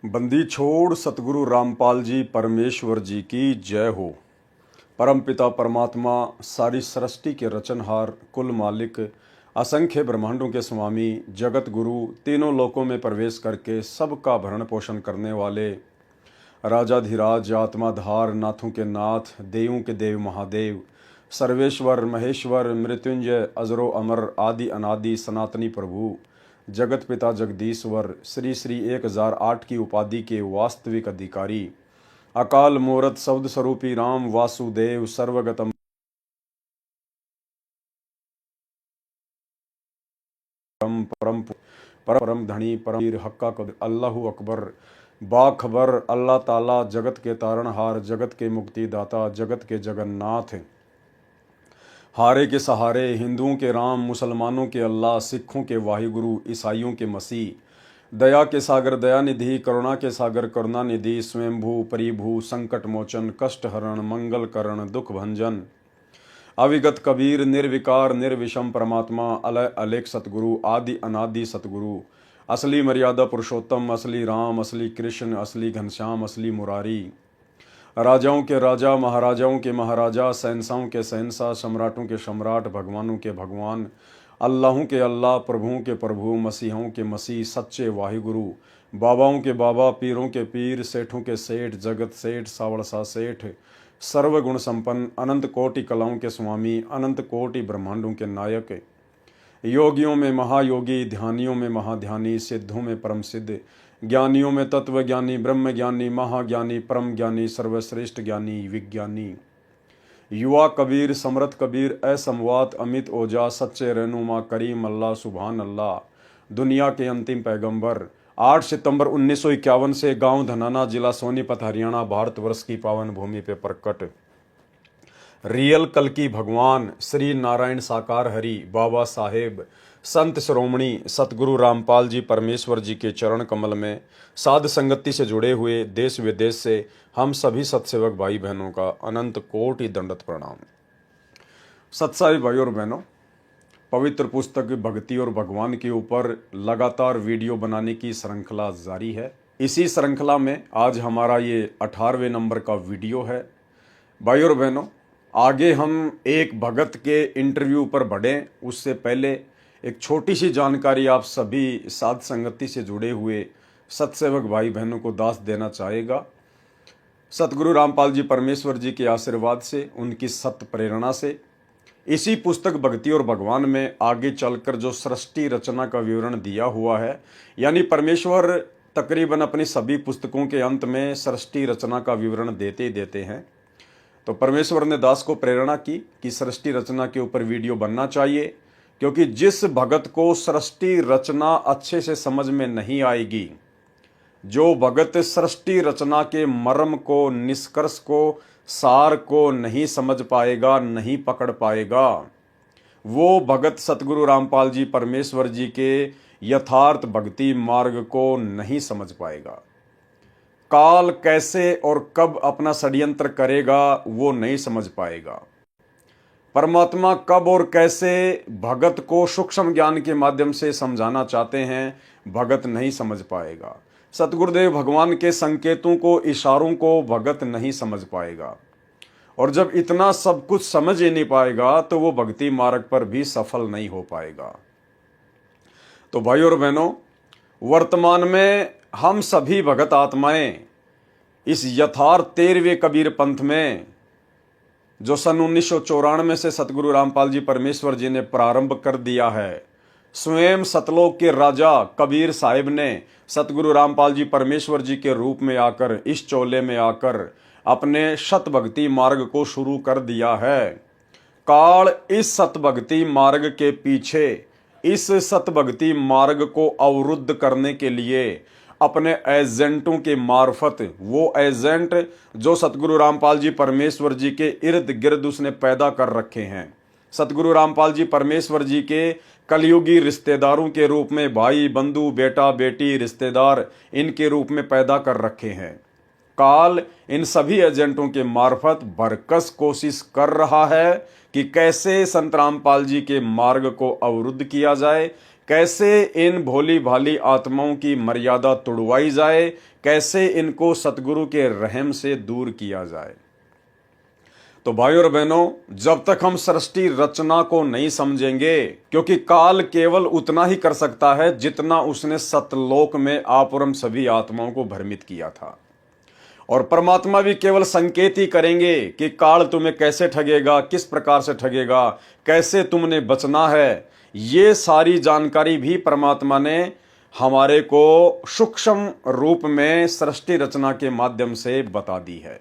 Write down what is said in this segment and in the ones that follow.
बंदी छोड़ सतगुरु रामपाल जी परमेश्वर जी की जय हो। परम पिता परमात्मा सारी सृष्टि के रचनहार, कुल मालिक, असंख्य ब्रह्मांडों के स्वामी, जगत गुरु, तीनों लोकों में प्रवेश करके सबका भरण पोषण करने वाले राजाधिराज, आत्माधार, नाथों के नाथ, देवों के देव महादेव, सर्वेश्वर महेश्वर, मृत्युंजय, अजरो अमर, आदि अनादि सनातनी प्रभु, जगत पिता जगदीश्वर, श्री श्री 1008 की उपाधि के वास्तविक अधिकारी, अकाल मूरत शब्द स्वरूपी राम वासुदेव सर्वगतम परम परम परम धनी परम वीर हक्का कदर अल्लाहु अकबर बाखबर अल्लाह ताला जगत के तारणहार, जगत के मुक्तिदाता, जगत के जगन्नाथ, हारे के सहारे, हिंदुओं के राम, मुसलमानों के अल्लाह, सिखों के वाहिगुरु, ईसाइयों के मसीह, दया के सागर दयानिधि, करुणा के सागर करुणानिधि, स्वयंभू परिभू, संकट मोचन, कष्ट हरण, मंगल करण, दुख भंजन, अविगत कबीर, निर्विकार निर्विषम परमात्मा, अलय अलेख सतगुरु, आदि अनादि सतगुरु, असली मर्यादा पुरुषोत्तम, असली राम, असली कृष्ण, असली घनश्याम, असली मुरारी, राजाओं के राजा, महाराजाओं के महाराजा, शहंशाहों के शहंशाह, सम्राटों के सम्राट, भगवानों के भगवान, अल्लाहों के अल्लाह, प्रभुओं के प्रभु, मसीहों के मसीह, सच्चे वाहिगुरु, बाबाओं के बाबा, पीरों के पीर, सेठों के सेठ, जगत सेठ, सावड़सा सेठ, सर्वगुण संपन्न, अनंत कोटि कलाओं के स्वामी, अनंत कोटि ब्रह्मांडों के नायक, योगियों में महायोगी, ध्यानियों में महाध्यानी, सिद्धों में परम सिद्ध, ज्ञानियों में तत्व ज्ञानी, ब्रह्म ज्ञानी, महाज्ञानी, परम ज्ञानी, सर्वश्रेष्ठ ज्ञानी, विज्ञानी, युवा कबीर, समरथ कबीर, असमवात, अमित ओजा, सच्चे रहनुमा, करीम अल्लाह, सुभान अल्लाह, दुनिया के अंतिम पैगंबर, 8 सितंबर 1951 से गांव धनाना, जिला सोनीपत, हरियाणा, भारतवर्ष की पावन भूमि पे प्रकट रियल कल की भगवान श्री नारायण साकार हरि बाबा साहेब संत श्रोमणी सतगुरु रामपाल जी परमेश्वर जी के चरण कमल में साध संगति से जुड़े हुए देश विदेश से हम सभी सत्सेवक भाई बहनों का अनंत कोटि दंडवत प्रणाम। सत्साई भाई और बहनों, पवित्र पुस्तक भक्ति और भगवान के ऊपर लगातार वीडियो बनाने की श्रृंखला जारी है। इसी श्रृंखला में आज हमारा ये 18वें नंबर का वीडियो है। भाई और बहनों, आगे हम एक भगत के इंटरव्यू पर बढ़ें उससे पहले एक छोटी सी जानकारी आप सभी साध संगति से जुड़े हुए सत्सेवक भाई बहनों को दास देना चाहेगा। सतगुरु रामपाल जी परमेश्वर जी के आशीर्वाद से, उनकी सत्य प्रेरणा से इसी पुस्तक भक्ति और भगवान में आगे चलकर जो सृष्टि रचना का विवरण दिया हुआ है, यानी परमेश्वर तकरीबन अपनी सभी पुस्तकों के अंत में सृष्टि रचना का विवरण देते ही देते हैं। तो परमेश्वर ने दास को प्रेरणा की कि सृष्टि रचना के ऊपर वीडियो बनना चाहिए, क्योंकि जिस भगत को सृष्टि रचना अच्छे से समझ में नहीं आएगी, जो भगत सृष्टि रचना के मर्म को, निष्कर्ष को, सार को नहीं समझ पाएगा, नहीं पकड़ पाएगा, वो भगत सतगुरु रामपाल जी परमेश्वर जी के यथार्थ भक्ति मार्ग को नहीं समझ पाएगा। काल कैसे और कब अपना षड्यंत्र करेगा वो नहीं समझ पाएगा। परमात्मा कब और कैसे भगत को सूक्ष्म ज्ञान के माध्यम से समझाना चाहते हैं, भगत नहीं समझ पाएगा। सतगुरुदेव भगवान के संकेतों को, इशारों को भगत नहीं समझ पाएगा। और जब इतना सब कुछ समझ ही नहीं पाएगा तो वो भक्ति मार्ग पर भी सफल नहीं हो पाएगा। तो भाई और बहनों, वर्तमान में हम सभी भगत आत्माएं इस यथार्थ 13वें कबीर पंथ में, जो सन 1994 से सतगुरु रामपाल जी परमेश्वर जी ने प्रारंभ कर दिया है, स्वयं सतलोक के राजा कबीर साहिब ने सतगुरु रामपाल जी परमेश्वर जी के रूप में आकर, इस चोले में आकर अपने सत भक्ति मार्ग को शुरू कर दिया है। काल इस सत भक्ति मार्ग के पीछे, इस सत भक्ति मार्ग को अवरुद्ध करने के लिए अपने एजेंटों के मार्फत, वो एजेंट जो सतगुरु रामपाल जी परमेश्वर जी के इर्द गिर्द उसने पैदा कर रखे हैं, सतगुरु रामपाल जी परमेश्वर जी के कलयुगी रिश्तेदारों के रूप में, भाई बंधु बेटा बेटी रिश्तेदार इनके रूप में पैदा कर रखे हैं। काल इन सभी एजेंटों के मार्फत भरकस कोशिश कर रहा है कि कैसे संत रामपाल जी के मार्ग को अवरुद्ध किया जाए, कैसे इन भोली भाली आत्माओं की मर्यादा तोड़वाई जाए, कैसे इनको सतगुरु के रहम से दूर किया जाए। तो भाइयों और बहनों, जब तक हम सृष्टि रचना को नहीं समझेंगे, क्योंकि काल केवल उतना ही कर सकता है जितना उसने सतलोक में आप और हम सभी आत्माओं को भ्रमित किया था, और परमात्मा भी केवल संकेत ही करेंगे कि काल तुम्हें कैसे ठगेगा, किस प्रकार से ठगेगा, कैसे तुमने बचना है। ये सारी जानकारी भी परमात्मा ने हमारे को सूक्ष्म रूप में सृष्टि रचना के माध्यम से बता दी है।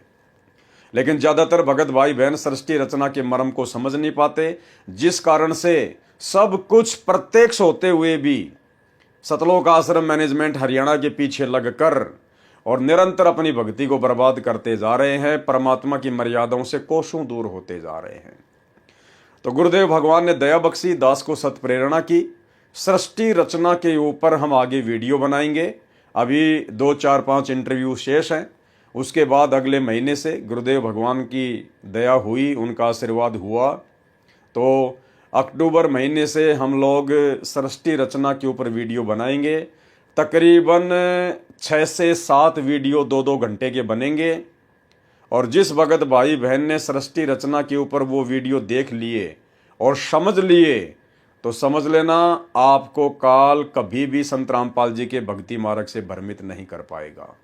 लेकिन ज्यादातर भगत भाई बहन सृष्टि रचना के मर्म को समझ नहीं पाते, जिस कारण से सब कुछ प्रत्यक्ष होते हुए भी सतलोक आश्रम मैनेजमेंट हरियाणा के पीछे लगकर और निरंतर अपनी भक्ति को बर्बाद करते जा रहे हैं, परमात्मा की मर्यादाओं से कोसों दूर होते जा रहे हैं। तो गुरुदेव भगवान ने दया बख्शी, दास को सत प्रेरणा की। सृष्टि रचना के ऊपर हम आगे वीडियो बनाएंगे। अभी 2, 4, 5 इंटरव्यू शेष हैं। उसके बाद अगले महीने से गुरुदेव भगवान की दया हुई, उनका आशीर्वाद हुआ, तो अक्टूबर महीने से हम लोग सृष्टि रचना के ऊपर वीडियो बनाएंगे। तकरीबन 6 से 7 वीडियो 2-2 घंटे के बनेंगे। और जिस भगत भाई बहन ने सृष्टि रचना के ऊपर वो वीडियो देख लिए और समझ लिए, तो समझ लेना आपको काल कभी भी संत रामपाल जी के भक्ति मार्ग से भ्रमित नहीं कर पाएगा।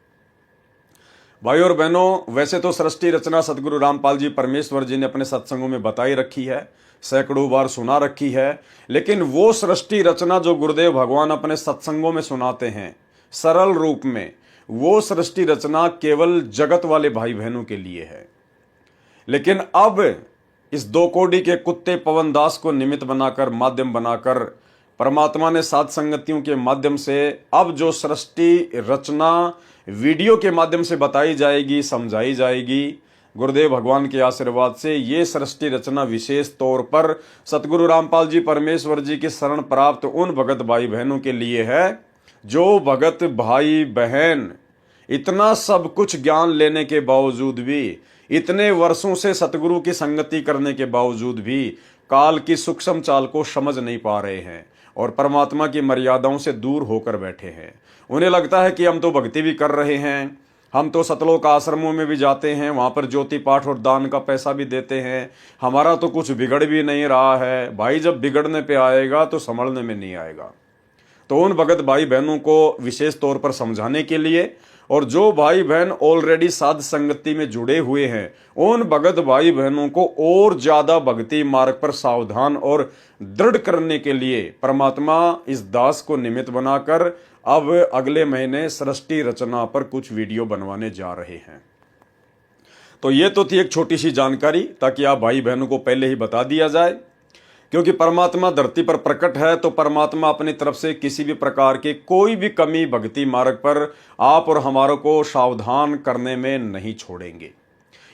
भाई और बहनों, वैसे तो सृष्टि रचना सदगुरु रामपाल जी परमेश्वर जी ने अपने सत्संगों में बताई रखी है, सैकड़ों बार सुना रखी है, लेकिन वो सृष्टि रचना जो गुरुदेव भगवान अपने सत्संगों में सुनाते हैं सरल रूप में, वो सृष्टि रचना केवल जगत वाले भाई बहनों के लिए है। लेकिन अब इस 2 कोड़ी के कुत्ते पवन दास को निमित्त बनाकर, माध्यम बनाकर परमात्मा ने साध संगतियों के माध्यम से अब जो सृष्टि रचना वीडियो के माध्यम से बताई जाएगी, समझाई जाएगी, गुरुदेव भगवान के आशीर्वाद से ये सृष्टि रचना विशेष तौर पर सतगुरु रामपाल जी परमेश्वर जी की शरण प्राप्त उन भगत भाई बहनों के लिए है, जो भगत भाई बहन इतना सब कुछ ज्ञान लेने के बावजूद भी, इतने वर्षों से सतगुरु की संगति करने के बावजूद भी काल की सूक्ष्म चाल को समझ नहीं पा रहे हैं और परमात्मा की मर्यादाओं से दूर होकर बैठे हैं। उन्हें लगता है कि हम तो भक्ति भी कर रहे हैं, हम तो सतलोक आश्रमों में भी जाते हैं, वहां पर ज्योति पाठ और दान का पैसा भी देते हैं, हमारा तो कुछ बिगड़ भी नहीं रहा है। भाई, जब बिगड़ने पे आएगा तो संभलने में नहीं आएगा। तो उन भगत भाई बहनों को विशेष तौर पर समझाने के लिए, और जो भाई बहन ऑलरेडी साध संगति में जुड़े हुए हैं, उन भगत भाई बहनों को और ज्यादा भक्ति मार्ग पर सावधान और दृढ़ करने के लिए परमात्मा इस दास को निमित्त बनाकर अब अगले महीने सृष्टि रचना पर कुछ वीडियो बनवाने जा रहे हैं। तो ये तो थी एक छोटी सी जानकारी, ताकि आप भाई बहनों को पहले ही बता दिया जाए, क्योंकि परमात्मा धरती पर प्रकट है, तो परमात्मा अपनी तरफ से किसी भी प्रकार की कोई भी कमी भक्ति मार्ग पर आप और हमारों को सावधान करने में नहीं छोड़ेंगे।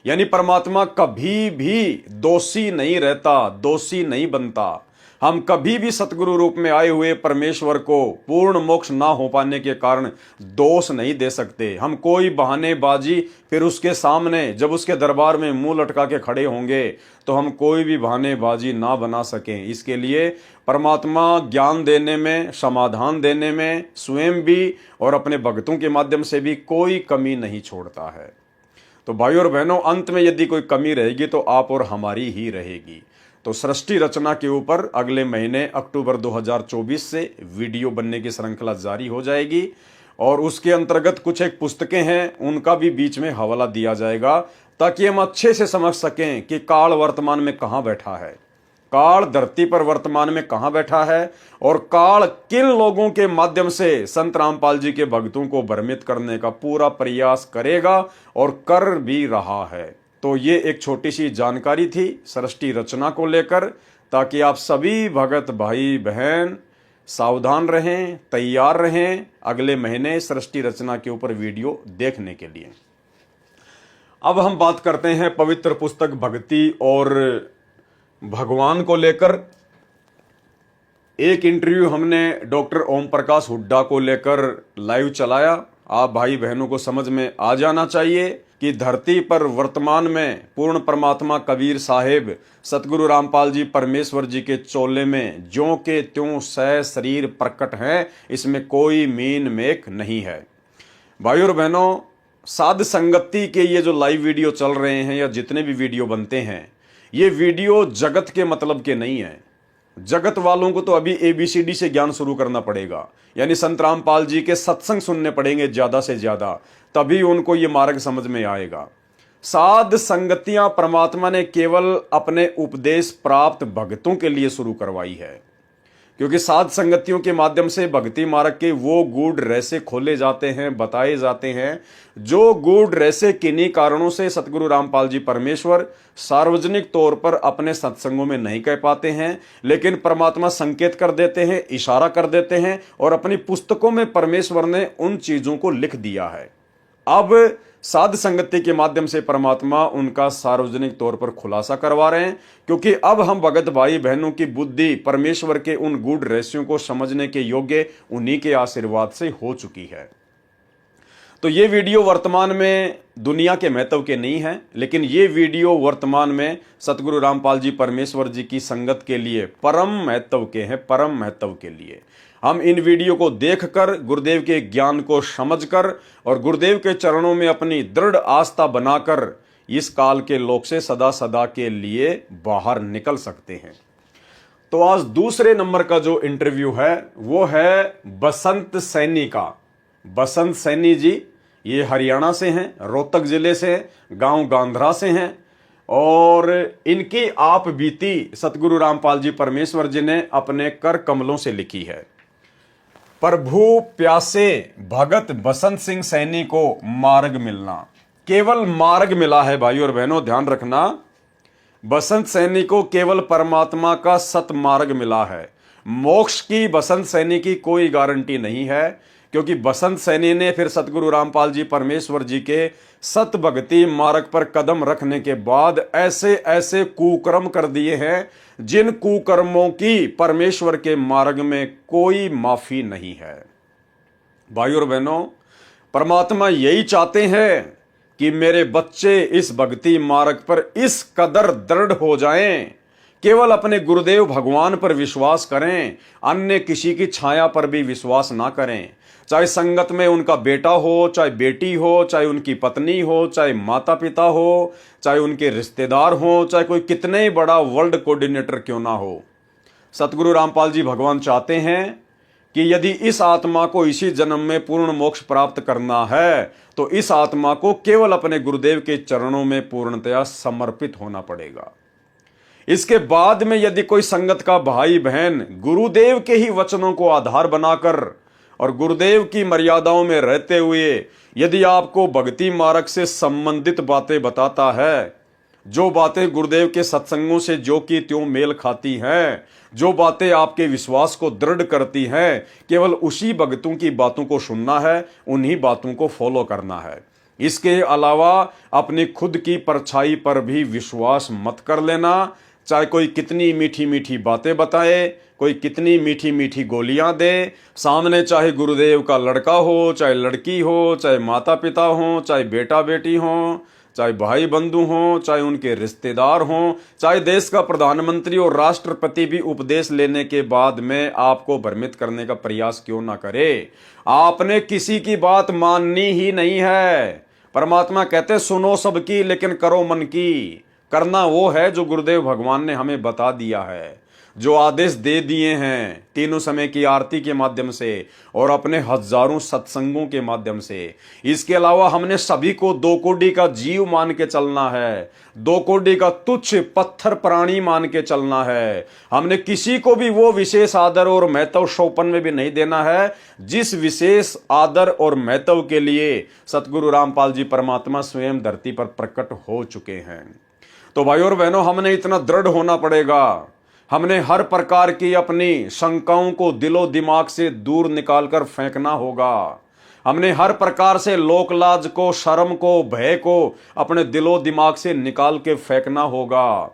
यानी परमात्मा कभी भी दोषी नहीं रहता, दोषी नहीं बनता। हम कभी भी सतगुरु रूप में आए हुए परमेश्वर को पूर्ण मोक्ष ना हो पाने के कारण दोष नहीं दे सकते। हम कोई बहानेबाजी फिर उसके सामने जब उसके दरबार में मुंह लटका के खड़े होंगे तो हम कोई भी बहानेबाजी ना बना सकें। इसके लिए परमात्मा ज्ञान देने में, समाधान देने में स्वयं भी और अपने भक्तों के माध्यम से भी कोई कमी नहीं छोड़ता है। तो भाइयों और बहनों, अंत में यदि कोई कमी रहेगी तो आप और हमारी ही रहेगी। तो सृष्टि रचना के ऊपर अगले महीने अक्टूबर 2024 से वीडियो बनने की श्रृंखला जारी हो जाएगी, और उसके अंतर्गत कुछ एक पुस्तकें हैं, उनका भी बीच में हवाला दिया जाएगा, ताकि हम अच्छे से समझ सकें कि काल वर्तमान में कहाँ बैठा है, काल धरती पर वर्तमान में कहाँ बैठा है, और काल किन लोगों के माध्यम से संत रामपाल जी के भक्तों को भ्रमित करने का पूरा प्रयास करेगा और कर भी रहा है। तो ये एक छोटी सी जानकारी थी सृष्टि रचना को लेकर, ताकि आप सभी भगत भाई बहन सावधान रहें, तैयार रहें अगले महीने सृष्टि रचना के ऊपर वीडियो देखने के लिए। अब हम बात करते हैं पवित्र पुस्तक भक्ति और भगवान को लेकर। एक इंटरव्यू हमने डॉक्टर ओम प्रकाश हुड्डा को लेकर लाइव चलाया। आप भाई बहनों को समझ में आ जाना चाहिए कि धरती पर वर्तमान में पूर्ण परमात्मा कबीर साहेब सतगुरु रामपाल जी परमेश्वर जी के चोले में ज्यों के त्यों सह शरीर प्रकट हैं, इसमें कोई मीन मेक नहीं है। भाइयों और बहनों, साध संगति के ये जो लाइव वीडियो चल रहे हैं या जितने भी वीडियो बनते हैं, ये वीडियो जगत के मतलब के नहीं है। जगत वालों को तो अभी ABCD से ज्ञान शुरू करना पड़ेगा, यानी संत रामपाल जी के सत्संग सुनने पड़ेंगे ज्यादा से ज्यादा, तभी उनको ये मार्ग समझ में आएगा। साध संगतियां परमात्मा ने केवल अपने उपदेश प्राप्त भक्तों के लिए शुरू करवाई है, क्योंकि साध संगतियों के माध्यम से भक्ति मार्ग के वो गूढ़ रहस्य खोले जाते हैं, बताए जाते हैं, जो गूढ़ रहस्य किन्हीं कारणों से सतगुरु रामपाल जी परमेश्वर सार्वजनिक तौर पर अपने सत्संगों में नहीं कह पाते हैं, लेकिन परमात्मा संकेत कर देते हैं, इशारा कर देते हैं, और अपनी पुस्तकों में परमेश्वर ने उन चीजों को लिख दिया है। अब साध संगति के माध्यम से परमात्मा उनका सार्वजनिक तौर पर खुलासा करवा रहे हैं, क्योंकि अब हम भगत भाई बहनों की बुद्धि परमेश्वर के उन गूढ़ रहस्यों को समझने के योग्य उन्हीं के आशीर्वाद से हो चुकी है। तो ये वीडियो वर्तमान में दुनिया के महत्व के नहीं है, लेकिन ये वीडियो वर्तमान में सतगुरु रामपाल जी परमेश्वर जी की संगत के लिए परम महत्व के हैं, परम महत्व के लिए। हम इन वीडियो को देखकर गुरुदेव के ज्ञान को समझकर और गुरुदेव के चरणों में अपनी दृढ़ आस्था बनाकर इस काल के लोक से सदा सदा के लिए बाहर निकल सकते हैं। तो आज दूसरे नंबर का जो इंटरव्यू है वो है बसंत सैनी का। बसंत सैनी जी ये हरियाणा से हैं, रोहतक जिले से, गांव गांधरा से हैं, और इनकी आप बीती सतगुरु रामपाल जी परमेश्वर जी ने अपने कर कमलों से लिखी है। प्रभु प्यासे भगत बसंत सिंह सैनी को मार्ग मिलना, केवल मार्ग मिला है भाइयों और बहनों, ध्यान रखना। बसंत सैनी को केवल परमात्मा का सत मार्ग मिला है। मोक्ष की बसंत सैनी की कोई गारंटी नहीं है, क्योंकि बसंत सैनी ने फिर सतगुरु रामपाल जी परमेश्वर जी के सत भक्ति मार्ग पर कदम रखने के बाद ऐसे ऐसे कुकर्म कर दिए हैं, जिन कुकर्मों की परमेश्वर के मार्ग में कोई माफी नहीं है। भाइयों और बहनों, परमात्मा यही चाहते हैं कि मेरे बच्चे इस भक्ति मार्ग पर इस कदर दृढ़ हो जाएं, केवल अपने गुरुदेव भगवान पर विश्वास करें, अन्य किसी की छाया पर भी विश्वास ना करें। चाहे संगत में उनका बेटा हो, चाहे बेटी हो, चाहे उनकी पत्नी हो, चाहे माता पिता हो, चाहे उनके रिश्तेदार हो, चाहे कोई कितने बड़ा वर्ल्ड कोऑर्डिनेटर क्यों ना हो। सतगुरु रामपाल जी भगवान चाहते हैं कि यदि इस आत्मा को इसी जन्म में पूर्ण मोक्ष प्राप्त करना है, तो इस आत्मा को केवल अपने गुरुदेव के चरणों में पूर्णतया समर्पित होना पड़ेगा। इसके बाद में यदि कोई संगत का भाई बहन गुरुदेव के ही वचनों को आधार बनाकर और गुरुदेव की मर्यादाओं में रहते हुए यदि आपको भक्ति मार्ग से संबंधित बातें बताता है, जो बातें गुरुदेव के सत्संगों से जो की त्यों मेल खाती हैं, जो बातें आपके विश्वास को दृढ़ करती हैं, केवल उसी भक्तों की बातों को सुनना है, उन्हीं बातों को फॉलो करना है। इसके अलावा अपनी खुद की परछाई पर भी विश्वास मत कर लेना। चाहे कोई कितनी मीठी मीठी बातें बताए, कोई कितनी मीठी मीठी गोलियां दे, सामने चाहे गुरुदेव का लड़का हो, चाहे लड़की हो, चाहे माता पिता हो, चाहे बेटा बेटी हो, चाहे भाई बंधु हो, चाहे उनके रिश्तेदार हो, चाहे देश का प्रधानमंत्री और राष्ट्रपति भी उपदेश लेने के बाद में आपको भ्रमित करने का प्रयास क्यों ना करे, आपने किसी की बात माननी ही नहीं है। परमात्मा कहते सुनो सबकी लेकिन करो मन की। करना वो है जो गुरुदेव भगवान ने हमें बता दिया है, जो आदेश दे दिए हैं तीनों समय की आरती के माध्यम से और अपने हजारों सत्संगों के माध्यम से। इसके अलावा हमने सभी को दो कोड़ी का जीव मान के चलना है, दो कोड़ी का तुच्छ पत्थर प्राणी मान के चलना है। हमने किसी को भी वो विशेष आदर और महत्व शोपन में भी नहीं देना है जिस विशेष आदर और महत्व के लिए सतगुरु रामपाल जी परमात्मा स्वयं धरती पर प्रकट हो चुके हैं। तो भाइयों और बहनों, हमने इतना दृढ़ होना पड़ेगा। हमने हर प्रकार की अपनी शंकाओं को दिलो दिमाग से दूर निकालकर फेंकना होगा। हमने हर प्रकार से लोक लाज को, शर्म को, भय को अपने दिलो दिमाग से निकाल के फेंकना होगा।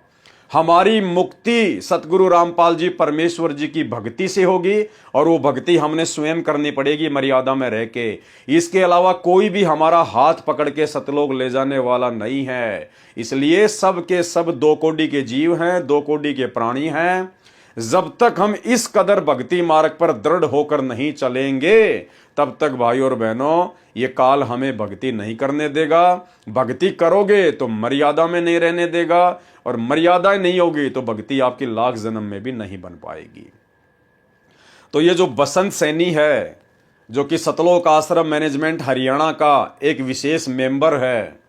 हमारी मुक्ति सतगुरु रामपाल जी परमेश्वर जी की भक्ति से होगी, और वो भक्ति हमने स्वयं करनी पड़ेगी मर्यादा में रह के। इसके अलावा कोई भी हमारा हाथ पकड़ के सतलोक ले जाने वाला नहीं है। इसलिए सब के सब दो कोटि के जीव हैं, दो कोटि के प्राणी हैं। जब तक हम इस कदर भक्ति मार्ग पर दृढ़ होकर नहीं चलेंगे, तब तक भाई और बहनों ये काल हमें भक्ति नहीं करने देगा। भक्ति करोगे तो मर्यादा में नहीं रहने देगा, और मर्यादा नहीं होगी तो भक्ति आपकी लाख जन्म में भी नहीं बन पाएगी। तो ये जो बसंत सैनी है, जो कि सतलोक आश्रम मैनेजमेंट हरियाणा का एक विशेष मेंबर है,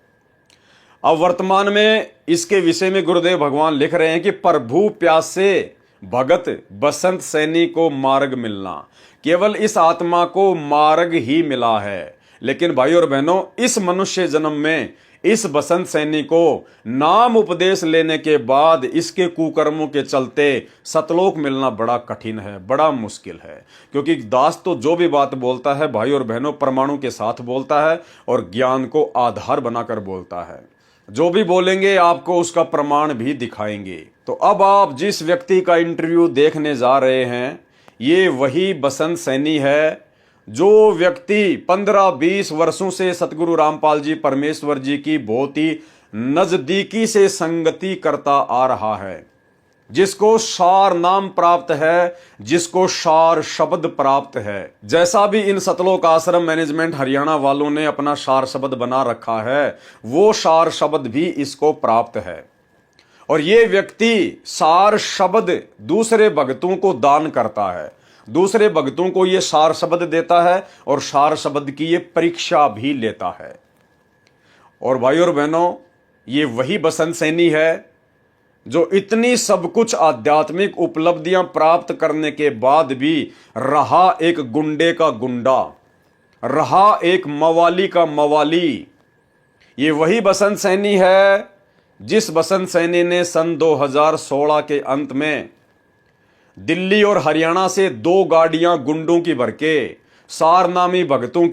अब वर्तमान में इसके विषय में गुरुदेव भगवान लिख रहे हैं कि प्रभु प्यासे भगत बसंत सैनी को मार्ग मिलना, केवल इस आत्मा को मार्ग ही मिला है। लेकिन भाई और बहनों, इस मनुष्य जन्म में इस बसंत सैनी को नाम उपदेश लेने के बाद इसके कुकर्मों के चलते सतलोक मिलना बड़ा कठिन है, बड़ा मुश्किल है। क्योंकि दास तो जो भी बात बोलता है भाई और बहनों, प्रमाणों के साथ बोलता है और ज्ञान को आधार बनाकर बोलता है। जो भी बोलेंगे आपको उसका प्रमाण भी दिखाएंगे। तो अब आप जिस व्यक्ति का इंटरव्यू देखने जा रहे हैं, ये वही बसंत सैनी है, जो व्यक्ति 15-20 वर्षों से सतगुरु रामपाल जी परमेश्वर जी की बहुत ही नजदीकी से संगति करता आ रहा है, जिसको सार नाम प्राप्त है, जिसको सार शब्द प्राप्त है। जैसा भी इन सतलोक आश्रम मैनेजमेंट हरियाणा वालों ने अपना सार शब्द बना रखा है, वो सार शब्द भी इसको प्राप्त है। और ये व्यक्ति सार शब्द दूसरे भक्तों को दान करता है, दूसरे भक्तों को ये सार शब्द देता है और सार शब्द की ये परीक्षा भी लेता है। और भाई और बहनों, ये वही बसंत सैनी है जो इतनी सब कुछ आध्यात्मिक उपलब्धियां प्राप्त करने के बाद भी रहा एक गुंडे का गुंडा, रहा एक मवाली का मवाली। ये वही बसंत सैनी है जिस बसंत सैनी ने सन 2016 के अंत में दिल्ली और हरियाणा से 2 गाड़ियां गुंडों की भर के सारनामी भक्तों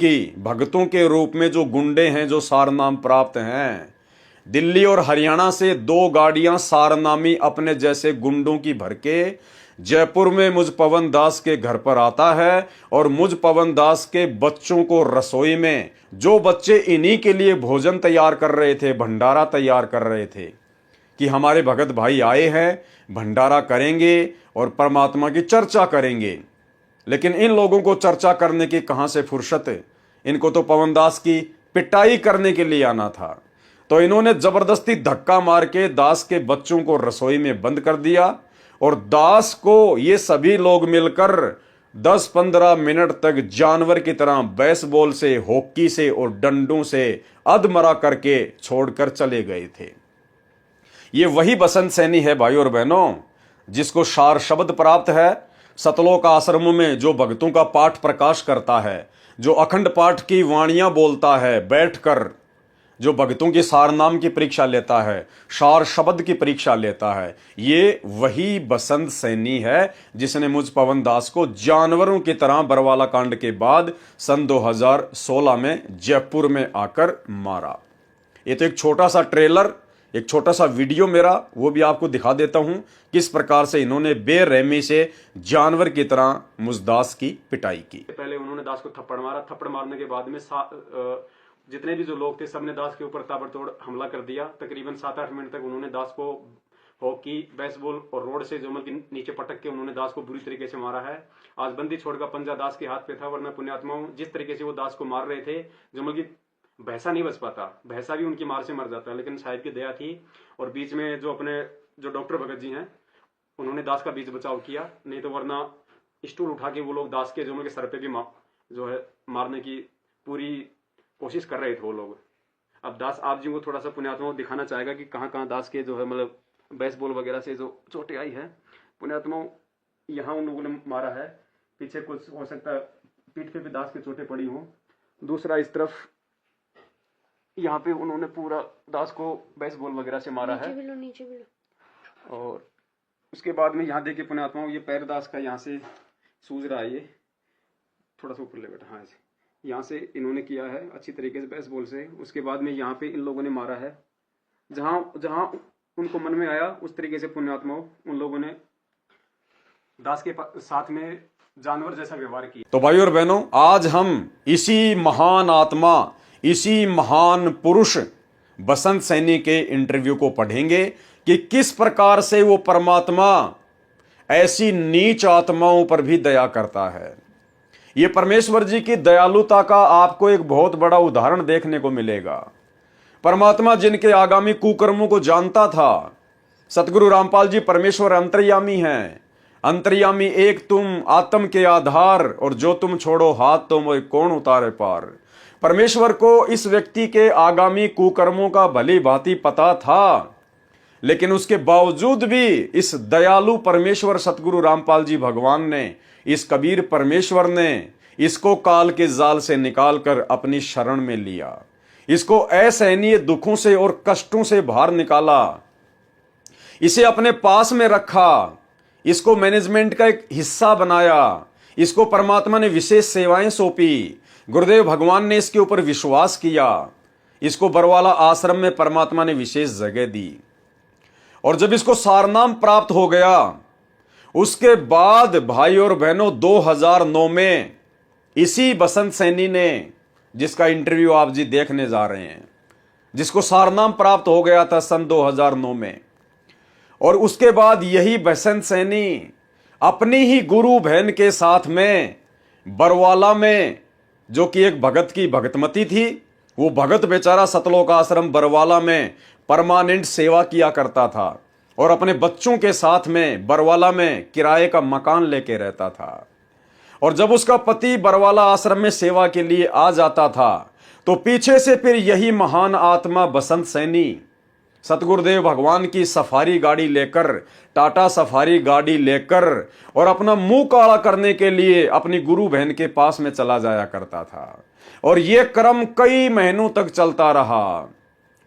के रूप में जो गुंडे हैं, जो सारनाम प्राप्त हैं, दिल्ली और हरियाणा से 2 गाड़ियां सारनामी अपने जैसे गुंडों की भर के जयपुर में मुझ पवन दास के घर पर आता है। और मुझ पवन दास के बच्चों को रसोई में, जो बच्चे इन्हीं के लिए भोजन तैयार कर रहे थे, भंडारा तैयार कर रहे थे कि हमारे भगत भाई आए हैं, भंडारा करेंगे और परमात्मा की चर्चा करेंगे। लेकिन इन लोगों को चर्चा करने की कहां से फुर्सत है, इनको तो पवन दास की पिटाई करने के लिए आना था। तो इन्होंने जबरदस्ती धक्का मार के दास के बच्चों को रसोई में बंद कर दिया, और दास को ये सभी लोग मिलकर 10-15 मिनट तक जानवर की तरह बेसबॉल से, हॉकी से और डंडों से अधमरा करके छोड़कर चले गए थे। ये वही बसंत सैनी है भाई और बहनों, जिसको सार शब्द प्राप्त है। सतलोक आश्रमों में जो भक्तों का पाठ प्रकाश करता है, जो अखंड पाठ की वाणियां बोलता है बैठकर, जो भक्तों की सार नाम की परीक्षा लेता है, सार शब्द की परीक्षा लेता है, ये वही बसंत सैनी है जिसने मुझ पवन दास को जानवरों की तरह बरवाला कांड के बाद सन 2016 में जयपुर में आकर मारा। ये तो एक छोटा सा ट्रेलर, एक छोटा सा वीडियो मेरा, वो भी आपको दिखा देता हूं किस प्रकार से इन्होंने बेरहमी से जानवर की तरह मुझ दास की पिटाई की। पहले उन्होंने दास को थप्पड़ मारा, थप्पड़ मारने के बाद में जितने भी जो लोग थे सबने दास के ऊपर ताबड़तोड़ हमला कर दिया। तकरीबन 7-8 मिनट तक उन्होंने दास को हॉकी, बेसबॉल और रोड से जो नीचे पटक के उन्होंने दास को बुरी तरीके से मारा है। आज बंदी छोड़ का पंजा दास के हाथ पे था, वरना पुण्यात्माओं जिस तरीके से वो दास को मार रहे थे, जो की भैंसा नहीं बच पाता, भैंसा भी उनकी मार से मर जाता है, लेकिन साहिब की दया थी। और बीच में जो अपने जो डॉक्टर भगत जी हैं, उन्होंने दास का बीच बचाव किया, नहीं तो वरना स्टूल उठा के वो लोग दास के जो सर पे भी जो है मारने की पूरी कोशिश कर रहे थे वो लोग। अब दास आप जी को थोड़ा सा पुण्यात्मा दिखाना चाहेगा कि कहाँ कहाँ दास के जो है मतलब बेसबॉल वगैरह से जो चोटें आई है। पुण्यात्मा यहाँ उन लोगों ने मारा है, पीछे कुछ हो सकता है पीठ पे भी दास की चोटें पड़ी हों। दूसरा इस तरफ यहाँ पे उन्होंने पूरा दास को बेसबॉल वगैरह से मारा है। नीचे भी लो। और उसके बाद में यहाँ देखिए पुण्यात्माओं, ये पैर दास का यहाँ से सूज रहा है, ये थोड़ा सा ऊपर ले बैठा, हाँ ऐसे यहाँ से इन्होंने किया है अच्छी तरीके से बेसबॉल से। उसके बाद में यहाँ पे इन लोगों ने मारा है, जहाँ जहाँ उनको मन में आया, उस तरीके से पुण्यात्माओं उन लोगों ने दास के साथ में जानवर जैसा व्यवहार किया। तो भाई और बहनों, आज हम इसी महान आत्मा, इसी महान पुरुष बसंत सैनी के इंटरव्यू को पढ़ेंगे कि किस प्रकार से वो परमात्मा ऐसी नीच आत्माओं पर भी दया करता है। ये परमेश्वर जी की दयालुता का आपको एक बहुत बड़ा उदाहरण देखने को मिलेगा। परमात्मा जिनके आगामी कुकर्मों को जानता था, सतगुरु रामपाल जी परमेश्वर अंतर्यामी हैं। अंतर्यामी एक तुम आत्म के आधार, और जो तुम छोड़ो हाथ तो मोह कौन उतारे पार। परमेश्वर को इस व्यक्ति के आगामी कुकर्मों का भली भांति पता था, लेकिन उसके बावजूद भी इस दयालु परमेश्वर सतगुरु रामपाल जी भगवान ने, इस कबीर परमेश्वर ने इसको काल के जाल से निकालकर अपनी शरण में लिया। इसको असहनीय दुखों से और कष्टों से बाहर निकाला, इसे अपने पास में रखा, इसको मैनेजमेंट का एक हिस्सा बनाया, इसको परमात्मा ने विशेष सेवाएं सौंपी, गुरुदेव भगवान ने इसके ऊपर विश्वास किया, इसको बरवाला आश्रम में परमात्मा ने विशेष जगह दी। और जब इसको सारनाम प्राप्त हो गया, उसके बाद भाई और बहनों 2009 में इसी बसंत सैनी ने, जिसका इंटरव्यू आप जी देखने जा रहे हैं, जिसको सारनाम प्राप्त हो गया था सन 2009 में, और उसके बाद यही बसंत सैनी अपनी ही गुरु बहन के साथ में बरवाला में, जो कि एक भगत की भगतमती थी, वो भगत बेचारा सतलोक आश्रम बरवाला में परमानेंट सेवा किया करता था और अपने बच्चों के साथ में बरवाला में किराए का मकान लेके रहता था। और जब उसका पति बरवाला आश्रम में सेवा के लिए आ जाता था, तो पीछे से फिर यही महान आत्मा बसंत सैनी सतगुरुदेव भगवान की सफारी गाड़ी लेकर, टाटा सफारी गाड़ी लेकर, और अपना मुंह काला करने के लिए अपनी गुरु बहन के पास में चला जाया करता था। और यह क्रम कई महीनों तक चलता रहा।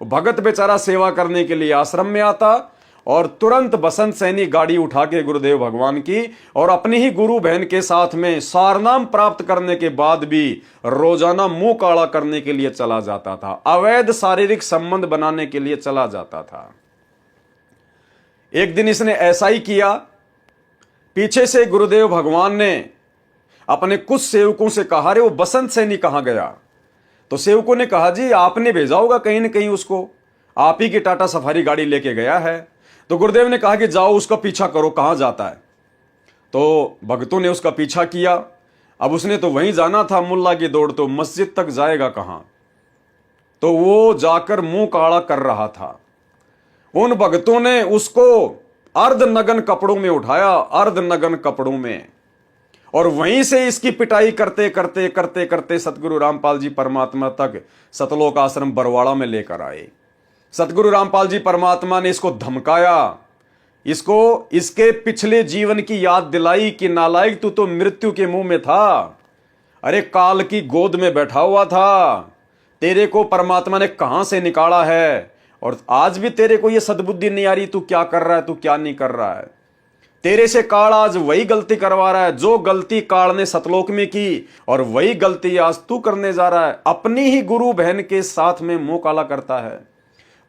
भगत बेचारा सेवा करने के लिए आश्रम में आता और तुरंत बसंत सैनी गाड़ी उठा के गुरुदेव भगवान की और अपनी ही गुरु बहन के साथ में सारनाम प्राप्त करने के बाद भी रोजाना मुंह काला करने के लिए चला जाता था, अवैध शारीरिक संबंध बनाने के लिए चला जाता था। एक दिन इसने ऐसा ही किया। पीछे से गुरुदेव भगवान ने अपने कुछ सेवकों से कहा, रे वो बसंत सैनी कहां गया? तो सेवकों ने कहा, जी आपने भेजा होगा कहीं ना कहीं उसको, आप ही की टाटा सफारी गाड़ी लेके गया है। तो गुरुदेव ने कहा कि जाओ उसका पीछा करो, कहां जाता है। तो भक्तों ने उसका पीछा किया। अब उसने तो वहीं जाना था, मुल्ला की दौड़, तो मस्जिद तक जाएगा कहां। तो वो जाकर मुंह काला कर रहा था। उन भक्तों ने उसको अर्धनग्न कपड़ों में उठाया, अर्धनग्न कपड़ों में, और वहीं से इसकी पिटाई करते करते करते करते सतगुरु रामपाल जी परमात्मा तक सतलोक आश्रम बरवाड़ा में लेकर आए। सतगुरु रामपाल जी परमात्मा ने इसको धमकाया, इसको इसके पिछले जीवन की याद दिलाई कि नालायक तू तो मृत्यु के मुंह में था, अरे काल की गोद में बैठा हुआ था, तेरे को परमात्मा ने कहां से निकाला है, और आज भी तेरे को यह सद्बुद्धि नहीं आ रही तू क्या कर रहा है, तू क्या नहीं कर रहा है। तेरे से काल आज वही गलती करवा रहा है जो गलती काल ने सतलोक में की, और वही गलती आज तू करने जा रहा है। अपनी ही गुरु बहन के साथ में मुंह काला करता है।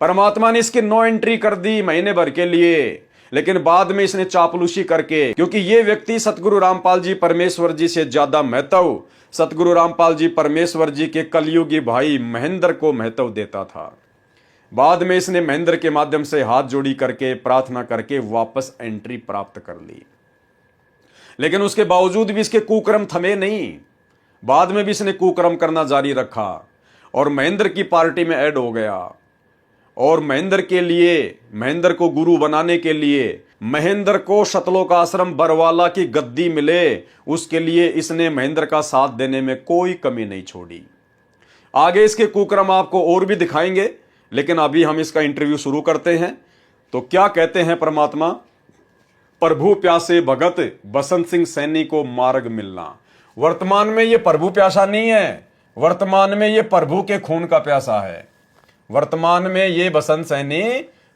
परमात्मा ने इसकी नो एंट्री कर दी महीने भर के लिए, लेकिन बाद में इसने चापलूसी करके, क्योंकि ये व्यक्ति सतगुरु रामपाल जी परमेश्वर जी से ज्यादा महत्व सतगुरु रामपाल जी परमेश्वर जी के कलयुगी भाई महेंद्र को महत्व देता था। बाद में इसने महेंद्र के माध्यम से हाथ जोड़ी करके प्रार्थना करके वापस एंट्री प्राप्त कर ली, लेकिन उसके बावजूद भी इसके कुकर्म थमे नहीं। बाद में भी इसने कुकर्म करना जारी रखा और महेंद्र की पार्टी में ऐड हो गया। और महेंद्र के लिए, महेंद्र को गुरु बनाने के लिए, महेंद्र को सतलोक आश्रम बरवाला की गद्दी मिले, उसके लिए इसने महेंद्र का साथ देने में कोई कमी नहीं छोड़ी। आगे इसके कुकर्म आपको और भी दिखाएंगे, लेकिन अभी हम इसका इंटरव्यू शुरू करते हैं। तो क्या कहते हैं परमात्मा? प्रभु प्यासे भगत बसंत सिंह सैनी को मार्ग मिलना। वर्तमान में ये प्रभु प्यासा नहीं है, वर्तमान में ये प्रभु के खून का प्यासा है। वर्तमान में ये बसंत सैनी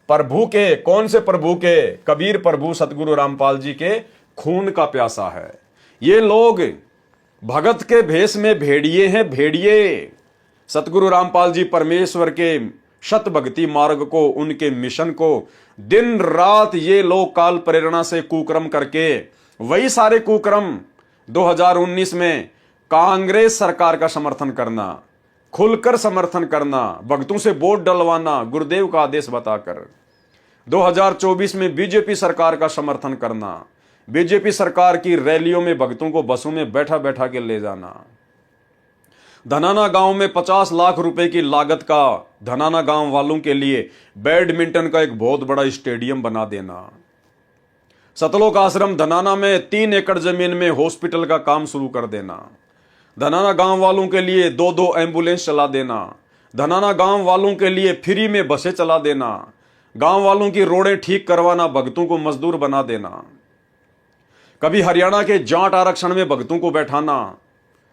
प्रभु के, कौन से प्रभु के? कबीर प्रभु सतगुरु रामपाल जी के खून का प्यासा है। ये लोग भगत के भेष में भेड़िए हैं, भेड़िए। सतगुरु रामपाल जी परमेश्वर के शत भक्ति मार्ग को, उनके मिशन को दिन रात ये लोग काल प्रेरणा से कुकर्म करके वही सारे कुकर्म 2019 में कांग्रेस सरकार का समर्थन करना, खुलकर समर्थन करना, भक्तों से वोट डलवाना गुरुदेव का आदेश बताकर, 2024 में बीजेपी सरकार का समर्थन करना, बीजेपी सरकार की रैलियों में भक्तों को बसों में बैठा बैठा के ले जाना, धनाना गांव में 50 लाख रुपए की लागत का धनाना गांव वालों के लिए बैडमिंटन का एक बहुत बड़ा स्टेडियम बना देना, सतलोक आश्रम धनाना में 3 एकड़ जमीन में हॉस्पिटल का काम शुरू कर देना, धनाना गांव वालों के लिए 2-2 एम्बुलेंस चला देना, धनाना गांव वालों के लिए फ्री में बसें चला देना, गांव वालों की रोडें ठीक करवाना, भक्तों को मजदूर बना देना, कभी हरियाणा के जाट आरक्षण में भक्तों को बैठाना,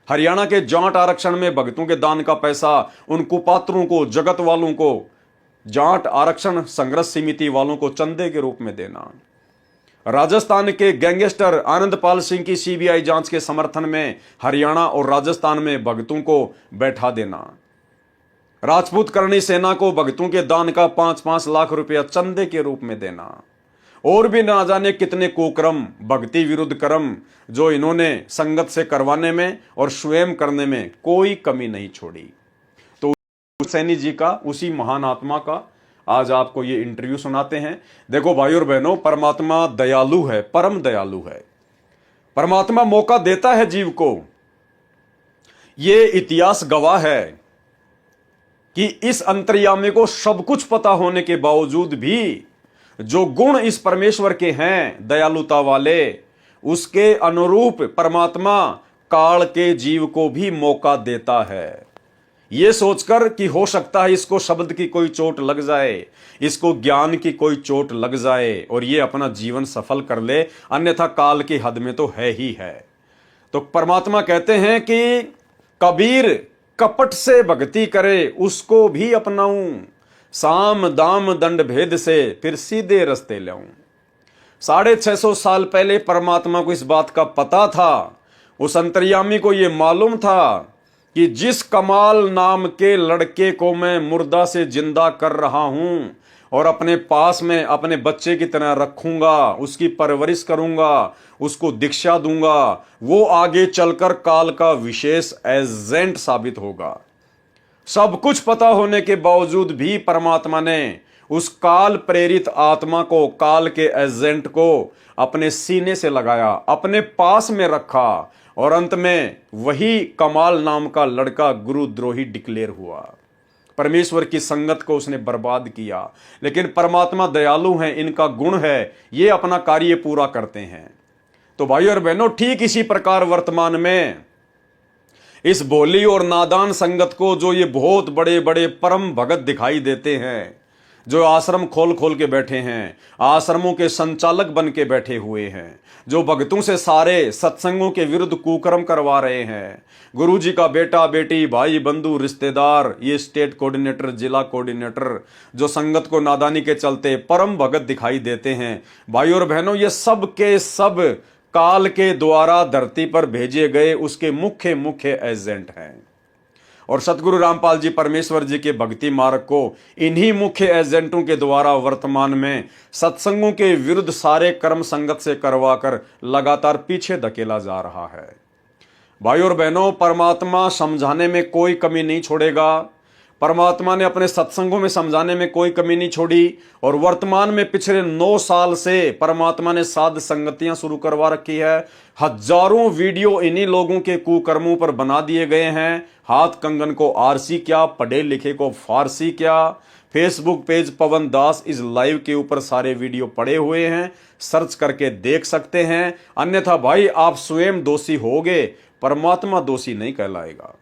हरियाणा के जाट आरक्षण में भक्तों के दान का पैसा उन कुपात्रों को, जगत वालों को, जाट आरक्षण संघर्ष समिति वालों को चंदे के रूप में देना, राजस्थान के गैंगस्टर आनंदपाल सिंह की सीबीआई जांच के समर्थन में हरियाणा और राजस्थान में भक्तों को बैठा देना, राजपूत करणी सेना को भक्तों के दान का 5-5 लाख रुपया चंदे के रूप में देना, और भी ना जाने कितने कुकर्म, भक्ति विरुद्ध कर्म जो इन्होंने संगत से करवाने में और स्वयं करने में कोई कमी नहीं छोड़ी। तो सैनी जी का, उसी महान आत्मा का आज आपको ये इंटरव्यू सुनाते हैं। देखो भाई और बहनों, परमात्मा दयालु है, परम दयालु है। परमात्मा मौका देता है जीव को। ये इतिहास गवाह है कि इस अंतर्यामी को सब कुछ पता होने के बावजूद भी जो गुण इस परमेश्वर के हैं दयालुता वाले, उसके अनुरूप परमात्मा काल के जीव को भी मौका देता है, ये सोचकर कि हो सकता है इसको शब्द की कोई चोट लग जाए, इसको ज्ञान की कोई चोट लग जाए और ये अपना जीवन सफल कर ले, अन्यथा काल की हद में तो है ही है। तो परमात्मा कहते हैं कि कबीर कपट से भक्ति करे उसको भी अपनाऊं, साम दाम दंड भेद से फिर सीधे रास्ते लाऊं। 650 साल पहले परमात्मा को इस बात का पता था, उस अंतर्यामी को यह मालूम था कि जिस कमाल नाम के लड़के को मैं मुर्दा से जिंदा कर रहा हूं और अपने पास में अपने बच्चे की तरह रखूंगा, उसकी परवरिश करूंगा, उसको दीक्षा दूंगा, वो आगे चलकर काल का विशेष एजेंट साबित होगा। सब कुछ पता होने के बावजूद भी परमात्मा ने उस काल प्रेरित आत्मा को, काल के एजेंट को अपने सीने से लगाया, अपने पास में रखा और अंत में वही कमाल नाम का लड़का गुरुद्रोही डिक्लेयर हुआ। परमेश्वर की संगत को उसने बर्बाद किया। लेकिन परमात्मा दयालु हैं, इनका गुण है, ये अपना कार्य पूरा करते हैं। तो भाई और बहनों, ठीक इसी प्रकार वर्तमान में इस भोली और नादान संगत को जो ये बहुत बड़े बड़े परम भगत दिखाई देते हैं, जो आश्रम खोल खोल के बैठे हैं, आश्रमों के संचालक बन के बैठे हुए हैं, जो भक्तों से सारे सत्संगों के विरुद्ध कुकर्म करवा रहे हैं, गुरुजी का बेटा बेटी भाई बंधु रिश्तेदार, ये स्टेट कोऑर्डिनेटर जिला कोऑर्डिनेटर जो संगत को नादानी के चलते परम भगत दिखाई देते हैं, भाई और बहनों, ये सब के सब काल के द्वारा धरती पर भेजे गए उसके मुख्य मुख्य एजेंट हैं। और सतगुरु रामपाल जी परमेश्वर जी के भक्ति मार्ग को इन्हीं मुख्य एजेंटों के द्वारा वर्तमान में सत्संगों के विरुद्ध सारे कर्म संगत से करवाकर लगातार पीछे धकेला जा रहा है। भाई और बहनों, परमात्मा समझाने में कोई कमी नहीं छोड़ेगा। परमात्मा ने अपने सत्संगों में समझाने में कोई कमी नहीं छोड़ी। और वर्तमान में पिछले 9 साल से परमात्मा ने साध संगतियां शुरू करवा रखी है। हजारों वीडियो इन्हीं लोगों के कुकर्मों पर बना दिए गए हैं। हाथ कंगन को आरसी क्या, पढ़े लिखे को फारसी क्या। फेसबुक पेज पवन दास इस लाइव के ऊपर सारे वीडियो पड़े हुए हैं, सर्च करके देख सकते हैं। अन्यथा भाई आप स्वयं दोषी होगे, परमात्मा दोषी नहीं कहलाएगा।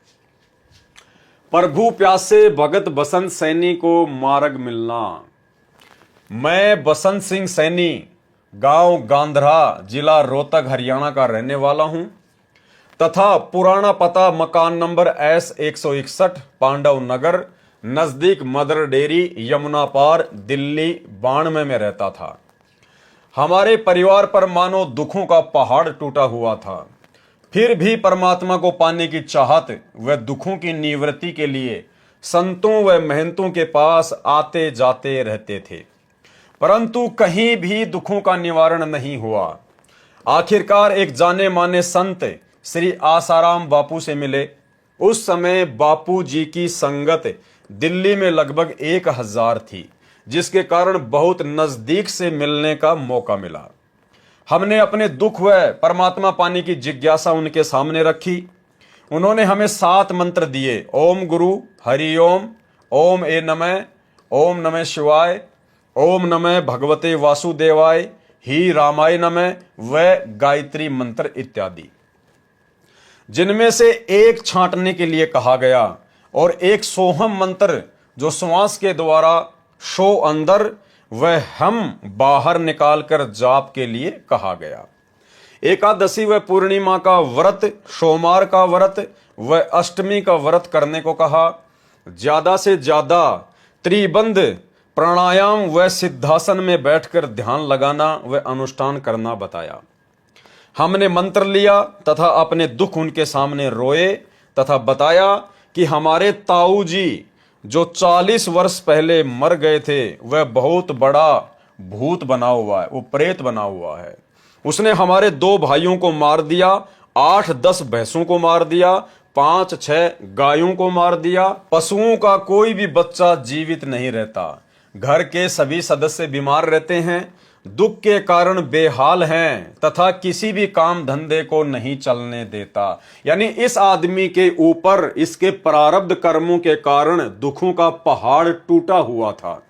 प्रभु प्यासे भगत बसंत सैनी को मार्ग मिलना। मैं बसंत सिंह सैनी, गांव गांधरा, जिला रोहतक, हरियाणा का रहने वाला हूं तथा पुराना पता मकान नंबर S161 पांडव नगर, नजदीक मदर डेरी, यमुना पार, दिल्ली 92 में रहता था। हमारे परिवार पर मानो दुखों का पहाड़ टूटा हुआ था। फिर भी परमात्मा को पाने की चाहत व दुखों की निवृत्ति के लिए संतों व महंतों के पास आते जाते रहते थे, परंतु कहीं भी दुखों का निवारण नहीं हुआ। आखिरकार एक जाने माने संत श्री आसाराम बापू से मिले। उस समय बापू जी की संगत दिल्ली में लगभग 1000 थी, जिसके कारण बहुत नजदीक से मिलने का मौका मिला। हमने अपने दुख व परमात्मा पाने की जिज्ञासा उनके सामने रखी। उन्होंने हमें 7 मंत्र दिए। ओम गुरु हरि ओम, ओम ए नमः, ओम नमः शिवाय, ओम नमः भगवते वासुदेवाय, ही रामाय नमः व गायत्री मंत्र इत्यादि, जिनमें से एक छांटने के लिए कहा गया और एक सोहम मंत्र जो श्वास के द्वारा शो अंदर व हम बाहर निकालकर जाप के लिए कहा गया। एकादशी व पूर्णिमा का व्रत, सोमवार का व्रत व अष्टमी का व्रत करने को कहा। ज्यादा से ज्यादा त्रिबंध प्राणायाम व सिद्धासन में बैठकर ध्यान लगाना व अनुष्ठान करना बताया। हमने मंत्र लिया तथा अपने दुख उनके सामने रोए तथा बताया कि हमारे ताऊ जी जो 40 वर्ष पहले मर गए थे, वह बहुत बड़ा भूत बना हुआ है, वो प्रेत बना हुआ है। उसने हमारे 2 भाइयों को मार दिया, 8-10 भैंसों को मार दिया, 5-6 गायों को मार दिया। पशुओं का कोई भी बच्चा जीवित नहीं रहता। घर के सभी सदस्य बीमार रहते हैं, दुख के कारण बेहाल हैं तथा किसी भी काम धंधे को नहीं चलने देता। यानी इस आदमी के ऊपर इसके प्रारब्ध कर्मों के कारण दुखों का पहाड़ टूटा हुआ था।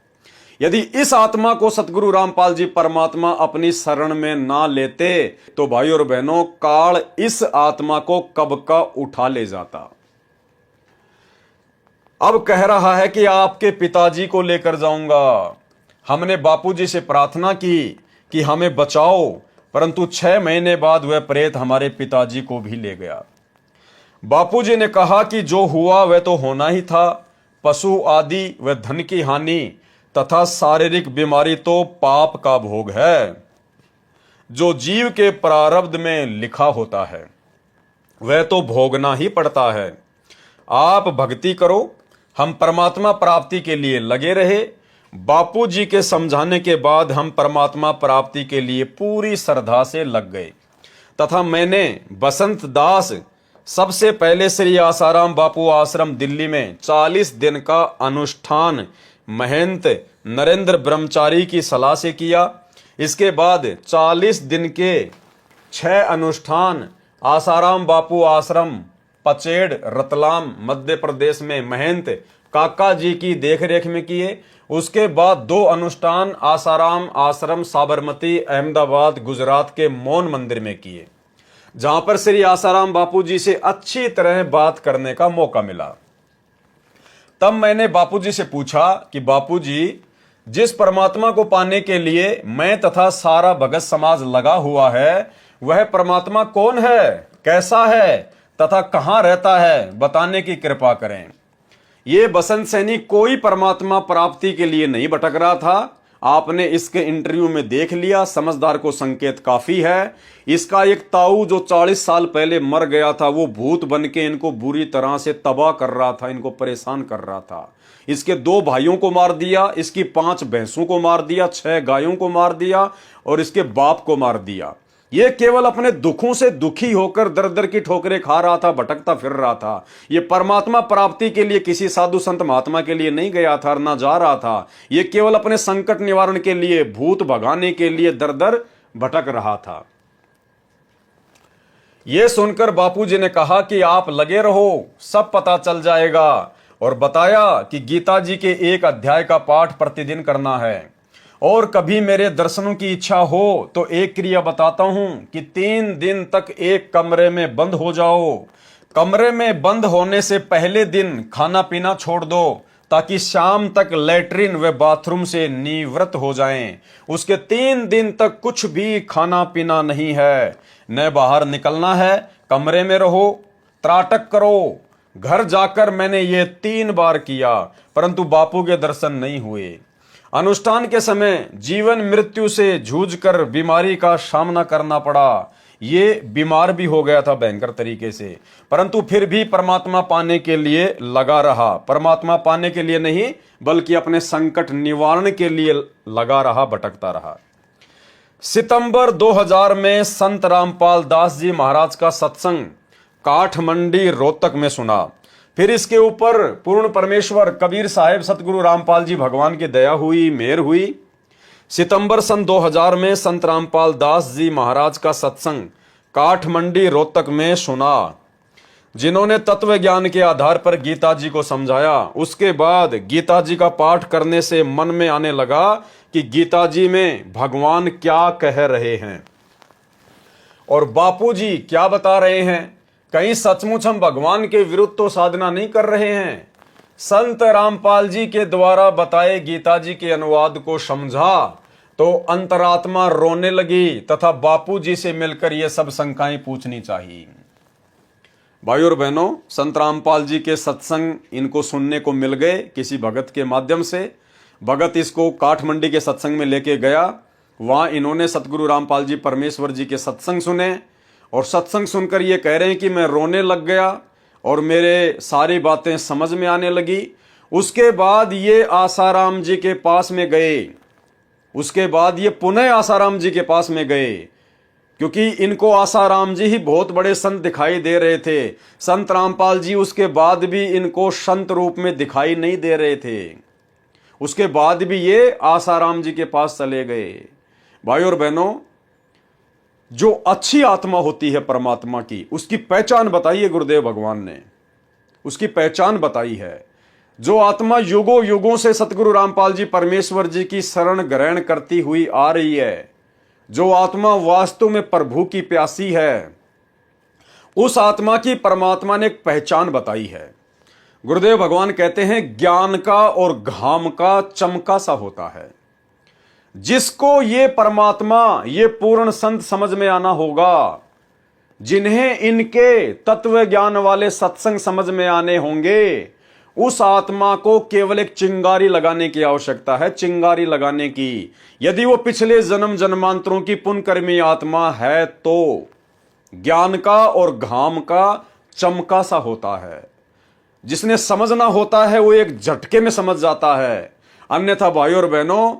यदि इस आत्मा को सतगुरु रामपाल जी परमात्मा अपनी शरण में ना लेते तो भाई और बहनों, काल इस आत्मा को कब का उठा ले जाता। अब कह रहा है कि आपके पिताजी को लेकर जाऊंगा। हमने बापूजी से प्रार्थना की कि हमें बचाओ, परंतु 6 महीने बाद वह प्रेत हमारे पिताजी को भी ले गया। बापूजी ने कहा कि जो हुआ वह तो होना ही था। पशु आदि व धन की हानि तथा शारीरिक बीमारी तो पाप का भोग है, जो जीव के प्रारब्ध में लिखा होता है वह तो भोगना ही पड़ता है। आप भक्ति करो। हम परमात्मा प्राप्ति के लिए लगे रहे। बापूजी के समझाने के बाद हम परमात्मा प्राप्ति के लिए पूरी श्रद्धा से लग गए तथा मैंने बसंत दास सबसे पहले श्री आसाराम बापू आश्रम दिल्ली में 40 दिन का अनुष्ठान महंत नरेंद्र ब्रह्मचारी की सलाह से किया। इसके बाद 40 दिन के 6 अनुष्ठान आसाराम बापू आश्रम पचेड़ रतलाम मध्य प्रदेश में महंत काका जी की देखरेख में किए। उसके बाद 2 अनुष्ठान आसाराम आश्रम साबरमती अहमदाबाद गुजरात के मौन मंदिर में किए, जहां पर श्री आसाराम बापू जी से अच्छी तरह बात करने का मौका मिला। तब मैंने बापूजी से पूछा कि बापूजी, जिस परमात्मा को पाने के लिए मैं तथा सारा भगत समाज लगा हुआ है, वह परमात्मा कौन है, कैसा है तथा कहां रहता है, बताने की कृपा करें। ये बसंत सैनी कोई परमात्मा प्राप्ति के लिए नहीं भटक रहा था। आपने इसके इंटरव्यू में देख लिया, समझदार को संकेत काफी है। इसका एक ताऊ जो 40 साल पहले मर गया था, वो भूत बन के इनको बुरी तरह से तबाह कर रहा था, इनको परेशान कर रहा था। इसके 2 भाइयों को मार दिया, इसकी 5 भैंसों को मार दिया, 6 गायों को मार दिया और इसके बाप को मार दिया। ये केवल अपने दुखों से दुखी होकर दर दर की ठोकरें खा रहा था, भटकता फिर रहा था। ये परमात्मा प्राप्ति के लिए किसी साधु संत महात्मा के लिए नहीं गया था और ना जा रहा था। ये केवल अपने संकट निवारण के लिए, भूत भगाने के लिए दर दर भटक रहा था। ये सुनकर बापूजी ने कहा कि आप लगे रहो, सब पता चल जाएगा, और बताया कि गीता जी के 1 अध्याय का पाठ प्रतिदिन करना है। और कभी मेरे दर्शनों की इच्छा हो तो एक क्रिया बताता हूं कि 3 दिन तक एक कमरे में बंद हो जाओ। कमरे में बंद होने से पहले दिन खाना पीना छोड़ दो, ताकि शाम तक लैट्रिन व बाथरूम से निवृत्त हो जाएं। उसके 3 दिन तक कुछ भी खाना पीना नहीं है, न बाहर निकलना है, कमरे में रहो, त्राटक करो। घर जाकर मैंने ये 3 बार किया, परंतु बापू के दर्शन नहीं हुए। अनुष्ठान के समय जीवन मृत्यु से जूझकर बीमारी का सामना करना पड़ा। ये बीमार भी हो गया था भयंकर तरीके से, परंतु फिर भी परमात्मा पाने के लिए लगा रहा। परमात्मा पाने के लिए नहीं, बल्कि अपने संकट निवारण के लिए लगा रहा, भटकता रहा। सितंबर 2000 में संत रामपाल दास जी महाराज का सत्संग काठमंडी रोहतक में सुना। फिर इसके ऊपर पूर्ण परमेश्वर कबीर साहेब सतगुरु रामपाल जी भगवान की दया हुई, मेहर हुई। सितंबर सन 2000 में संत रामपाल दास जी महाराज का सत्संग काठमंडी रोहतक में सुना। जिन्होंने तत्व ज्ञान के आधार पर गीता जी को समझाया, उसके बाद गीता जी का पाठ करने से मन में आने लगा कि गीता जी में भगवान क्या कह रहे हैं और बापू जी क्या बता रहे हैं। कहीं सचमुच हम भगवान के विरुद्ध तो साधना नहीं कर रहे हैं। संत रामपाल जी के द्वारा बताए गीता जी के अनुवाद को समझा तो अंतरात्मा रोने लगी तथा बापू जी से मिलकर ये सब शंकाएं पूछनी चाहिए। भाइयों और बहनों, संत रामपाल जी के सत्संग इनको सुनने को मिल गए किसी भगत के माध्यम से। भगत इसको काठमंडी के सत्संग में लेके गया। वहां इन्होंने सतगुरु रामपाल जी परमेश्वर जी के सत्संग सुने और सत्संग सुनकर ये कह रहे हैं कि मैं रोने लग गया और मेरे सारी बातें समझ में आने लगी। उसके बाद ये आसाराम जी के पास में गए। उसके बाद ये पुनः आसाराम जी के पास में गए, क्योंकि इनको आसाराम जी ही बहुत बड़े संत दिखाई दे रहे थे। संत रामपाल जी उसके बाद भी इनको संत रूप में दिखाई नहीं दे रहे थे। उसके बाद भी ये आसाराम जी के पास चले गए। भाइयों और बहनों, जो अच्छी आत्मा होती है परमात्मा की, उसकी पहचान बताई है गुरुदेव भगवान ने। उसकी पहचान बताई है। जो आत्मा युगों युगों से सतगुरु रामपाल जी परमेश्वर जी की शरण ग्रहण करती हुई आ रही है, जो आत्मा वास्तव में प्रभु की प्यासी है, उस आत्मा की परमात्मा ने एक पहचान बताई है। गुरुदेव भगवान कहते हैं, ज्ञान का और घाम का चमका सा होता है। जिसको ये परमात्मा, ये पूर्ण संत समझ में आना होगा, जिन्हें इनके तत्व ज्ञान वाले सत्संग समझ में आने होंगे, उस आत्मा को केवल एक चिंगारी लगाने की आवश्यकता है। चिंगारी लगाने की, यदि वो पिछले जन्म जन्मांतरों की पुण्यकर्मी आत्मा है तो ज्ञान का और घाम का चमका सा होता है। जिसने समझना होता है वो एक झटके में समझ जाता है, अन्यथा भाइयों और बहनों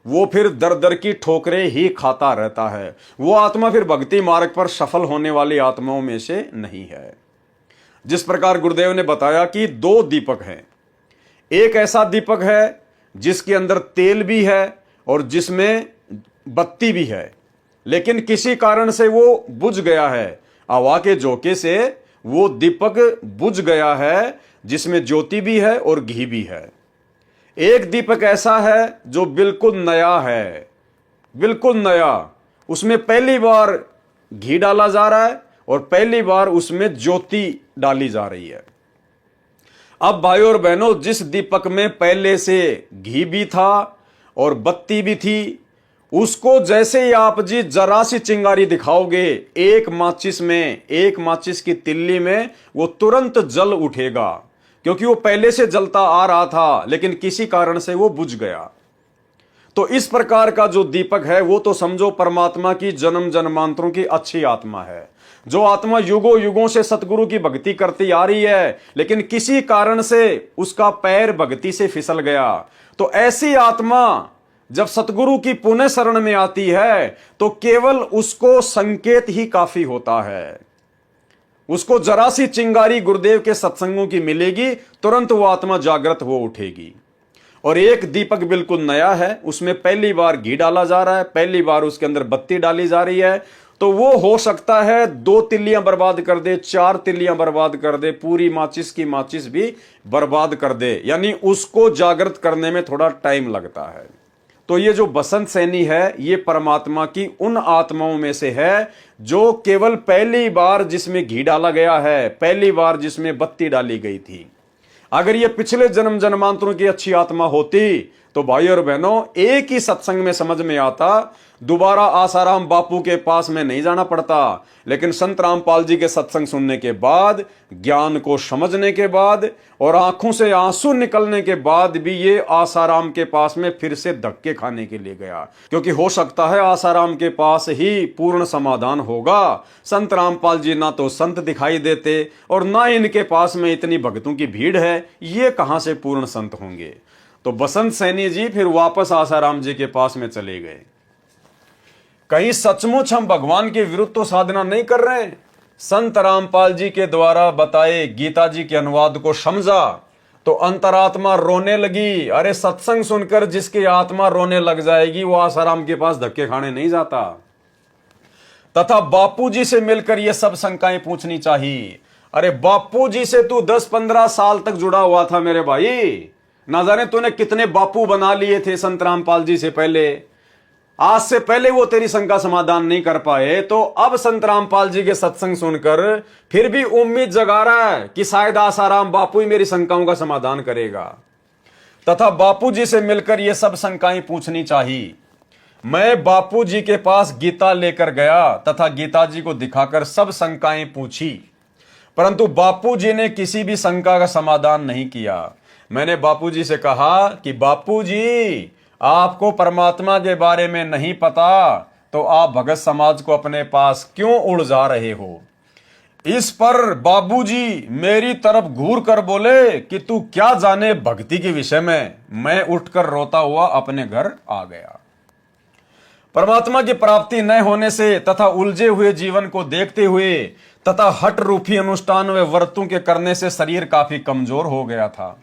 वो फिर दर दर की ठोकरें ही खाता रहता है। वो आत्मा फिर भक्ति मार्ग पर सफल होने वाली आत्माओं में से नहीं है। जिस प्रकार गुरुदेव ने बताया कि दो दीपक हैं। एक ऐसा दीपक है जिसके अंदर तेल भी है और जिसमें बत्ती भी है, लेकिन किसी कारण से वो बुझ गया है। हवा के झोंके से वो दीपक बुझ गया है जिसमें ज्योति भी है और घी भी है। एक दीपक ऐसा है जो बिल्कुल नया है, बिल्कुल नया। उसमें पहली बार घी डाला जा रहा है और पहली बार उसमें ज्योति डाली जा रही है। अब भाइयों और बहनों, जिस दीपक में पहले से घी भी था और बत्ती भी थी, उसको जैसे ही आप जी जरा सी चिंगारी दिखाओगे, एक माचिस में, एक माचिस की तिल्ली में वो तुरंत जल उठेगा, क्योंकि वो पहले से जलता आ रहा था लेकिन किसी कारण से वो बुझ गया। तो इस प्रकार का जो दीपक है वो तो समझो परमात्मा की जन्म जन्मांतरों की अच्छी आत्मा है। जो आत्मा युगों युगों से सतगुरु की भक्ति करती आ रही है, लेकिन किसी कारण से उसका पैर भक्ति से फिसल गया, तो ऐसी आत्मा जब सतगुरु की पुण्य शरण में आती है तो केवल उसको संकेत ही काफी होता है। उसको जरा सी चिंगारी गुरुदेव के सत्संगों की मिलेगी, तुरंत वो आत्मा जागृत हो उठेगी। और एक दीपक बिल्कुल नया है, उसमें पहली बार घी डाला जा रहा है, पहली बार उसके अंदर बत्ती डाली जा रही है, तो वो हो सकता है 2 तिल्लियां बर्बाद कर दे, 4 तिल्लियां बर्बाद कर दे, पूरी माचिस की माचिस भी बर्बाद कर दे। यानी उसको जागृत करने में थोड़ा टाइम लगता है। तो ये जो बसंत सैनी है, ये परमात्मा की उन आत्माओं में से है जो केवल पहली बार जिसमें घी डाला गया है, पहली बार जिसमें बत्ती डाली गई थी। अगर ये पिछले जन्म जन्मांतरों की अच्छी आत्मा होती तो भाई और बहनों, एक ही सत्संग में समझ में आता, दोबारा आसाराम बापू के पास में नहीं जाना पड़ता। लेकिन संत रामपाल जी के सत्संग सुनने के बाद, ज्ञान को समझने के बाद और आंखों से आंसू निकलने के बाद भी ये आसाराम के पास में फिर से धक्के खाने के लिए गया, क्योंकि हो सकता है आसाराम के पास ही पूर्ण समाधान होगा। संत रामपाल जी ना तो संत दिखाई देते और ना इनके पास में इतनी भक्तों की भीड़ है, ये कहां से पूर्ण संत होंगे। तो बसंत सैनी जी फिर वापस आसाराम जी के पास में चले गए। कहीं सचमुच हम भगवान के विरुद्ध तो साधना नहीं कर रहे हैं। संत रामपाल जी के द्वारा बताए गीता जी के अनुवाद को समझा तो अंतरात्मा रोने लगी। अरे सत्संग सुनकर जिसकी आत्मा रोने लग जाएगी वो आसाराम के पास धक्के खाने नहीं जाता। तथा बापू जी से मिलकर ये सब शंकाएं पूछनी चाहिए। अरे बापू जी से तू 10-15 साल तक जुड़ा हुआ था मेरे भाई, ना जाने तूने कितने बापू बना लिए थे संत रामपाल जी से पहले। आज से पहले वो तेरी शंका समाधान नहीं कर पाए, तो अब संत रामपाल जी के सत्संग सुनकर फिर भी उम्मीद जगा रहा है कि शायद आसाराम बापू ही मेरी शंकाओं का समाधान करेगा। तथा बापू जी से मिलकर ये सब शंकाएं पूछनी चाहिए। मैं बापू जी के पास गीता लेकर गया तथा गीता जी को दिखाकर सब शंकाएं पूछी, परंतु बापू जी ने किसी भी शंका का समाधान नहीं किया। मैंने बापू जी से कहा कि बापू जी, आपको परमात्मा के बारे में नहीं पता तो आप भगत समाज को अपने पास क्यों उलझा रहे हो। इस पर बाबूजी मेरी तरफ घूर कर बोले कि तू क्या जाने भक्ति के विषय में। मैं उठकर रोता हुआ अपने घर आ गया। परमात्मा की प्राप्ति न होने से तथा उलझे हुए जीवन को देखते हुए तथा हट रूपी अनुष्ठान व व्रतों के करने से शरीर काफी कमजोर हो गया था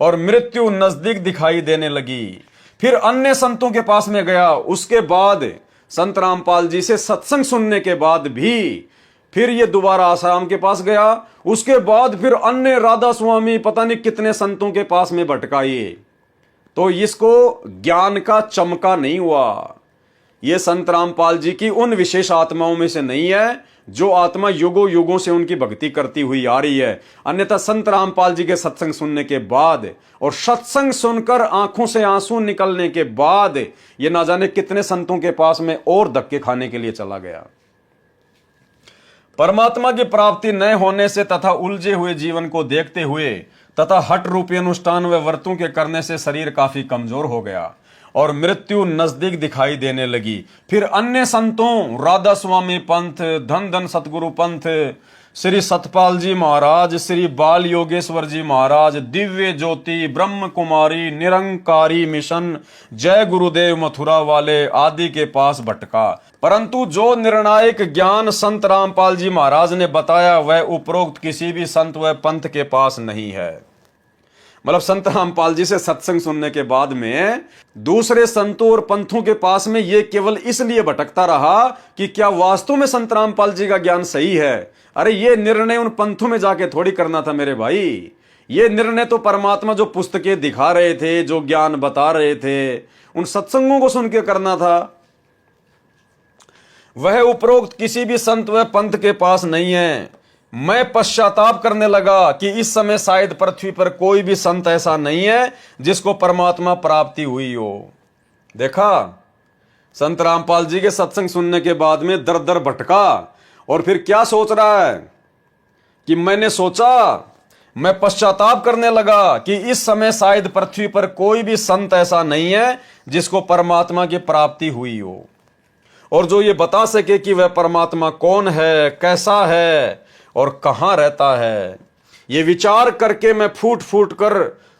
और मृत्यु नजदीक दिखाई देने लगी। फिर अन्य संतों के पास में गया। उसके बाद संत रामपाल जी से सत्संग सुनने के बाद भी फिर ये दोबारा आसाराम के पास गया। उसके बाद फिर अन्य राधा स्वामी पता नहीं कितने संतों के पास में भटका ये, तो इसको ज्ञान का चमका नहीं हुआ। ये संत रामपाल जी की उन विशेष आत्माओं में से नहीं है जो आत्मा युगों युगों से उनकी भक्ति करती हुई आ रही है। अन्यथा संत रामपाल जी के सत्संग सुनने के बाद और सत्संग सुनकर आंखों से आंसू निकलने के बाद ये ना जाने कितने संतों के पास में और धक्के खाने के लिए चला गया। परमात्मा की प्राप्ति न होने से तथा उलझे हुए जीवन को देखते हुए तथा हट रूपी अनुष्ठान व व्रतों के करने से शरीर काफी कमजोर हो गया और मृत्यु नजदीक दिखाई देने लगी। फिर अन्य संतों राधा स्वामी पंथ, धन धन सतगुरु पंथ, श्री सतपाल जी महाराज, श्री बाल योगेश्वर जी महाराज, दिव्य ज्योति, ब्रह्म कुमारी, निरंकारी मिशन, जय गुरुदेव मथुरा वाले आदि के पास भटका। परंतु जो निर्णायक ज्ञान संत रामपाल जी महाराज ने बताया वह उपरोक्त किसी भी संत व पंथ के पास नहीं है। मतलब संत रामपाल जी से सत्संग सुनने के बाद में दूसरे संतों और पंथों के पास में ये केवल इसलिए भटकता रहा कि क्या वास्तव में संत रामपाल जी का ज्ञान सही है। अरे ये निर्णय उन पंथों में जाके थोड़ी करना था मेरे भाई। ये निर्णय तो परमात्मा जो पुस्तकें दिखा रहे थे, जो ज्ञान बता रहे थे, उन सत्संगों को सुन के करना था। वह उपरोक्त किसी भी संत व पंथ के पास नहीं है। मैं पश्चाताप करने लगा कि इस समय शायद पृथ्वी पर कोई भी संत ऐसा नहीं है जिसको परमात्मा प्राप्ति हुई हो। देखा, संत रामपाल जी के सत्संग सुनने के बाद में दर दर भटका और फिर क्या सोच रहा है कि मैं पश्चाताप करने लगा कि इस समय शायद पृथ्वी पर कोई भी संत ऐसा नहीं है जिसको परमात्मा की प्राप्ति हुई हो और जो ये बता सके कि वह परमात्मा कौन है, कैसा है और कहां रहता है। ये विचार करके मैं फूट फूट कर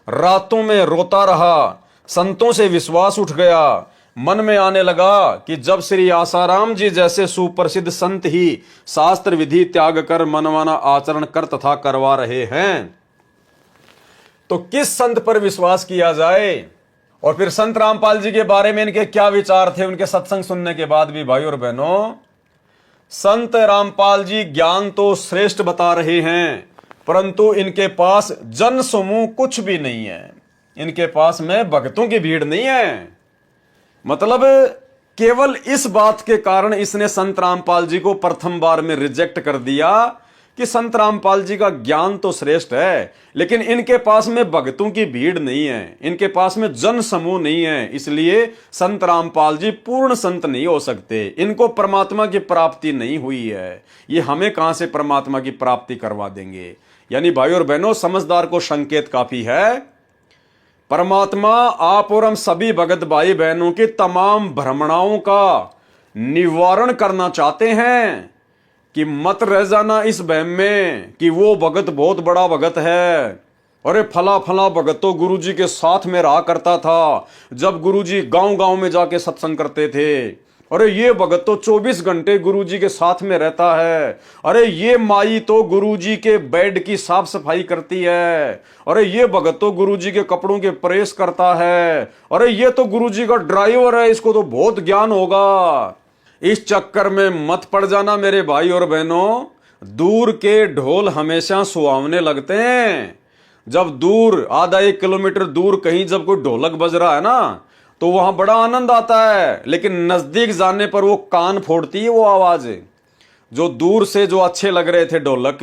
रातों में रोता रहा। संतों से विश्वास उठ गया। मन में आने लगा कि जब श्री आसाराम जी जैसे सुप्रसिद्ध संत ही शास्त्र विधि त्याग कर मनमाना आचरण कर तथा करवा रहे हैं तो किस संत पर विश्वास किया जाए। और फिर संत रामपाल जी के बारे में इनके क्या विचार थे उनके सत्संग सुनने के बाद भी। भाई और बहनों, संत रामपाल जी ज्ञान तो श्रेष्ठ बता रहे हैं, परंतु इनके पास जन समूह कुछ भी नहीं है। इनके पास में भक्तों की भीड़ नहीं है। मतलब केवल इस बात के कारण इसने संत रामपाल जी को प्रथम बार में रिजेक्ट कर दिया कि संत रामपाल जी का ज्ञान तो श्रेष्ठ है, लेकिन इनके पास में भक्तों की भीड़ नहीं है, इनके पास में जन समूह नहीं है, इसलिए संत रामपाल जी पूर्ण संत नहीं हो सकते, इनको परमात्मा की प्राप्ति नहीं हुई है। ये हमें कहां से परमात्मा की प्राप्ति करवा देंगे। यानी भाई और बहनों, समझदार को संकेत काफी है। परमात्मा आप और हम सभी भगत भाई बहनों की तमाम भ्रमणाओं का निवारण करना चाहते हैं कि मत रह जाना इस वहम में कि वो भगत बहुत बड़ा भगत है। अरे फला फला भगत तो गुरुजी के साथ में रहा करता था जब गुरुजी गांव गांव में जाके सत्संग करते थे। अरे ये भगत तो 24 घंटे गुरुजी के साथ में रहता है। अरे ये माई तो गुरुजी के बेड की साफ सफाई करती है। अरे ये भगत तो गुरुजी के कपड़ों के प्रेस करता है। अरे ये तो गुरुजी का ड्राइवर है, इसको तो बहुत ज्ञान होगा। इस चक्कर में मत पड़ जाना मेरे भाई और बहनों। दूर के ढोल हमेशा सुहावने लगते हैं। जब दूर आधा 1 किलोमीटर दूर कहीं जब कोई ढोलक बज रहा है ना, तो वहां बड़ा आनंद आता है, लेकिन नजदीक जाने पर वो कान फोड़ती है वो आवाज। जो दूर से जो अच्छे लग रहे थे ढोलक,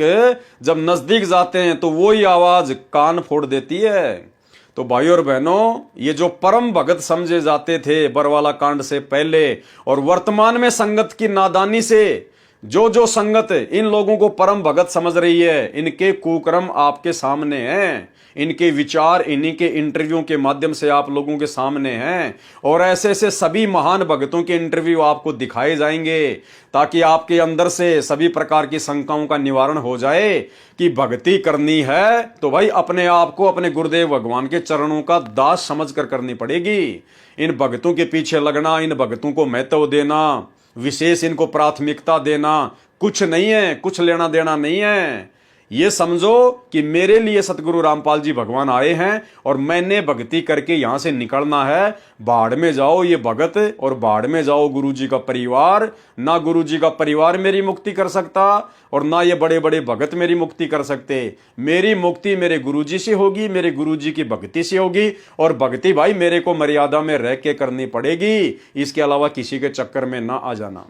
जब नजदीक जाते हैं तो वही आवाज कान फोड़ देती है। तो भाई और बहनों, ये जो परम भगत समझे जाते थे बरवाला कांड से पहले, और वर्तमान में संगत की नादानी से जो संगत इन लोगों को परम भगत समझ रही है, इनके कुकर्म आपके सामने हैं, इनके विचार इन्हीं के इंटरव्यू के माध्यम से आप लोगों के सामने हैं। और ऐसे ऐसे सभी महान भगतों के इंटरव्यू आपको दिखाए जाएंगे, ताकि आपके अंदर से सभी प्रकार की शंकाओं का निवारण हो जाए कि भक्ति करनी है तो भाई अपने आप को अपने गुरुदेव भगवान के चरणों का दास समझकर करनी पड़ेगी। इन भक्तों के पीछे लगना, इन भक्तों को महत्व देना, विशेष इनको प्राथमिकता देना कुछ नहीं है, कुछ लेना देना नहीं है। ये समझो कि मेरे लिए सतगुरु रामपाल जी भगवान आए हैं और मैंने भक्ति करके यहां से निकलना है। बाढ़ में जाओ ये भगत और बाढ़ में जाओ गुरुजी का परिवार। ना गुरुजी का परिवार मेरी मुक्ति कर सकता और ना ये बड़े बड़े भगत मेरी मुक्ति कर सकते। मेरी मुक्ति मेरे गुरुजी से होगी, मेरे गुरुजी की भक्ति से होगी, और भक्ति भाई मेरे को मर्यादा में रह के करनी पड़ेगी। इसके अलावा किसी के चक्कर में ना आ जाना।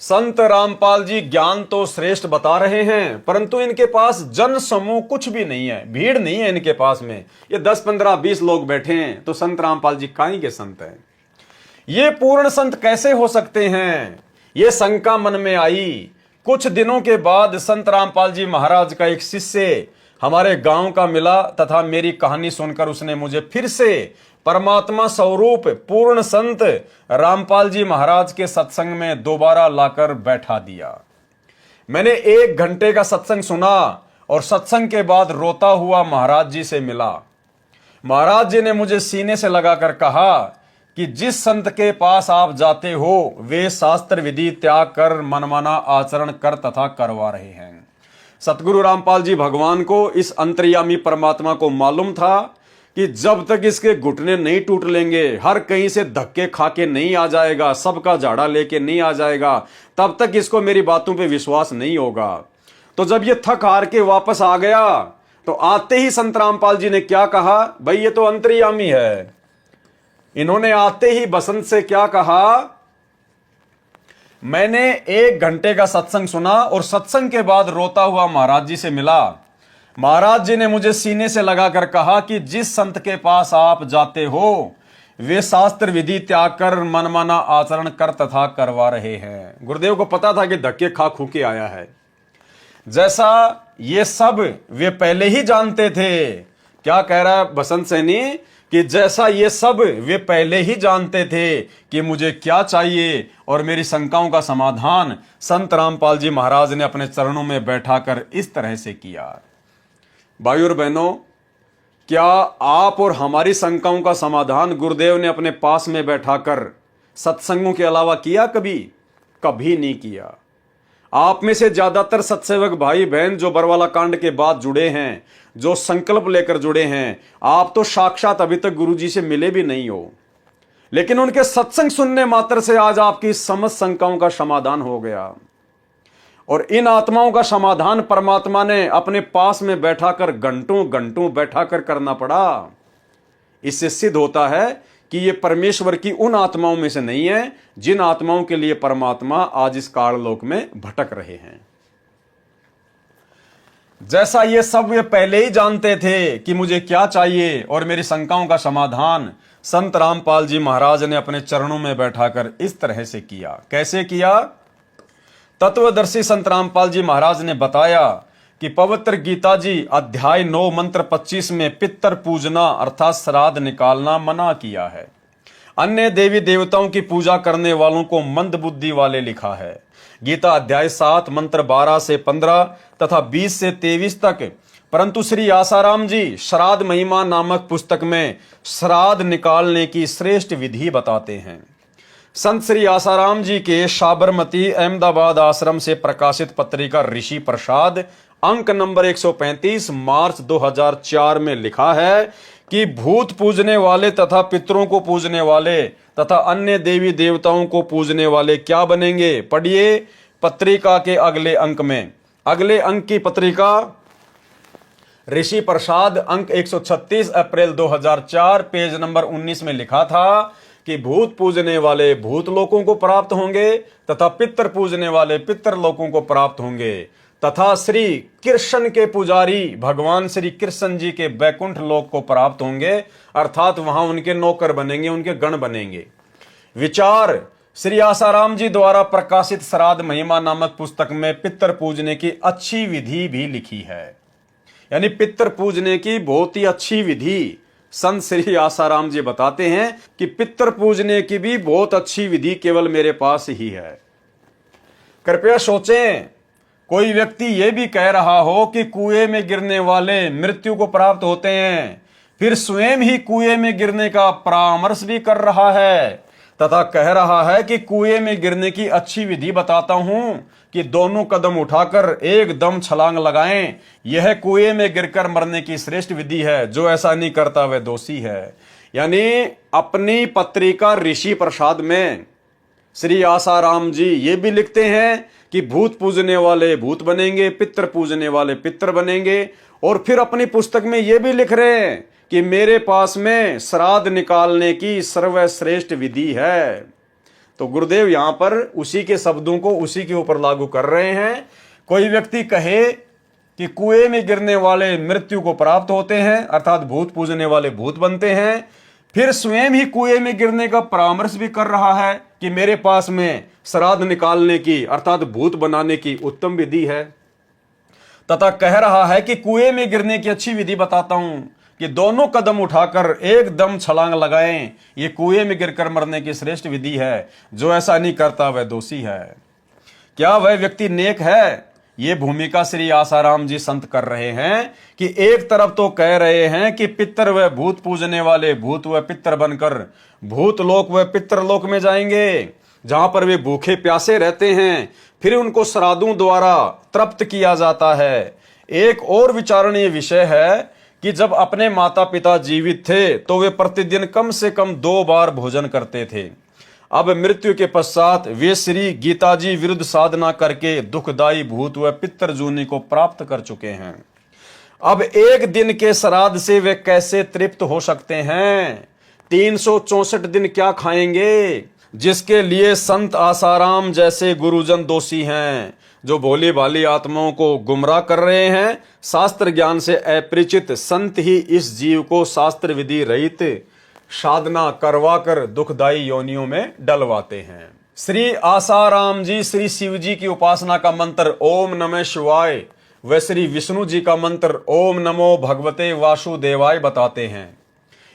संत रामपाल जी ज्ञान तो श्रेष्ठ बता रहे हैं, परंतु इनके पास जन समूह कुछ भी नहीं है, भीड़ नहीं है इनके पास में। ये 10, 15, 20 लोग बैठे हैं, तो संत रामपाल जी काहीं के संत हैं? ये पूर्ण संत कैसे हो सकते हैं? ये शंका मन में आई। कुछ दिनों के बाद संत रामपाल जी महाराज का एक शिष्य हमारे गांव का मिला तथा मेरी कहानी सुनकर उसने मुझे फिर से परमात्मा स्वरूप पूर्ण संत रामपाल जी महाराज के सत्संग में दोबारा लाकर बैठा दिया। मैंने 1 घंटे का सत्संग सुना और सत्संग के बाद रोता हुआ महाराज जी से मिला। महाराज जी ने मुझे सीने से लगाकर कहा कि जिस संत के पास आप जाते हो वे शास्त्र विधि त्याग कर मनमाना आचरण कर तथा करवा रहे हैं। सतगुरु रामपाल जी भगवान को, इस अंतर्यामी परमात्मा को मालूम था कि जब तक इसके घुटने नहीं टूट लेंगे, हर कहीं से धक्के खा के नहीं आ जाएगा, सबका झाड़ा लेके नहीं आ जाएगा, तब तक इसको मेरी बातों पे विश्वास नहीं होगा। तो जब ये थक हार के वापस आ गया तो आते ही संत रामपाल जी ने क्या कहा, भाई ये तो अंतर्यामी है। इन्होंने आते ही बसंत से क्या कहा, मैंने 1 घंटे का सत्संग सुना और सत्संग के बाद रोता हुआ महाराज जी से मिला। महाराज जी ने मुझे सीने से लगाकर कहा कि जिस संत के पास आप जाते हो वे शास्त्र विधि त्याग कर मनमाना आचरण कर तथा करवा रहे हैं। गुरुदेव को पता था कि धक्के खा खू के आया है। जैसा ये सब वे पहले ही जानते थे। क्या कह रहा है बसंत सैनी कि जैसा ये सब वे पहले ही जानते थे कि मुझे क्या चाहिए और मेरी शंकाओं का समाधान संत रामपाल जी महाराज ने अपने चरणों में बैठाकर इस तरह से किया। भाई और बहनों, क्या आप और हमारी शंकाओं का समाधान गुरुदेव ने अपने पास में बैठाकर सत्संगों के अलावा किया? कभी नहीं किया। आप में से ज्यादातर सत्सेवक भाई बहन जो बरवाला कांड के बाद जुड़े हैं, जो संकल्प लेकर जुड़े हैं, आप तो साक्षात अभी तक गुरुजी से मिले भी नहीं हो, लेकिन उनके सत्संग सुनने मात्र से आज आपकी समस्त शंकाओं का समाधान हो गया। और इन आत्माओं का समाधान परमात्मा ने अपने पास में बैठाकर घंटों घंटों बैठाकर करना पड़ा। इससे सिद्ध होता है कि ये परमेश्वर की उन आत्माओं में से नहीं है जिन आत्माओं के लिए परमात्मा आज इस काललोक में भटक रहे हैं। जैसा ये सब वे पहले ही जानते थे कि मुझे क्या चाहिए और मेरी शंकाओं का समाधान संत रामपाल जी महाराज ने अपने चरणों में बैठाकर इस तरह से किया। कैसे किया? तत्वदर्शी संत रामपाल जी महाराज ने बताया कि पवित्र गीता जी अध्याय 9 मंत्र 25 में पितर पूजना अर्थात श्राद्ध निकालना मना किया है। अन्य देवी देवताओं की पूजा करने वालों को मंद बुद्धि वाले लिखा है। गीता अध्याय 7 मंत्र 12 से 15 तथा 20 से 23 तक। परंतु श्री आसाराम जी श्राद्ध महिमा नामक पुस्तक में श्राद्ध निकालने की श्रेष्ठ विधि बताते हैं। संत श्री आसाराम जी के साबरमती अहमदाबाद आश्रम से प्रकाशित पत्रिका ऋषि प्रसाद अंक नंबर 135 मार्च 2004 में लिखा है कि भूत पूजने वाले तथा पितरों को पूजने वाले तथा अन्य देवी देवताओं को पूजने वाले क्या बनेंगे? पढ़िए पत्रिका के अगले अंक में। अगले अंक की पत्रिका ऋषि प्रसाद अंक 136 अप्रैल 2004 पेज नंबर 19 में लिखा था कि भूत पूजने वाले भूत लोकों को प्राप्त होंगे तथा पितर पूजने वाले पितर लोकों को प्राप्त होंगे तथा श्री कृष्ण के पुजारी भगवान श्री कृष्ण जी के बैकुंठ लोक को प्राप्त होंगे, अर्थात वहां उनके नौकर बनेंगे, उनके गण बनेंगे। विचार श्री आसाराम जी द्वारा प्रकाशित श्राद्ध महिमा नामक पुस्तक में पितर पूजने की अच्छी विधि भी लिखी है। यानी पितर पूजने की बहुत ही अच्छी विधि संत श्री आसाराम जी बताते हैं कि पितर पूजने की भी बहुत अच्छी विधि केवल मेरे पास ही है। कृपया सोचें, कोई व्यक्ति यह भी कह रहा हो कि कुएं में गिरने वाले मृत्यु को प्राप्त होते हैं, फिर स्वयं ही कुएं में गिरने का परामर्श भी कर रहा है तथा कह रहा है कि कुएं में गिरने की अच्छी विधि बताता हूं कि दोनों कदम उठाकर एकदम छलांग लगाएं, यह कुएं में गिरकर मरने की श्रेष्ठ विधि है, जो ऐसा नहीं करता वह दोषी है। यानी अपनी पत्रिका ऋषि प्रसाद में श्री आसाराम जी ये भी लिखते हैं कि भूत पूजने वाले भूत बनेंगे, पितर पूजने वाले पितर बनेंगे, और फिर अपनी पुस्तक में ये भी लिख रहे हैं कि मेरे पास में श्राद्ध निकालने की सर्वश्रेष्ठ विधि है। तो गुरुदेव यहां पर उसी के शब्दों को उसी के ऊपर लागू कर रहे हैं। कोई व्यक्ति कहे कि कुएं में गिरने वाले मृत्यु को प्राप्त होते हैं, अर्थात भूत पूजने वाले भूत बनते हैं, फिर स्वयं ही कुएं में गिरने का परामर्श भी कर रहा है कि मेरे पास में श्राद्ध निकालने की अर्थात भूत बनाने की उत्तम विधि है, तथा कह रहा है कि कुएं में गिरने की अच्छी विधि बताता हूं कि दोनों कदम उठाकर एकदम छलांग लगाएं, ये कुएं में गिरकर मरने की श्रेष्ठ विधि है, जो ऐसा नहीं करता वह दोषी है। क्या वह व्यक्ति नेक है? ये भूमिका श्री आसाराम जी संत कर रहे हैं कि एक तरफ तो कह रहे हैं कि पितर व भूत पूजने वाले भूत व पितर बनकर भूत लोक व पितर लोक में जाएंगे, जहां पर वे भूखे प्यासे रहते हैं, फिर उनको श्राद्धों द्वारा तृप्त किया जाता है। एक और विचारणीय विषय है कि जब अपने माता पिता जीवित थे तो वे प्रतिदिन कम से कम 2 बार भोजन करते थे। अब मृत्यु के पश्चात वे श्री गीता जी विरुद्ध साधना करके दुखदायी भूत व पितर जूनी को प्राप्त कर चुके हैं। अब एक दिन के श्राद्ध से वे कैसे तृप्त हो सकते हैं? 364 दिन क्या खाएंगे? जिसके लिए संत आसाराम जैसे गुरुजन दोषी हैं, जो भोली भाली आत्माओं को गुमराह कर रहे हैं। शास्त्र ज्ञान से अपरिचित संत ही इस जीव को शास्त्र विधि रहित साधना करवाकर दुखदायी योनियों में डलवाते हैं। श्री आसाराम जी श्री शिव जी की उपासना का मंत्र ओम नमः शिवाय व श्री विष्णु जी का मंत्र ओम नमो भगवते वासुदेवाय बताते हैं।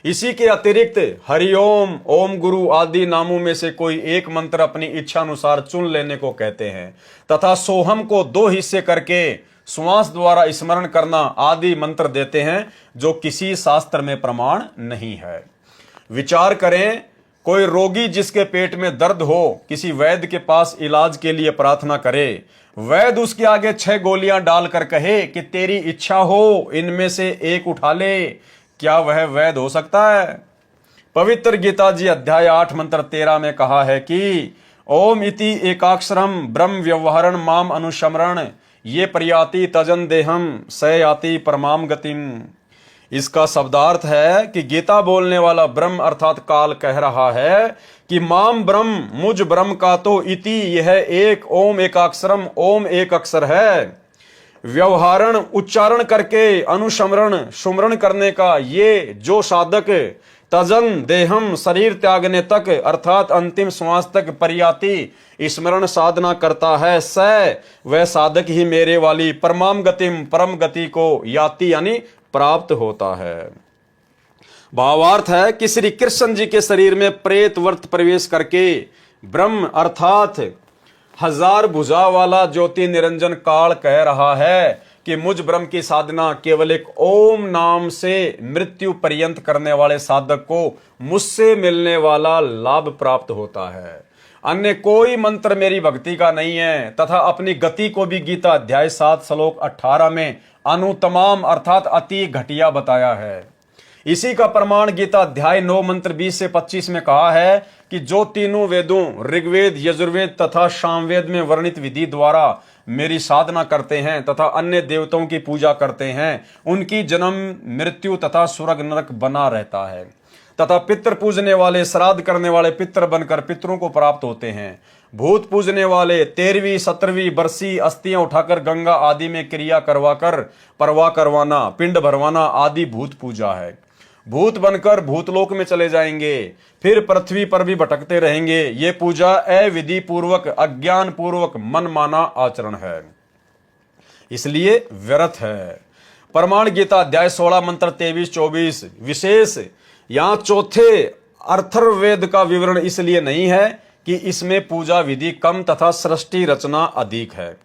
इसी के अतिरिक्त हरिओम, ओम गुरु आदि नामों में से कोई एक मंत्र अपनी इच्छा अनुसार चुन लेने को कहते हैं तथा सोहम को 2 हिस्से करके श्वास द्वारा स्मरण करना आदि मंत्र देते हैं, जो किसी शास्त्र में प्रमाण नहीं है। विचार करें, कोई रोगी जिसके पेट में दर्द हो किसी वैद्य के पास इलाज के लिए प्रार्थना करे, वैद्य उसके आगे 6 गोलियां डालकर कहे कि तेरी इच्छा हो इनमें से एक उठा ले, क्या वह वैध हो सकता है? पवित्र गीता जी अध्याय 8 मंत्र 13 में कहा है कि ओम इति एकाक्षरम ब्रह्म व्यवहारण माम अनुशमरण ये प्रयाति तजन देहम स याति परमाम गतिम। इसका शब्दार्थ है कि गीता बोलने वाला ब्रह्म अर्थात काल कह रहा है कि माम ब्रह्म, मुझ ब्रह्म का तो इति यह एक ओम एकाक्षरम ओम एक अक्षर है, व्यवहारण उच्चारण करके अनुस्मरण सुमरण करने का ये जो साधक तजन देहम शरीर त्यागने तक अर्थात अंतिम श्वास तक परियाति स्मरण साधना करता है, वह साधक ही मेरे वाली परमाम गतिम परम गति को याति यानी प्राप्त होता है। भावार्थ है कि श्री कृष्ण जी के शरीर में प्रेत वर्त प्रवेश करके ब्रह्म अर्थात हजार भुजा वाला ज्योति निरंजन काल कह रहा है कि मुझ ब्रह्म की साधना केवल एक ओम नाम से मृत्यु पर्यंत करने वाले साधक को मुझसे मिलने वाला लाभ प्राप्त होता है। अन्य कोई मंत्र मेरी भक्ति का नहीं है तथा अपनी गति को भी गीता अध्याय 7 श्लोक 18 में अनुतमाम अर्थात अति घटिया बताया है। इसी का प्रमाण गीता अध्याय 9 मंत्र 20 से 25 में कहा है कि जो तीनों वेदों ऋग्वेद यजुर्वेद तथा सामवेद में वर्णित विधि द्वारा मेरी साधना करते हैं तथा अन्य देवताओं की पूजा करते हैं उनकी जन्म मृत्यु तथा स्वर्ग नरक बना रहता है तथा पितृ पूजने वाले श्राद्ध करने वाले पितृ बनकर पितरों को प्राप्त होते हैं। भूत पूजने वाले 13वीं 17वीं बरसी अस्थियां उठाकर गंगा आदि में क्रिया करवाकर परवाह करवाना पिंड भरवाना आदि भूत पूजा है। भूत बनकर भूतलोक में चले जाएंगे फिर पृथ्वी पर भी भटकते रहेंगे। ये पूजा अविधि पूर्वक अज्ञान पूर्वक मनमाना आचरण है, इसलिए व्यर्थ है। प्रमाण गीता अध्याय 16 मंत्र 23-24 विशेष यहां चौथे अथर्ववेद का विवरण इसलिए नहीं है कि इसमें पूजा विधि कम तथा सृष्टि रचना अधिक है।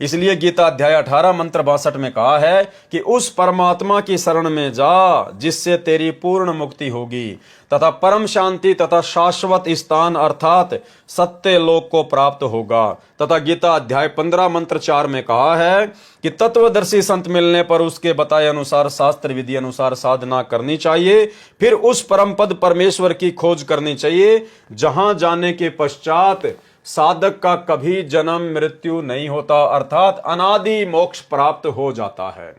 इसलिए गीता अध्याय 18 मंत्र 62 में कहा है कि उस परमात्मा की शरण में जा जिससे तेरी पूर्ण मुक्ति होगी तथा परम शांति तथा शाश्वत स्थान अर्थात सत्य लोक को प्राप्त होगा। तथा गीता अध्याय 15 मंत्र 4 में कहा है कि तत्वदर्शी संत मिलने पर उसके बताए अनुसार शास्त्र विधि अनुसार साधना करनी चाहिए, फिर उस परम पद परमेश्वर की खोज करनी चाहिए जहां जाने के पश्चात साधक का कभी जन्म मृत्यु नहीं होता अर्थात अनादि मोक्ष प्राप्त हो जाता है।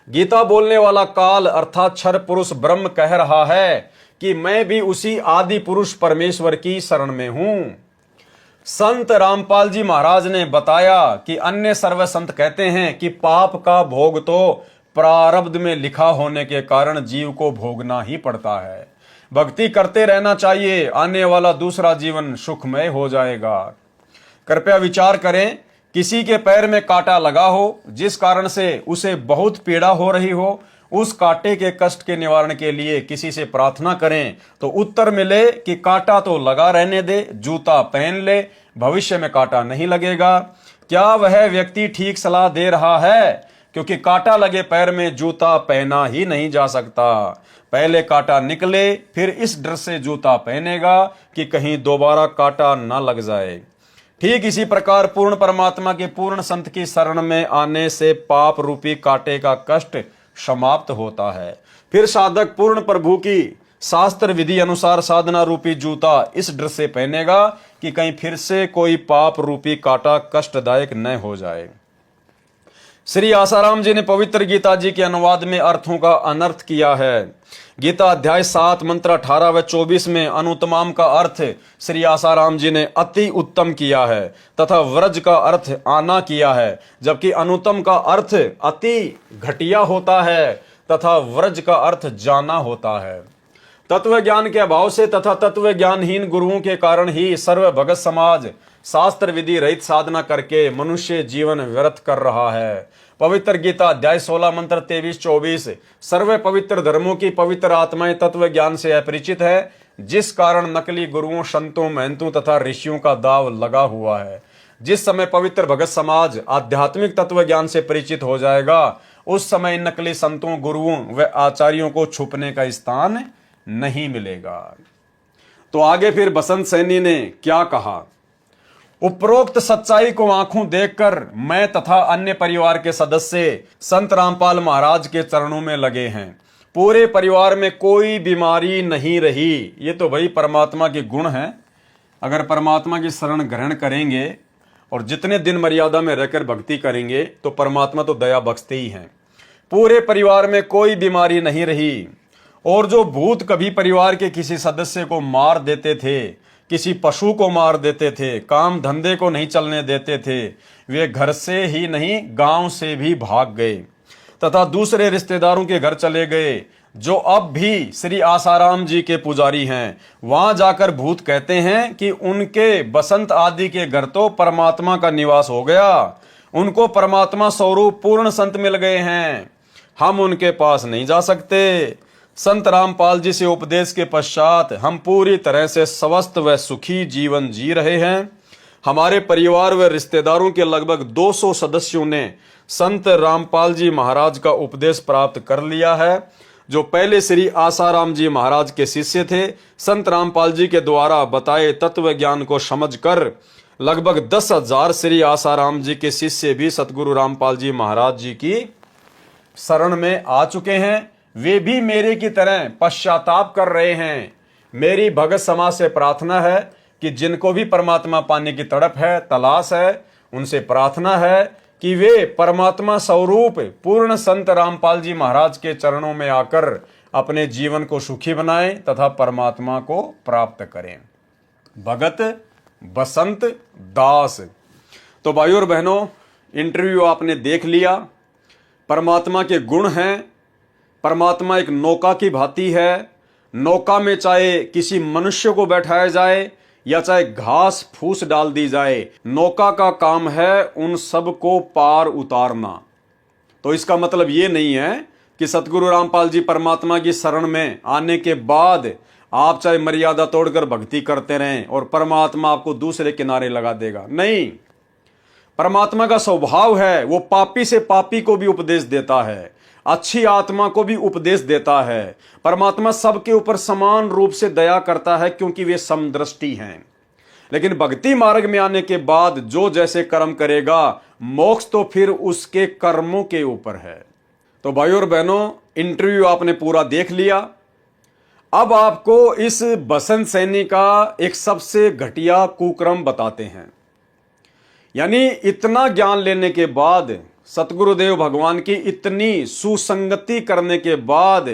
गीता बोलने वाला काल अर्थात क्षर पुरुष ब्रह्म कह रहा है कि मैं भी उसी आदि पुरुष परमेश्वर की शरण में हूं। संत रामपाल जी महाराज ने बताया कि अन्य सर्व संत कहते हैं कि पाप का भोग तो प्रारब्ध में लिखा होने के कारण जीव को भोगना ही पड़ता है। भक्ति करते रहना चाहिए, आने वाला दूसरा जीवन सुखमय हो जाएगा। कृपया विचार करें, किसी के पैर में कांटा लगा हो जिस कारण से उसे बहुत पीड़ा हो रही हो, उस कांटे के कष्ट के निवारण के लिए किसी से प्रार्थना करें तो उत्तर मिले कि कांटा तो लगा रहने दे, जूता पहन ले, भविष्य में कांटा नहीं लगेगा। क्या वह व्यक्ति ठीक सलाह दे रहा है? क्योंकि कांटा लगे पैर में जूता पहना ही नहीं जा सकता। पहले कांटा निकले फिर इस डर से जूता पहनेगा कि कहीं दोबारा कांटा न लग जाए। ठीक इसी प्रकार पूर्ण परमात्मा के पूर्ण संत की शरण में आने से पाप रूपी कांटे का कष्ट समाप्त होता है। फिर साधक पूर्ण प्रभु की शास्त्र विधि अनुसार साधना रूपी जूता इस डर से पहनेगा कि कहीं फिर से कोई पाप रूपी कांटा कष्टदायक न हो जाए। श्री आसाराम जी ने पवित्र गीता जी के अनुवाद में अर्थों का अनर्थ किया है। गीता अध्याय 7 मंत्र 18 व 24 में अनुत्तमाम का अर्थ श्री आसाराम जी ने अति उत्तम किया है तथा व्रज का अर्थ आना किया है, जबकि अनुत्तम का अर्थ अति घटिया होता है तथा व्रज का अर्थ जाना होता है। तत्व ज्ञान के अभाव से तथा तत्व ज्ञानहीन गुरुओं के कारण ही सर्व भगत समाज शास्त्र विधि रहित साधना करके मनुष्य जीवन व्यर्थ कर रहा है। पवित्र गीता अध्याय 16 मंत्र 23-24 सर्व पवित्र धर्मों की पवित्र आत्माएं तत्व ज्ञान से अपरिचित है, जिस कारण नकली गुरुओं संतों महंतों तथा ऋषियों का दाव लगा हुआ है। जिस समय पवित्र भगत समाज आध्यात्मिक तत्व ज्ञान से परिचित हो जाएगा, उस समय नकली संतों गुरुओं व आचार्यों को छुपने का स्थान नहीं मिलेगा। तो आगे फिर बसंत सैनी ने क्या कहा? उपरोक्त सच्चाई को आंखों देखकर मैं तथा अन्य परिवार के सदस्य संत रामपाल महाराज के चरणों में लगे हैं। पूरे परिवार में कोई बीमारी नहीं रही। ये तो भाई परमात्मा के गुण हैं। अगर परमात्मा की शरण ग्रहण करेंगे और जितने दिन मर्यादा में रहकर भक्ति करेंगे तो परमात्मा तो दया बख्शते ही हैं। पूरे परिवार में कोई बीमारी नहीं रही। और जो भूत कभी परिवार के किसी सदस्य को मार देते थे, किसी पशु को मार देते थे, काम धंधे को नहीं चलने देते थे, वे घर से ही नहीं गांव से भी भाग गए तथा दूसरे रिश्तेदारों के घर चले गए जो अब भी श्री आसाराम जी के पुजारी हैं। वहां जाकर भूत कहते हैं कि उनके बसंत आदि के घर तो परमात्मा का निवास हो गया, उनको परमात्मा स्वरूप पूर्ण संत मिल गए हैं, हम उनके पास नहीं जा सकते। संत रामपाल जी से उपदेश के पश्चात हम पूरी तरह से स्वस्थ व सुखी जीवन जी रहे हैं। हमारे परिवार व रिश्तेदारों के लगभग 200 सदस्यों ने संत रामपाल जी महाराज का उपदेश प्राप्त कर लिया है। जो पहले श्री आसाराम जी महाराज के शिष्य थे, संत रामपाल जी के द्वारा बताए तत्व ज्ञान को समझकर लगभग 10,000 श्री आसाराम जी के शिष्य भी सतगुरु रामपाल जी महाराज जी की शरण में आ चुके हैं। वे भी मेरे की तरह पश्चाताप कर रहे हैं। मेरी भगत समाज से प्रार्थना है कि जिनको भी परमात्मा पाने की तड़प है, तलाश है, उनसे प्रार्थना है कि वे परमात्मा स्वरूप पूर्ण संत रामपाल जी महाराज के चरणों में आकर अपने जीवन को सुखी बनाएं तथा परमात्मा को प्राप्त करें। भगत बसंत दास। तो भाइयों और बहनों, इंटरव्यू आपने देख लिया। परमात्मा के गुण हैं। परमात्मा एक नौका की भांति है। नौका में चाहे किसी मनुष्य को बैठाया जाए या चाहे घास फूस डाल दी जाए, नौका का काम है उन सब को पार उतारना। तो इसका मतलब ये नहीं है कि सतगुरु रामपाल जी परमात्मा की शरण में आने के बाद आप चाहे मर्यादा तोड़कर भक्ति करते रहें और परमात्मा आपको दूसरे किनारे लगा देगा। नहीं, परमात्मा का स्वभाव है, वो पापी से पापी को भी उपदेश देता है, अच्छी आत्मा को भी उपदेश देता है। परमात्मा सबके ऊपर समान रूप से दया करता है क्योंकि वे समदृष्टि हैं। लेकिन भक्ति मार्ग में आने के बाद जो जैसे कर्म करेगा, मोक्ष तो फिर उसके कर्मों के ऊपर है। तो भाइयों और बहनों, इंटरव्यू आपने पूरा देख लिया। अब आपको इस बसंत सैनी का एक सबसे घटिया कुक्रम बताते हैं। यानी इतना ज्ञान लेने के बाद, सतगुरुदेव भगवान की इतनी सुसंगति करने के बाद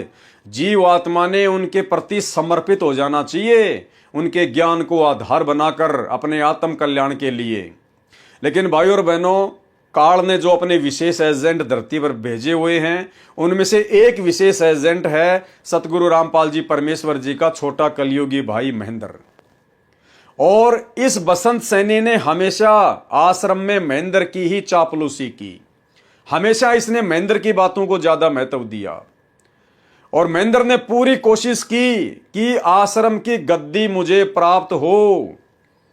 जीव आत्मा ने उनके प्रति समर्पित हो जाना चाहिए, उनके ज्ञान को आधार बनाकर अपने आत्म कल्याण के लिए। लेकिन भाइयों और बहनों, काल ने जो अपने विशेष एजेंट धरती पर भेजे हुए हैं, उनमें से एक विशेष एजेंट है सतगुरु रामपाल जी परमेश्वर जी का छोटा कलयुगी भाई महेंद्र। और इस बसंत सैनी ने हमेशा आश्रम में महेंद्र की ही चापलूसी की। हमेशा इसने महेंद्र की बातों को ज्यादा महत्व दिया और महेंद्र ने पूरी कोशिश की कि आश्रम की गद्दी मुझे प्राप्त हो।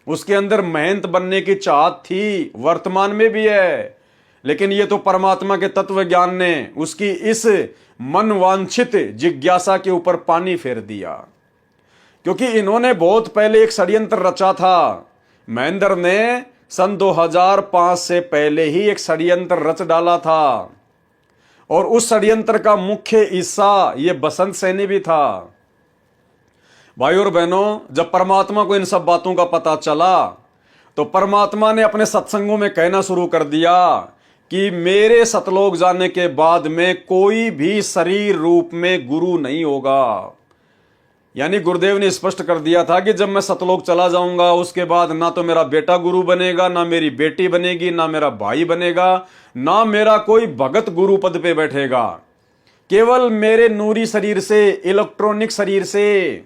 उसके अंदर महंत बनने की चाहत थी, वर्तमान में भी है। लेकिन ये तो परमात्मा के तत्व ज्ञान ने उसकी इस मन वांछित जिज्ञासा के ऊपर पानी फेर दिया, क्योंकि इन्होंने बहुत पहले एक षड्यंत्र रचा था। महेंद्र ने सन 2005 से पहले ही एक षड्यंत्र रच डाला था और उस षड्यंत्र का मुख्य हिस्सा ये बसंत सैनी भी था। भाइयों और बहनों, जब परमात्मा को इन सब बातों का पता चला तो परमात्मा ने अपने सत्संगों में कहना शुरू कर दिया कि मेरे सतलोक जाने के बाद में कोई भी शरीर रूप में गुरु नहीं होगा। यानी गुरुदेव ने स्पष्ट कर दिया था कि जब मैं सतलोक चला जाऊंगा उसके बाद ना तो मेरा बेटा गुरु बनेगा, ना मेरी बेटी बनेगी, ना मेरा भाई बनेगा, ना मेरा कोई भगत गुरु पद पे बैठेगा। केवल मेरे नूरी शरीर से, इलेक्ट्रॉनिक शरीर से,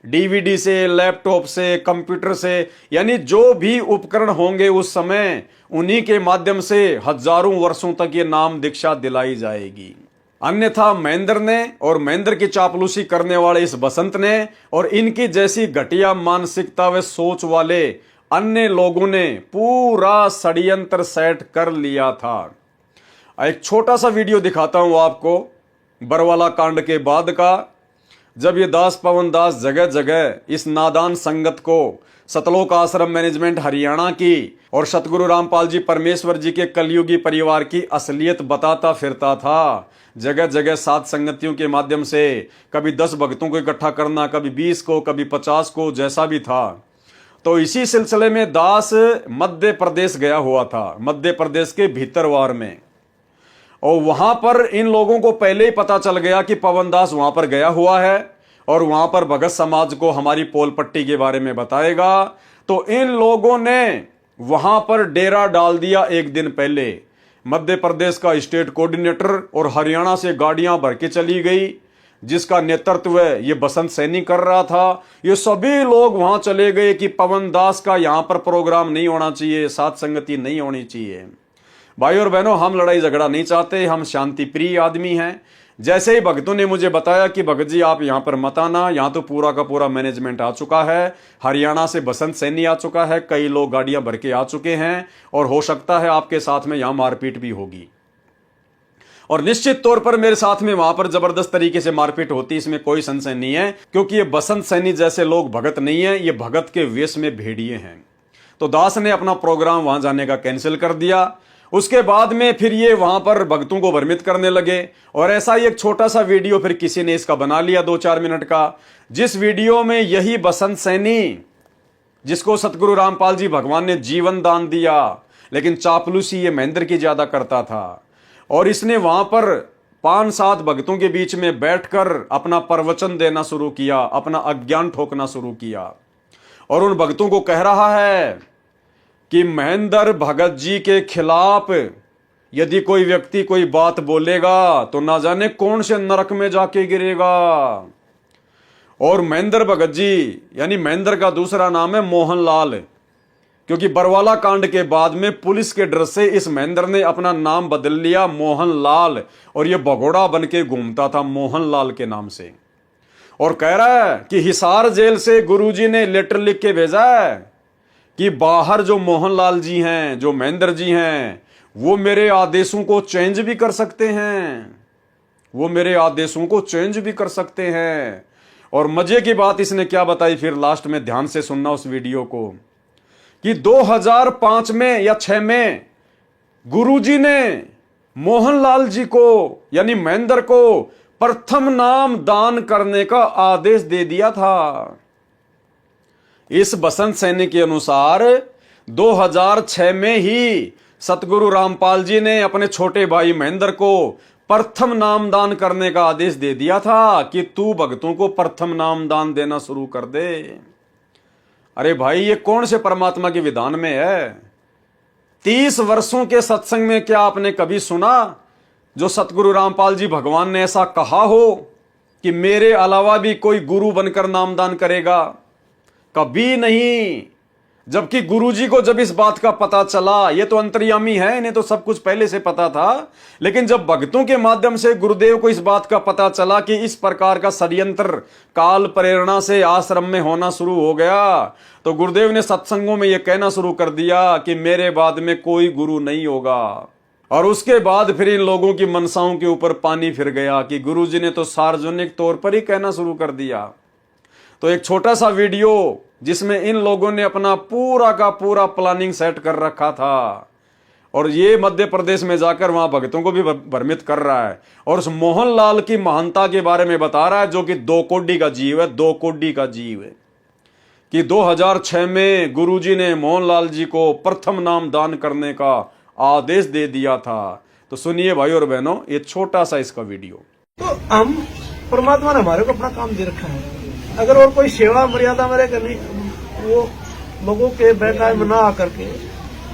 डीवीडी से, लैपटॉप से, कंप्यूटर से, यानी जो भी उपकरण होंगे उस समय, उन्हीं के माध्यम से हजारों वर्षों तक ये नाम दीक्षा दिलाई जाएगी। अन्यथा महेंद्र ने और महेंद्र की चापलूसी करने वाले इस बसंत ने और इनकी जैसी घटिया मानसिकता व सोच वाले अन्य लोगों ने पूरा षड्यंत्र सेट कर लिया था। एक छोटा सा वीडियो दिखाता हूं आपको बरवाला कांड के बाद का, जब ये दास पवन दास जगह जगह इस नादान संगत को सतलोक आश्रम मैनेजमेंट हरियाणा की और सतगुरु रामपाल जी परमेश्वर जी के कलयुगी परिवार की असलियत बताता फिरता था। जगह जगह सात संगतियों के माध्यम से कभी 10 भक्तों को इकट्ठा करना, कभी 20 को, कभी 50 को, जैसा भी था। तो इसी सिलसिले में दास मध्य प्रदेश गया हुआ था, मध्य प्रदेश के भीतरवार में, और वहां पर इन लोगों को पहले ही पता चल गया कि पवन दास वहां पर गया हुआ है और वहां पर भगत समाज को हमारी पोल पट्टी के बारे में बताएगा। तो इन लोगों ने वहां पर डेरा डाल दिया एक दिन पहले। मध्य प्रदेश का स्टेट कोऑर्डिनेटर और हरियाणा से गाड़ियां भर के चली गई, जिसका नेतृत्व ये बसंत सैनी कर रहा था। ये सभी लोग वहां चले गए कि पवन दास का यहां पर प्रोग्राम नहीं होना चाहिए, साथ संगति नहीं होनी चाहिए। भाई और बहनों, हम लड़ाई झगड़ा नहीं चाहते, हम शांति प्रिय आदमी हैं। जैसे ही भक्तों ने मुझे बताया कि भगत जी आप यहां पर मत आना, यहां तो पूरा का पूरा मैनेजमेंट आ चुका है, हरियाणा से बसंत सैनी आ चुका है, कई लोग गाड़ियां भर के आ चुके हैं और हो सकता है आपके साथ में यहां मारपीट भी होगी। और निश्चित तौर पर मेरे साथ में वहां पर जबरदस्त तरीके से मारपीट होती, इसमें कोई संशय नहीं है, क्योंकि ये बसंत सैनी जैसे लोग भगत नहीं है, ये भगत के वेश में भेड़िए हैं। तो दास ने अपना प्रोग्राम वहां जाने का कैंसिल कर दिया। उसके बाद में फिर ये वहां पर भक्तों को भ्रमित करने लगे और ऐसा ही एक छोटा सा वीडियो फिर किसी ने इसका बना लिया 2-4 मिनट का, जिस वीडियो में यही बसंत सैनी, जिसको सतगुरु रामपाल जी भगवान ने जीवन दान दिया, लेकिन चापलूसी ये महेंद्र की ज्यादा करता था, और इसने वहां पर 5-7 भक्तों के बीच में बैठकर अपना प्रवचन देना शुरू किया, अपना अज्ञान ठोकना शुरू किया और उन भक्तों को कह रहा है कि महेंद्र भगत जी के खिलाफ यदि कोई व्यक्ति कोई बात बोलेगा तो ना जाने कौन से नरक में जाके गिरेगा। और महेंद्र भगत जी यानी महेंद्र का दूसरा नाम है मोहनलाल, क्योंकि बरवाला कांड के बाद में पुलिस के डर से इस महेंद्र ने अपना नाम बदल लिया मोहनलाल, और यह भगोड़ा बन के घूमता था मोहनलाल के नाम से। और कह रहा है कि हिसार जेल से गुरुजी ने लेटर लिख के भेजा है कि बाहर जो मोहनलाल जी हैं, जो महेंद्र जी हैं, वो मेरे आदेशों को चेंज भी कर सकते हैं, वो मेरे आदेशों को चेंज भी कर सकते हैं। और मजे की बात इसने क्या बताई फिर लास्ट में, ध्यान से सुनना उस वीडियो को, कि 2005 में या 6 में गुरुजी ने मोहनलाल जी को यानी महेंद्र को प्रथम नाम दान करने का आदेश दे दिया था। इस बसंत सैनी के अनुसार 2006 में ही सतगुरु रामपाल जी ने अपने छोटे भाई महेंद्र को प्रथम नाम दान करने का आदेश दे दिया था कि तू भक्तों को प्रथम नाम दान देना शुरू कर दे। अरे भाई, ये कौन से परमात्मा के विधान में है? 30 वर्षों के सत्संग में क्या आपने कभी सुना जो सतगुरु रामपाल जी भगवान ने ऐसा कहा हो कि मेरे अलावा भी कोई गुरु बनकर नामदान करेगा? कभी नहीं। जबकि गुरुजी को जब इस बात का पता चला, ये तो अंतर्यामी है, इन्हें तो सब कुछ पहले से पता था, लेकिन जब भक्तों के माध्यम से गुरुदेव को इस बात का पता चला कि इस प्रकार का षड्यंत्र काल प्रेरणा से आश्रम में होना शुरू हो गया, तो गुरुदेव ने सत्संगों में यह कहना शुरू कर दिया कि मेरे बाद में कोई गुरु नहीं होगा। और उसके बाद फिर इन लोगों की मनसाओं के ऊपर पानी फिर गया कि गुरुजी ने तो सार्वजनिक तौर पर ही कहना शुरू कर दिया। तो एक छोटा सा वीडियो जिसमें इन लोगों ने अपना पूरा का पूरा प्लानिंग सेट कर रखा था, और ये मध्य प्रदेश में जाकर वहां भक्तों को भी भ्रमित कर रहा है और उस मोहनलाल की महानता के बारे में बता रहा है, जो कि 2 कोड़ी का जीव है, 2 कोड़ी का जीव है, कि 2006 में गुरुजी ने मोहनलाल जी को प्रथम नाम दान करने का आदेश दे दिया था। तो सुनिए भाई और बहनों, ये छोटा सा इसका वीडियो। तो हम परमात्मा ने हमारे को अपना काम दे रखा है, अगर और कोई सेवा मर्यादा मेरे करनी, वो लोगों के बैठा में ना आकर के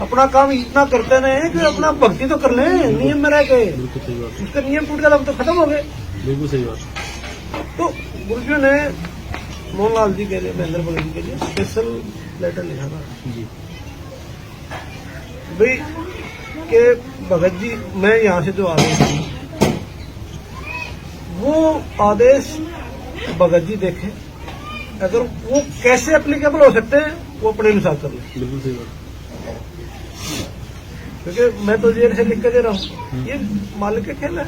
अपना काम इतना करते रहे कि अपना भक्ति तो कर ले, नियम में रह गए, उसके नियम टूट गया तो खत्म हो गए। बिल्कुल सही बात। तो गुरुजी ने मोहनलाल जी के लिए, महेंद्र भगत जी के लिए स्पेशल लेटर लिखा था भाई के भगत जी, मैं यहाँ से जो आदेश दी वो आदेश भगत जी देखें, अगर वो कैसे एप्लीकेबल हो सकते हैं वो अपने अनुसार कर ले। बिल्कुल सही बात। क्योंकि मैं तो जेल से लिख के दे रहा हूँ, ये मालिक का खेल है।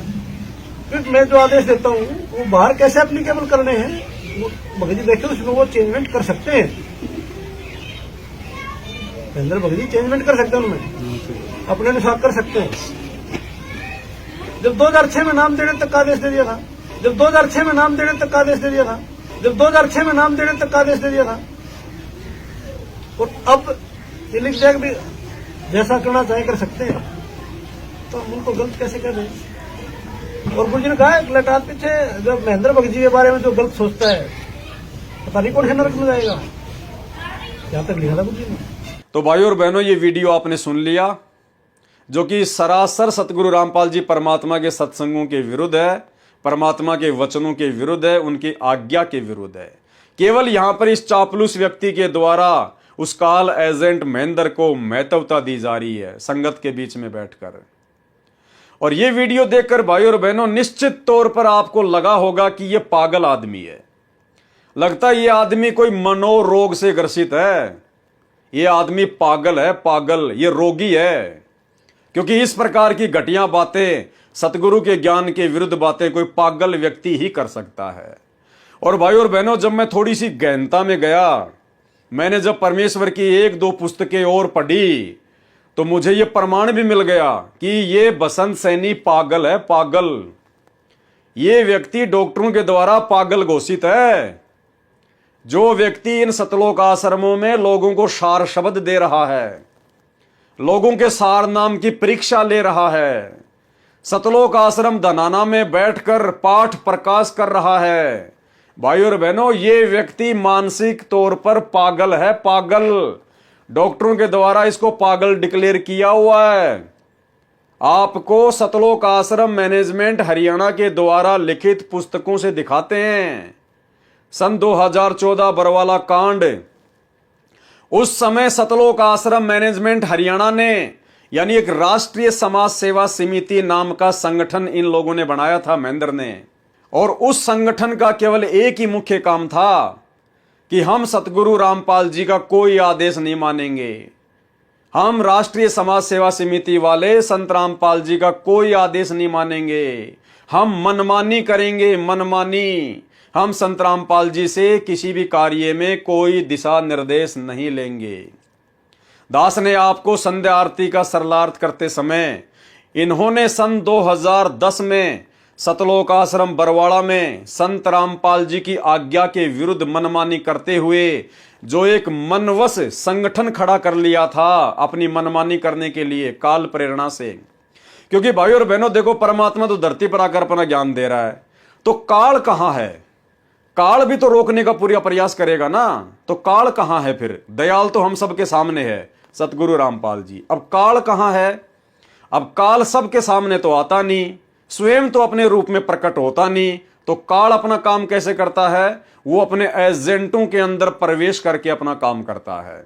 क्योंकि मैं जो आदेश देता हूँ वो बाहर कैसे एप्लीकेबल करने हैं वो भगत जी देखे, उसमें वो चेंजमेंट कर सकते हैं। महेंद्र भगत जी चेंजमेंट कर सकते हैं, उनमें अपने अनुसार कर सकते हैं। जब 2006 में नाम देने तक का आदेश दे दिया था, जब 2006 में नाम देने तक का आदेश दे दिया था, जब 2006 में नाम देने तक का आदेश दे दिया था, और अब ये लिख दिया कि जैसा करना चाहे कर सकते हैं, तो हम उनको गलत कैसे कर रहे हैं? और गुरु जी ने कहा एक लटात पीछे जब महेंद्र भगत जी के बारे में जो गलत सोचता है, पता नहीं कौन से नरक में जाएगा, यहाँ तक लिखा था गुरु जी ने। तो भाइयों और बहनों, ये वीडियो आपने सुन लिया, जो कि सरासर सतगुरु रामपाल जी परमात्मा के सत्संगों के विरुद्ध है, परमात्मा के वचनों के विरुद्ध है, उनकी आज्ञा के विरुद्ध है। केवल यहां पर इस चापलूस व्यक्ति के द्वारा उस काल एजेंट महेंद्र को महत्वता दी जा रही है संगत के बीच में बैठकर। और ये वीडियो देखकर भाइयों और बहनों, निश्चित तौर पर आपको लगा होगा कि ये पागल आदमी है। लगता है ये आदमी कोई मनोरोग से ग्रसित है, ये आदमी पागल है, पागल, ये रोगी है। क्योंकि इस प्रकार की घटिया बातें, सतगुरु के ज्ञान के विरुद्ध बातें कोई पागल व्यक्ति ही कर सकता है। और भाइयों और बहनों, जब मैं थोड़ी सी गहनता में गया, मैंने जब परमेश्वर की एक दो पुस्तकें और पढ़ी, तो मुझे यह प्रमाण भी मिल गया कि ये बसंत सैनी पागल है, पागल। ये व्यक्ति डॉक्टरों के द्वारा पागल घोषित है। जो व्यक्ति इन सतलोक आश्रमों में लोगों को सार शब्द दे रहा है, लोगों के सार नाम की परीक्षा ले रहा है, सतलोक आश्रम धनाना में बैठकर पाठ प्रकाश कर रहा है, भाइयों और बहनों, ये व्यक्ति मानसिक तौर पर पागल है, पागल। डॉक्टरों के द्वारा इसको पागल डिक्लेयर किया हुआ है। आपको सतलोक आश्रम मैनेजमेंट हरियाणा के द्वारा लिखित पुस्तकों से दिखाते हैं। सन 2014 बरवाला कांड, उस समय सतलोक आश्रम मैनेजमेंट हरियाणा ने, यानी एक राष्ट्रीय समाज सेवा समिति नाम का संगठन इन लोगों ने बनाया था, महेंद्र ने। और उस संगठन का केवल एक ही मुख्य काम था कि हम सतगुरु रामपाल जी का कोई आदेश नहीं मानेंगे। हम राष्ट्रीय समाज सेवा समिति वाले संत रामपाल जी का कोई आदेश नहीं मानेंगे। हम मनमानी करेंगे, मनमानी। हम संत रामपाल जी से किसी भी कार्य में कोई दिशा निर्देश नहीं लेंगे। दास ने आपको संध्या आरती का सरलार्थ करते समय इन्होंने सन 2010 में सतलोक आश्रम बरवाड़ा में संत रामपाल जी की आज्ञा के विरुद्ध मनमानी करते हुए जो एक मनवश संगठन खड़ा कर लिया था अपनी मनमानी करने के लिए, काल प्रेरणा से। क्योंकि भाइयों और बहनों, देखो, परमात्मा तो धरती पर आकर अपना ज्ञान दे रहा है, तो काल कहां है? काल भी तो रोकने का पूरा प्रयास करेगा ना। तो काल कहां है फिर? दयाल तो हम सबके सामने है, सतगुरु रामपाल जी। अब काल कहां है? अब काल सबके सामने तो आता नहीं, स्वयं तो अपने रूप में प्रकट होता नहीं, तो काल अपना काम कैसे करता है? वो अपने एजेंटों के अंदर प्रवेश करके अपना काम करता है।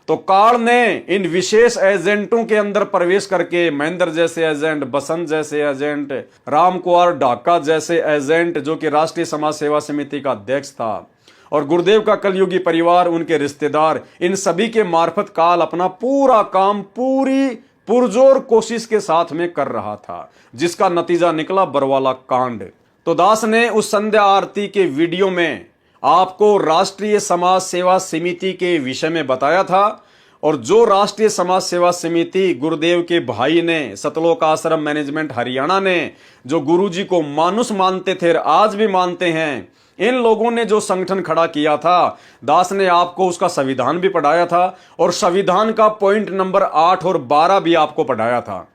तो काल ने इन विशेष एजेंटों के अंदर प्रवेश करके महेंद्र जैसे एजेंट, बसंत जैसे एजेंट, राम कुमार ढाका जैसे एजेंट, जो कि राष्ट्रीय समाज सेवा समिति का अध्यक्ष था, और गुरुदेव का कलयुगी परिवार, उनके रिश्तेदार, इन सभी के मार्फत काल अपना पूरा काम पूरी पुरजोर कोशिश के साथ में कर रहा था, जिसका नतीजा निकला बरवाला कांड। तो दास ने उस संध्या आरती के वीडियो में आपको राष्ट्रीय समाज सेवा समिति के विषय में बताया था, और जो राष्ट्रीय समाज सेवा समिति गुरुदेव के भाई ने, सतलोक आश्रम मैनेजमेंट हरियाणा ने, जो गुरुजी को मानुष मानते थे, आज भी मानते हैं, इन लोगों ने जो संगठन खड़ा किया था, दास ने आपको उसका संविधान भी पढ़ाया था, और संविधान का पॉइंट नंबर 8 और 12 भी आपको पढ़ाया था।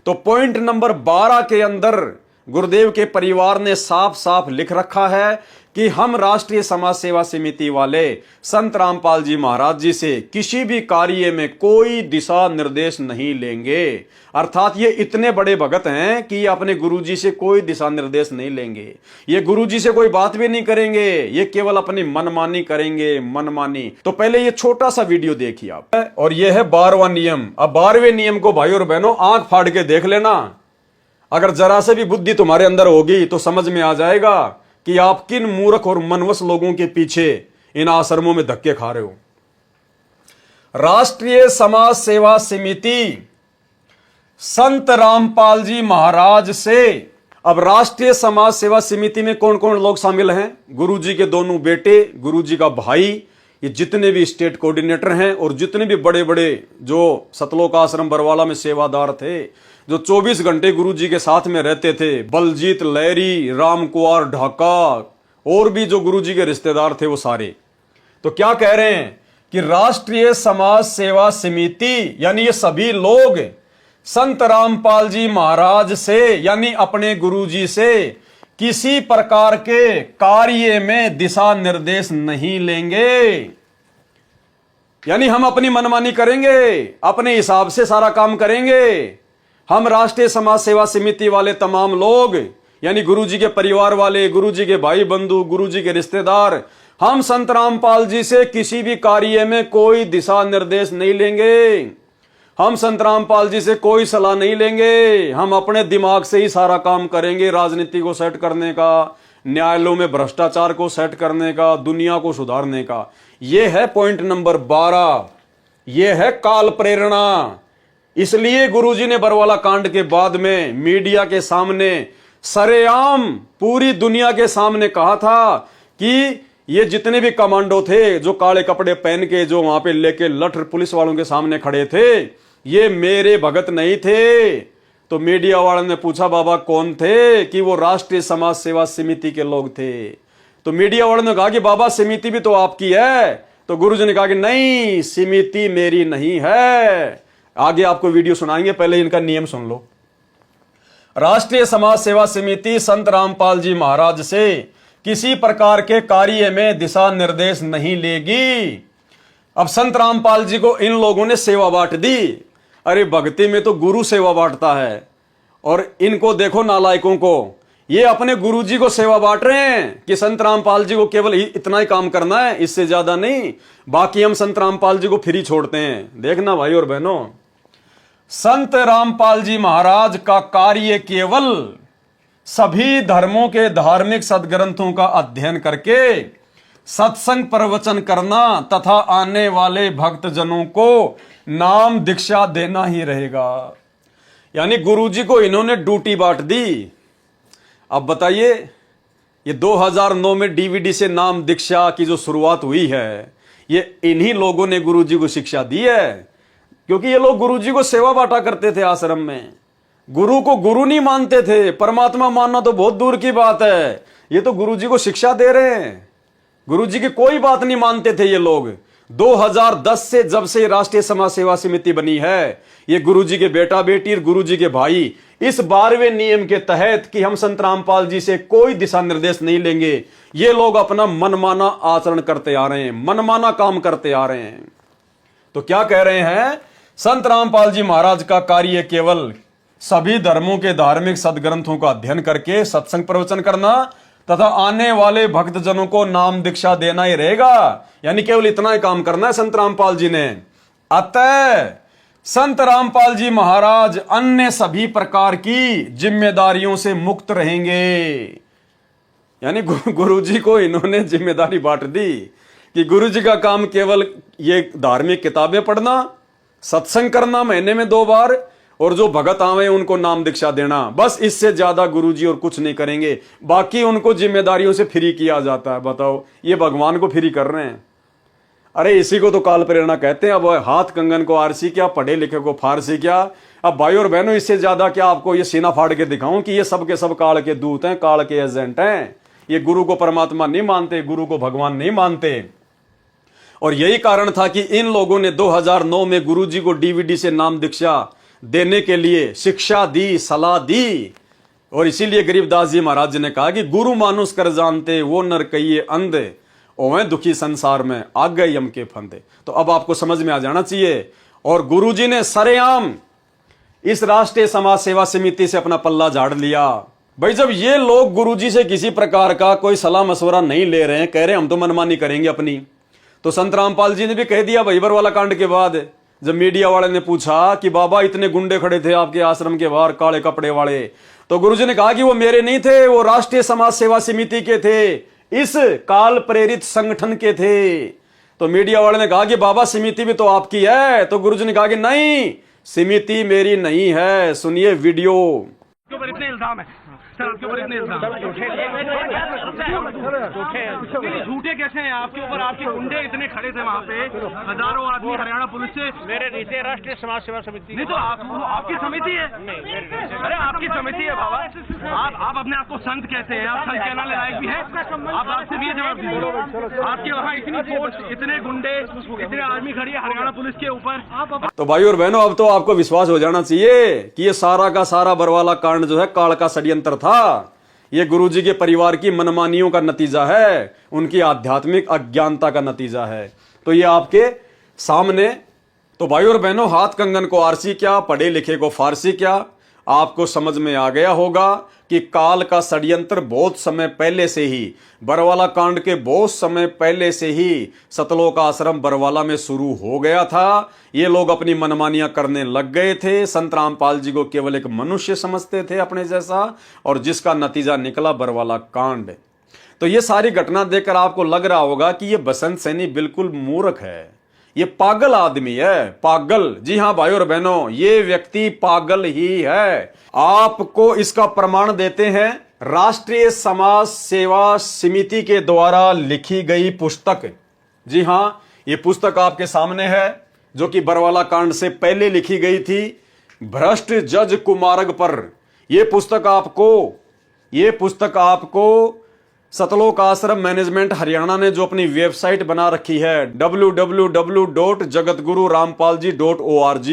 तो पॉइंट नंबर 12 के अंदर गुरुदेव के परिवार ने साफ साफ लिख रखा है कि हम राष्ट्रीय समाज सेवा समिति वाले संत रामपाल जी महाराज जी से किसी भी कार्य में कोई दिशा निर्देश नहीं लेंगे। अर्थात ये इतने बड़े भगत हैं कि अपने गुरुजी से कोई दिशा निर्देश नहीं लेंगे, ये गुरुजी से कोई बात भी नहीं करेंगे, ये केवल अपनी मनमानी करेंगे, मनमानी। तो पहले ये छोटा सा वीडियो देखिए आप, और ये है 12वां नियम। अब 12वें नियम को भाइयों और बहनों आंख फाड़ के देख लेना। अगर जरा से भी बुद्धि तुम्हारे अंदर होगी तो समझ में आ जाएगा कि आप किन मूर्ख और मनवश लोगों के पीछे इन आश्रमों में धक्के खा रहे हो। राष्ट्रीय समाज सेवा समिति संत रामपाल जी महाराज से, अब राष्ट्रीय समाज सेवा समिति में कौन कौन लोग शामिल हैं? गुरुजी के दोनों बेटे, गुरुजी का भाई, ये जितने भी स्टेट कोऑर्डिनेटर हैं, और जितने भी बड़े बड़े जो सतलोक आश्रम बरवाला में सेवादार थे, जो 24 घंटे गुरुजी के साथ में रहते थे, बलजीत लहरी, राम कुमार ढाका, और भी जो गुरुजी के रिश्तेदार थे, वो सारे। तो क्या कह रहे हैं कि राष्ट्रीय समाज सेवा समिति, यानी ये सभी लोग संत रामपाल जी महाराज से यानी अपने गुरुजी से किसी प्रकार के कार्य में दिशा निर्देश नहीं लेंगे। यानी हम अपनी मनमानी करेंगे, अपने हिसाब से सारा काम करेंगे। हम राष्ट्रीय समाज सेवा समिति वाले तमाम लोग यानी गुरुजी के परिवार वाले, गुरुजी के भाई बंधु, गुरुजी के रिश्तेदार, हम संत रामपाल जी से किसी भी कार्य में कोई दिशा निर्देश नहीं लेंगे। हम संत रामपाल जी से कोई सलाह नहीं लेंगे। हम अपने दिमाग से ही सारा काम करेंगे। राजनीति को सेट करने का, न्यायालयों में भ्रष्टाचार को सेट करने का, दुनिया को सुधारने का। यह है पॉइंट नंबर 12। यह है काल प्रेरणा। इसलिए गुरुजी ने बरवाला कांड के बाद में मीडिया के सामने सरेआम पूरी दुनिया के सामने कहा था कि ये जितने भी कमांडो थे जो काले कपड़े पहन के जो वहां पे लेके लठ पुलिस वालों के सामने खड़े थे, ये मेरे भगत नहीं थे। तो मीडिया वालों ने पूछा बाबा कौन थे, कि वो राष्ट्रीय समाज सेवा समिति के लोग थे। तो मीडिया वालों ने कहा कि बाबा समिति भी तो आपकी है। तो गुरुजी ने कहा कि नहीं, समिति मेरी नहीं है। आगे आपको वीडियो सुनाएंगे, पहले इनका नियम सुन लो। राष्ट्रीय समाज सेवा समिति संत रामपाल जी महाराज से किसी प्रकार के कार्य में दिशा निर्देश नहीं लेगी। अब संत रामपाल जी को इन लोगों ने सेवा बांट दी। अरे भक्ति में तो गुरु सेवा बांटता है, और इनको देखो नालायकों को, ये अपने गुरुजी को सेवा बांट रहे हैं कि संत रामपाल जी को केवल इतना ही काम करना है, इससे ज्यादा नहीं। बाकी हम संत रामपाल जी को फ्री छोड़ते हैं। देखना भाई और बहनों, संत रामपाल जी महाराज का कार्य केवल सभी धर्मों के धार्मिक सदग्रंथों का अध्ययन करके सत्संग प्रवचन करना तथा आने वाले भक्तजनों को नाम दीक्षा देना ही रहेगा। यानी गुरुजी को इन्होंने ड्यूटी बांट दी। अब बताइए, ये 2009 में डीवीडी से नाम दीक्षा की जो शुरुआत हुई है, ये इन्हीं लोगों ने गुरुजी को शिक्षा दी है। क्योंकि ये लोग गुरुजी को सेवा बांटा करते थे आश्रम में, गुरु को गुरु नहीं मानते थे। परमात्मा मानना तो बहुत दूर की बात है, ये तो गुरुजी को शिक्षा दे रहे हैं। गुरुजी की कोई बात नहीं मानते थे ये लोग। 2010 से जब से राष्ट्रीय समाज सेवा समिति बनी है, ये गुरुजी के बेटा बेटी और गुरुजी के भाई इस 12वें नियम के तहत कि हम संत रामपाल जी से कोई दिशा निर्देश नहीं लेंगे, ये लोग अपना मनमाना आचरण करते आ रहे हैं, मनमाना काम करते आ रहे हैं। तो क्या कह रहे हैं, संत रामपाल जी महाराज का कार्य केवल सभी धर्मों के धार्मिक सदग्रंथों का अध्ययन करके सत्संग प्रवचन करना तथा आने वाले भक्तजनों को नाम दीक्षा देना ही रहेगा। यानी केवल इतना ही काम करना है संत रामपाल जी ने। अतः संत रामपाल जी महाराज अन्य सभी प्रकार की जिम्मेदारियों से मुक्त रहेंगे। यानी गुरुजी को इन्होंने जिम्मेदारी बांट दी कि गुरुजी का काम केवल ये धार्मिक किताबें पढ़ना, सत्संग करना महीने में 2 बार, और जो भगत आवे उनको नाम दीक्षा देना। बस इससे ज्यादा गुरुजी और कुछ नहीं करेंगे। बाकी उनको जिम्मेदारियों से फ्री किया जाता है। बताओ, ये भगवान को फ्री कर रहे हैं। अरे इसी को तो काल प्रेरणा कहते हैं। अब हाथ कंगन को आरसी क्या, पढ़े लिखे को फारसी क्या। अब भाई और बहनों, इससे ज्यादा क्या आपको ये सीना फाड़ के दिखाऊं कि ये सब के सब काल के दूत हैं, काल के एजेंट हैं। ये गुरु को परमात्मा नहीं मानते, गुरु को भगवान नहीं मानते। और यही कारण था कि इन लोगों ने 2009 में गुरुजी को डीवीडी से नाम दीक्षा देने के लिए शिक्षा दी, सलाह दी। और इसीलिए गरीबदास जी महाराज ने कहा कि गुरु मानुष कर जानते वो नर कहिए अंधे, ओवे दुखी संसार में आ गए यम के फंदे। तो अब आपको समझ में आ जाना चाहिए। और गुरुजी ने सरेआम इस राष्ट्रीय समाज सेवा समिति से अपना पल्ला झाड़ लिया। भाई जब ये लोग गुरुजी से किसी प्रकार का कोई सलाह मशवरा नहीं ले रहे हैं, कह रहे हम तो मनमानी करेंगे अपनी, तो संत रामपाल जी ने भी कह दिया भाई बरवाला कांड के बाद, जब मीडिया वाले ने पूछा कि बाबा इतने गुंडे खड़े थे आपके आश्रम के बाहर काले कपड़े वाले, तो गुरुजी ने कहा कि वो मेरे नहीं थे, वो राष्ट्रीय समाज सेवा समिति के थे, इस काल प्रेरित संगठन के थे। तो मीडिया वाले ने कहा कि बाबा समिति भी तो आपकी है। तो गुरुजी ने कहा कि नहीं, समिति मेरी नहीं है। सुनिए वीडियो। ऊपर इतने इल्जाम है सर, आपके ऊपर इतने इल्जाम झूठे कैसे हैं आपके ऊपर? आपके गुंडे इतने खड़े थे वहाँ पे, हजारों आदमी हरियाणा पुलिस से। मेरे नीचे राष्ट्रीय समाज सेवा समिति। नहीं तो आपकी समिति है। अरे आपकी समिति है बाबा। आप अपने आप को संत कहते हैं, आप संत कहने लायक भी है। आप आपसे भी ये जवाब दीजिए, आपके वहाँ इतनी फोर्स, इतने गुंडे, इतने आर्मी खड़ी है हरियाणा पुलिस के ऊपर। तो भाई और बहनों, अब तो आपको विश्वास हो जाना चाहिए कि ये सारा का सारा बरवाला कांड जो है काल का षड्यंत्र था। ये गुरुजी के परिवार की मनमानियों का नतीजा है, उनकी आध्यात्मिक अज्ञानता का नतीजा है। तो ये आपके सामने। तो भाई और बहनों, हाथ कंगन को आरसी क्या, पढ़े लिखे को फारसी क्या, आपको समझ में आ गया होगा कि काल का षड्यंत्र बहुत समय पहले से ही, बरवाला कांड के बहुत समय पहले से ही सतलोक आश्रम बरवाला में शुरू हो गया था। ये लोग अपनी मनमानियां करने लग गए थे। संत रामपाल जी को केवल एक मनुष्य समझते थे अपने जैसा, और जिसका नतीजा निकला बरवाला कांड। तो ये सारी घटना देखकर आपको लग रहा होगा कि ये बसंत सैनी बिल्कुल मूर्ख है, ये पागल आदमी है, पागल। जी हां भाई और बहनों, ये व्यक्ति पागल ही है। आपको इसका प्रमाण देते हैं राष्ट्रीय समाज सेवा समिति के द्वारा लिखी गई पुस्तक। जी हां, ये पुस्तक आपके सामने है, जो कि बरवाला कांड से पहले लिखी गई थी, भ्रष्ट जज कुमारग पर। यह पुस्तक आपको सतलोक आश्रम मैनेजमेंट हरियाणा ने जो अपनी वेबसाइट बना रखी है www.jagatgururampalji.org,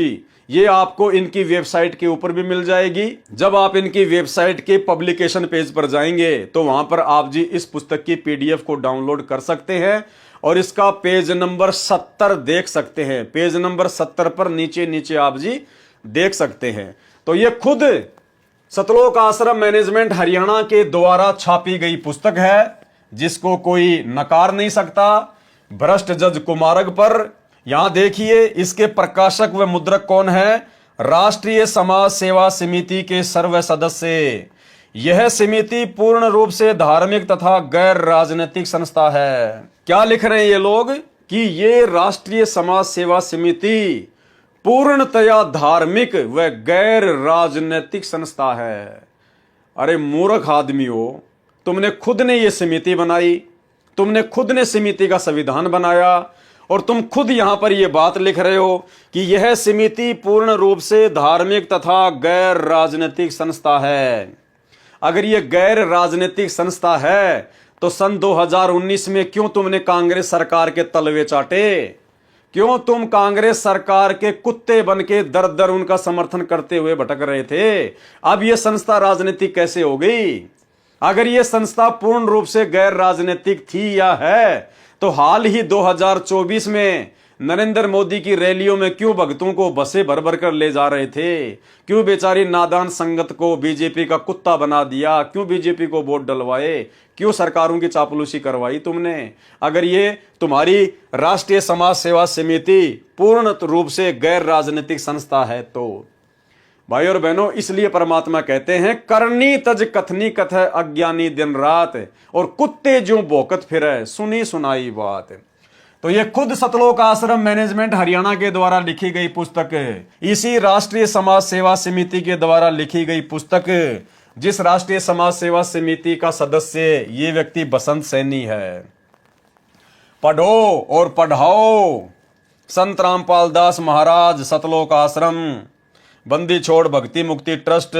ये आपको इनकी वेबसाइट के ऊपर भी मिल जाएगी। जब आप इनकी वेबसाइट के पब्लिकेशन पेज पर जाएंगे तो वहां पर आप जी इस पुस्तक की पीडीएफ को डाउनलोड कर सकते हैं और इसका पेज नंबर 70 देख सकते हैं। पेज नंबर 70 पर नीचे आप जी देख सकते हैं। तो ये खुद सतलोक आश्रम मैनेजमेंट हरियाणा के द्वारा छापी गई पुस्तक है, जिसको कोई नकार नहीं सकता। भ्रष्ट जज कुमारग पर। यहां देखिए इसके प्रकाशक व मुद्रक कौन है? राष्ट्रीय समाज सेवा समिति के सर्व सदस्य। यह समिति पूर्ण रूप से धार्मिक तथा गैर राजनीतिक संस्था है। क्या लिख रहे हैं ये लोग कि ये राष्ट्रीय समाज सेवा समिति पूर्णतया धार्मिक व गैर राजनीतिक संस्था है। अरे मूर्ख आदमियों, तुमने खुद ने यह समिति बनाई, तुमने खुद ने समिति का संविधान बनाया, और तुम खुद यहां पर यह बात लिख रहे हो कि यह समिति पूर्ण रूप से धार्मिक तथा गैर राजनीतिक संस्था है। अगर यह गैर राजनीतिक संस्था है तो सन 2019 में क्यों तुमने कांग्रेस सरकार के तलवे चाटे? क्यों तुम कांग्रेस सरकार के कुत्ते बन के दर दर उनका समर्थन करते हुए भटक रहे थे? अब यह संस्था राजनीतिक कैसे हो गई? अगर यह संस्था पूर्ण रूप से गैर राजनीतिक थी या है तो हाल ही 2024 में नरेंद्र मोदी की रैलियों में क्यों भक्तों को बसें भर भर कर ले जा रहे थे? क्यों बेचारी नादान संगत को बीजेपी का कुत्ता बना दिया? क्यों बीजेपी को वोट डलवाए? क्यों सरकारों की चापलूसी करवाई तुमने? अगर ये तुम्हारी राष्ट्रीय समाज सेवा समिति पूर्ण रूप से गैर राजनीतिक संस्था है तो भाई और बहनों, इसलिए परमात्मा कहते हैं करनी तज कथनी कथ अज्ञानी दिन रात, और कुत्ते जो भौंकत फिरे सुनी सुनाई बात। तो ये खुद सतलोक आश्रम मैनेजमेंट हरियाणा के द्वारा लिखी गई पुस्तक, इसी राष्ट्रीय समाज सेवा समिति के द्वारा लिखी गई पुस्तक, जिस राष्ट्रीय समाज सेवा समिति का सदस्य ये व्यक्ति बसंत सैनी है। पढ़ो और पढ़ाओ। संत रामपाल दास महाराज सतलोक आश्रम बंदी छोड़ भक्ति मुक्ति ट्रस्ट।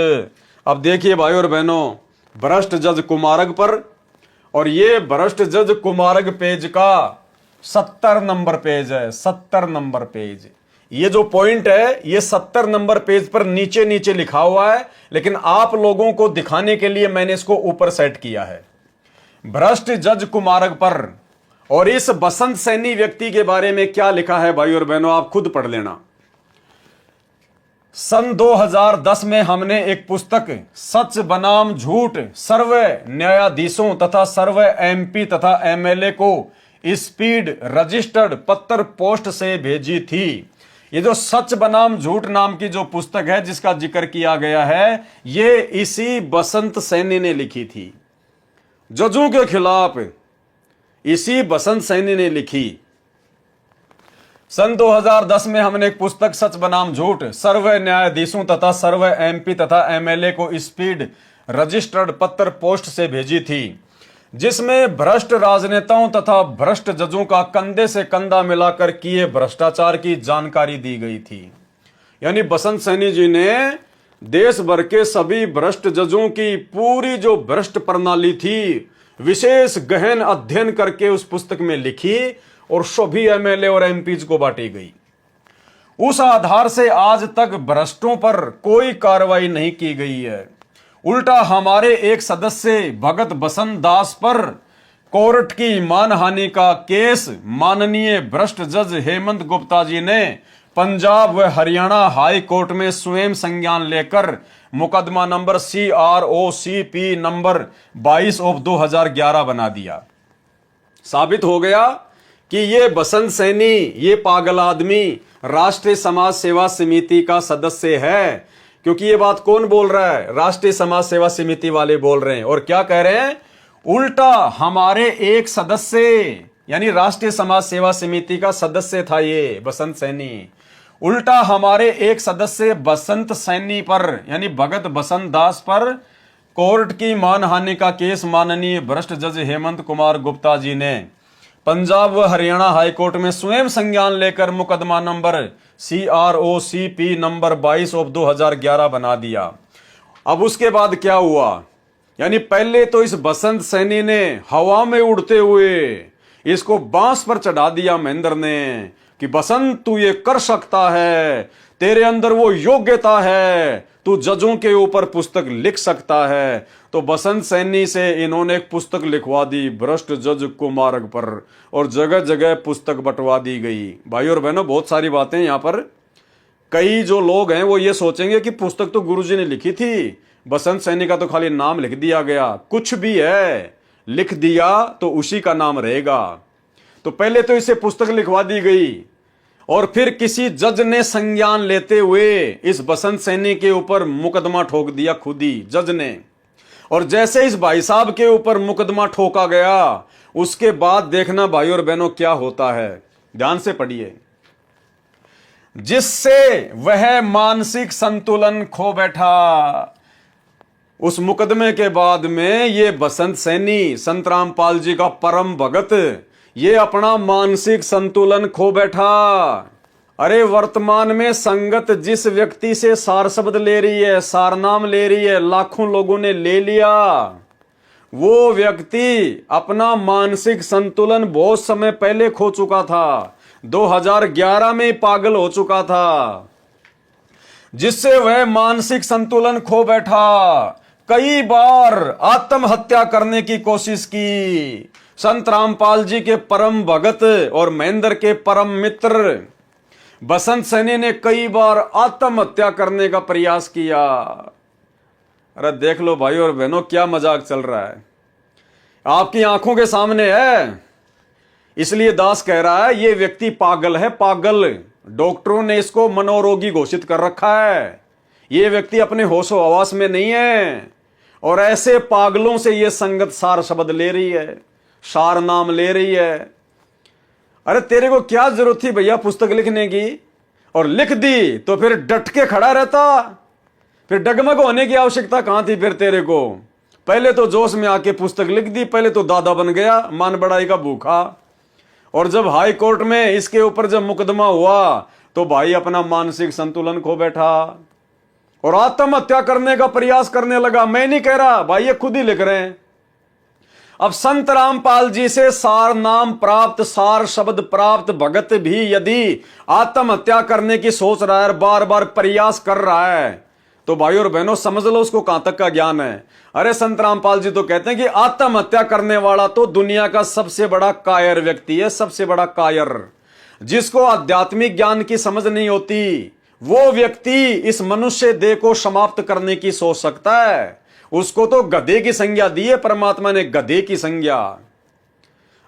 अब देखिए भाई और बहनों, भ्रष्ट जज कुमारग पर, और ये भ्रष्ट जज कुमारग पेज का 70 नंबर पेज है। 70 नंबर पेज, ये जो पॉइंट है ये 70 नंबर पेज पर नीचे नीचे लिखा हुआ है, लेकिन आप लोगों को दिखाने के लिए मैंने इसको ऊपर सेट किया है। भ्रष्ट जज कुमारग पर और इस बसंत सैनी व्यक्ति के बारे में क्या लिखा है भाई और बहनों, आप खुद पढ़ लेना। सन 2010 में हमने एक पुस्तक सच बनाम झूठ सर्व न्यायाधीशों तथा सर्व एमपी तथा एमएलए को स्पीड रजिस्टर्ड पत्र पोस्ट से भेजी थी। ये जो सच बनाम झूठ नाम की जो पुस्तक है जिसका जिक्र किया गया है, ये इसी बसंत सैनी ने लिखी थी। जजों के खिलाफ इसी बसंत सैनी ने लिखी। सन 2010 में हमने एक पुस्तक सच बनाम झूठ सर्व न्यायाधीशों तथा सर्व एमपी तथा एमएलए को स्पीड रजिस्टर्ड पत्र पोस्ट से भेजी थी, जिसमें भ्रष्ट राजनेताओं तथा भ्रष्ट जजों का कंधे से कंधा मिलाकर किए भ्रष्टाचार की जानकारी दी गई थी। यानी बसंत सैनी जी ने देश भर के सभी भ्रष्ट जजों की पूरी जो भ्रष्ट प्रणाली थी विशेष गहन अध्ययन करके उस पुस्तक में लिखी और सभी एमएलए और एमपीज को बांटी गई। उस आधार से आज तक भ्रष्टों पर कोई कार्रवाई नहीं की गई है। उल्टा हमारे एक सदस्य भगत बसंत दास पर कोर्ट की मानहानि का केस माननीय भ्रष्ट जज हेमंत गुप्ता जी ने पंजाब व हरियाणा हाई कोर्ट में स्वयं संज्ञान लेकर मुकदमा नंबर CROCP नंबर 22/2011 बना दिया। साबित हो गया कि ये बसंत सैनी, ये पागल आदमी राष्ट्रीय समाज सेवा समिति का सदस्य है। क्योंकि ये बात कौन बोल रहा है? राष्ट्रीय समाज सेवा समिति वाले बोल रहे हैं। और क्या कह रहे हैं? उल्टा हमारे एक सदस्य, यानी राष्ट्रीय समाज सेवा समिति का सदस्य था ये बसंत सैनी, उल्टा हमारे एक सदस्य बसंत सैनी पर यानी भगत बसंत दास पर कोर्ट की मानहानि का केस माननीय भ्रष्ट जज हेमंत कुमार गुप्ता जी ने पंजाब व हरियाणा हाईकोर्ट में स्वयं संज्ञान लेकर मुकदमा नंबर CROCP नंबर 22/2011 बना दिया। अब उसके बाद क्या हुआ? यानी पहले तो इस बसंत सैनी ने हवा में उड़ते हुए इसको बांस पर चढ़ा दिया महेंद्र ने कि बसंत तू ये कर सकता है, तेरे अंदर वो योग्यता है, तू जजों के ऊपर पुस्तक लिख सकता है। तो बसंत सैनी से इन्होंने एक पुस्तक लिखवा दी भ्रष्ट जज कुमार्ग पर और जगह जगह पुस्तक बंटवा दी गई। भाई और बहनों, बहुत सारी बातें यहाँ पर कई जो लोग हैं वो ये सोचेंगे कि पुस्तक तो गुरुजी ने लिखी थी, बसंत सैनी का तो खाली नाम लिख दिया गया। कुछ भी है, लिख दिया तो उसी का नाम रहेगा। तो पहले तो इसे पुस्तक लिखवा दी गई और फिर किसी जज ने संज्ञान लेते हुए इस बसंत सैनी के ऊपर मुकदमा ठोक दिया खुद ही जज ने। और जैसे इस भाई साहब के ऊपर मुकदमा ठोका गया उसके बाद देखना भाई और बहनों क्या होता है, ध्यान से पढ़िए। जिससे वह मानसिक संतुलन खो बैठा। उस मुकदमे के बाद में ये बसंत सैनी संत रामपाल जी का परम भगत ये अपना मानसिक संतुलन खो बैठा। अरे वर्तमान में संगत जिस व्यक्ति से सार शब्द ले रही है, सार नाम ले रही है, लाखों लोगों ने ले लिया, वो व्यक्ति अपना मानसिक संतुलन बहुत समय पहले खो चुका था, 2011 में पागल हो चुका था। जिससे वह मानसिक संतुलन खो बैठा, कई बार आत्महत्या करने की कोशिश की। संत रामपाल जी के परम भगत और महेंद्र के परम मित्र बसंत सैनी ने कई बार आत्महत्या करने का प्रयास किया। अरे देख लो भाई और बहनों क्या मजाक चल रहा है, आपकी आंखों के सामने है। इसलिए दास कह रहा है ये व्यक्ति पागल है, पागल। डॉक्टरों ने इसको मनोरोगी घोषित कर रखा है। ये व्यक्ति अपने होशो हवास में नहीं है और ऐसे पागलों से ये संगत सार शब्द ले रही है, सार नाम ले रही है। अरे तेरे को क्या जरूरत थी भैया पुस्तक लिखने की? और लिख दी तो फिर डट के खड़ा रहता, फिर डगमग होने की आवश्यकता कहां थी फिर तेरे को? पहले तो जोश में आके पुस्तक लिख दी, पहले तो दादा बन गया मान बड़ाई का भूखा। और जब हाई कोर्ट में इसके ऊपर जब मुकदमा हुआ तो भाई अपना मानसिक संतुलन खो बैठा और आत्महत्या करने का प्रयास करने लगा। मैं नहीं कह रहा भाई, ये खुद ही लिख रहे हैं। अब संत रामपाल जी से सार नाम प्राप्त, सार शब्द प्राप्त भगत भी यदि आत्महत्या करने की सोच रहा है, बार बार प्रयास कर रहा है, तो भाई और बहनों समझ लो उसको कहां तक का ज्ञान है। अरे संत रामपाल जी तो कहते हैं कि आत्महत्या करने वाला तो दुनिया का सबसे बड़ा कायर व्यक्ति है, सबसे बड़ा कायर। जिसको आध्यात्मिक ज्ञान की समझ नहीं होती वो व्यक्ति इस मनुष्य देह को समाप्त करने की सोच सकता है। उसको तो गधे की संज्ञा दी है परमात्मा ने, गधे की संज्ञा।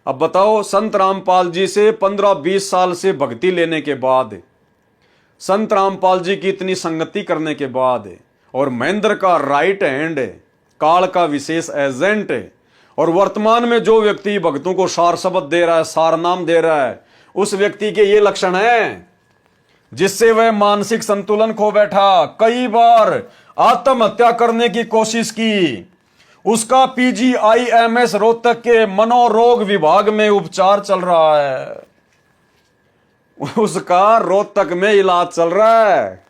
अब बताओ, संत रामपाल जी से 15-20 साल से भक्ति लेने के बाद, संत रामपाल जी की इतनी संगति करने के बाद, और महेंद्र का राइट हैंड, काल का विशेष एजेंट, और वर्तमान में जो व्यक्ति भक्तों को सार शब्द दे रहा है, सार नाम दे रहा है, उस व्यक्ति के ये लक्षण है जिससे वह मानसिक संतुलन खो बैठा, कई बार आत्महत्या करने की कोशिश की। उसका PGIMS रोहतक के मनोरोग विभाग में उपचार चल रहा है। उसका रोहतक में इलाज चल रहा है।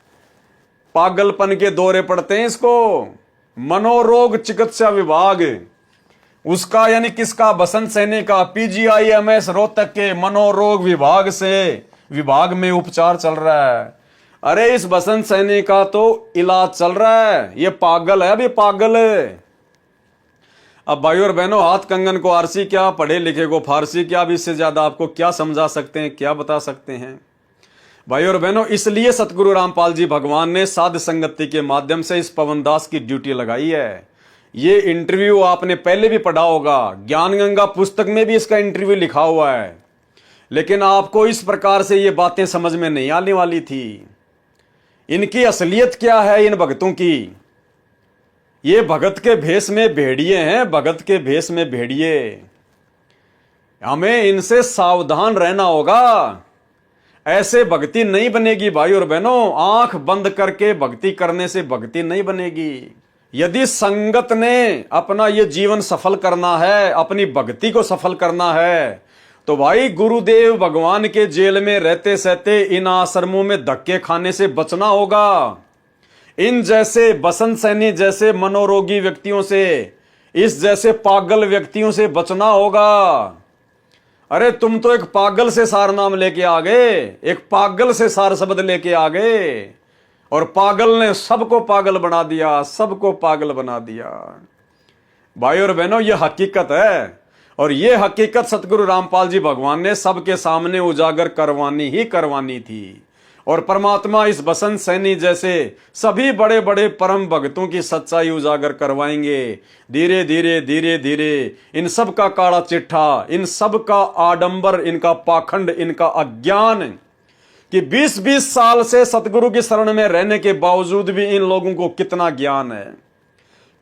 पागलपन के दौरे पड़ते हैं इसको। मनोरोग चिकित्सा विभाग उसका, यानी किसका? बसंत सैनी का PGIMS रोहतक के मनोरोग विभाग में उपचार चल रहा है। अरे इस बसंत सैनी का तो इलाज चल रहा है, ये पागल है, अभी पागल है। अब भाई और बहनों, हाथ कंगन को आरसी क्या, पढ़े लिखे को फारसी क्या, अब इससे ज्यादा आपको क्या समझा सकते हैं, क्या बता सकते हैं भाई और बहनों। इसलिए सतगुरु रामपाल जी भगवान ने साध संगति के माध्यम से इस पवन दास की ड्यूटी लगाई है। ये इंटरव्यू आपने पहले भी पढ़ा होगा, ज्ञान गंगा पुस्तक में भी इसका इंटरव्यू लिखा हुआ है, लेकिन आपको इस प्रकार से ये बातें समझ में नहीं आने वाली थी। इनकी असलियत क्या है इन भगतों की? ये भगत के भेष में भेड़िए हैं, भगत के भेष में भेड़िए। हमें इनसे सावधान रहना होगा। ऐसे भक्ति नहीं बनेगी भाई और बहनों। आंख बंद करके भक्ति करने से भक्ति नहीं बनेगी। यदि संगत ने अपना ये जीवन सफल करना है, अपनी भक्ति को सफल करना है, तो भाई गुरुदेव भगवान के जेल में रहते सहते इन आश्रमों में धक्के खाने से बचना होगा। इन जैसे बसंत सैनी जैसे मनोरोगी व्यक्तियों से, इस जैसे पागल व्यक्तियों से बचना होगा। अरे तुम तो एक पागल से सार नाम लेके आ गए, एक पागल से सार शब्द लेके आ गए, और पागल ने सबको पागल बना दिया, सबको पागल बना दिया। भाई और बहनों, ये हकीकत है, और ये हकीकत सतगुरु रामपाल जी भगवान ने सबके सामने उजागर करवानी थी। और परमात्मा इस बसंत सैनी जैसे सभी बड़े बड़े परम भक्तों की सच्चाई उजागर करवाएंगे। धीरे धीरे धीरे धीरे इन सब का काला चिट्ठा, इन सब का आडंबर, इनका पाखंड, इनका अज्ञान कि 20-20 साल से सतगुरु की शरण में रहने के बावजूद भी इन लोगों को कितना ज्ञान है,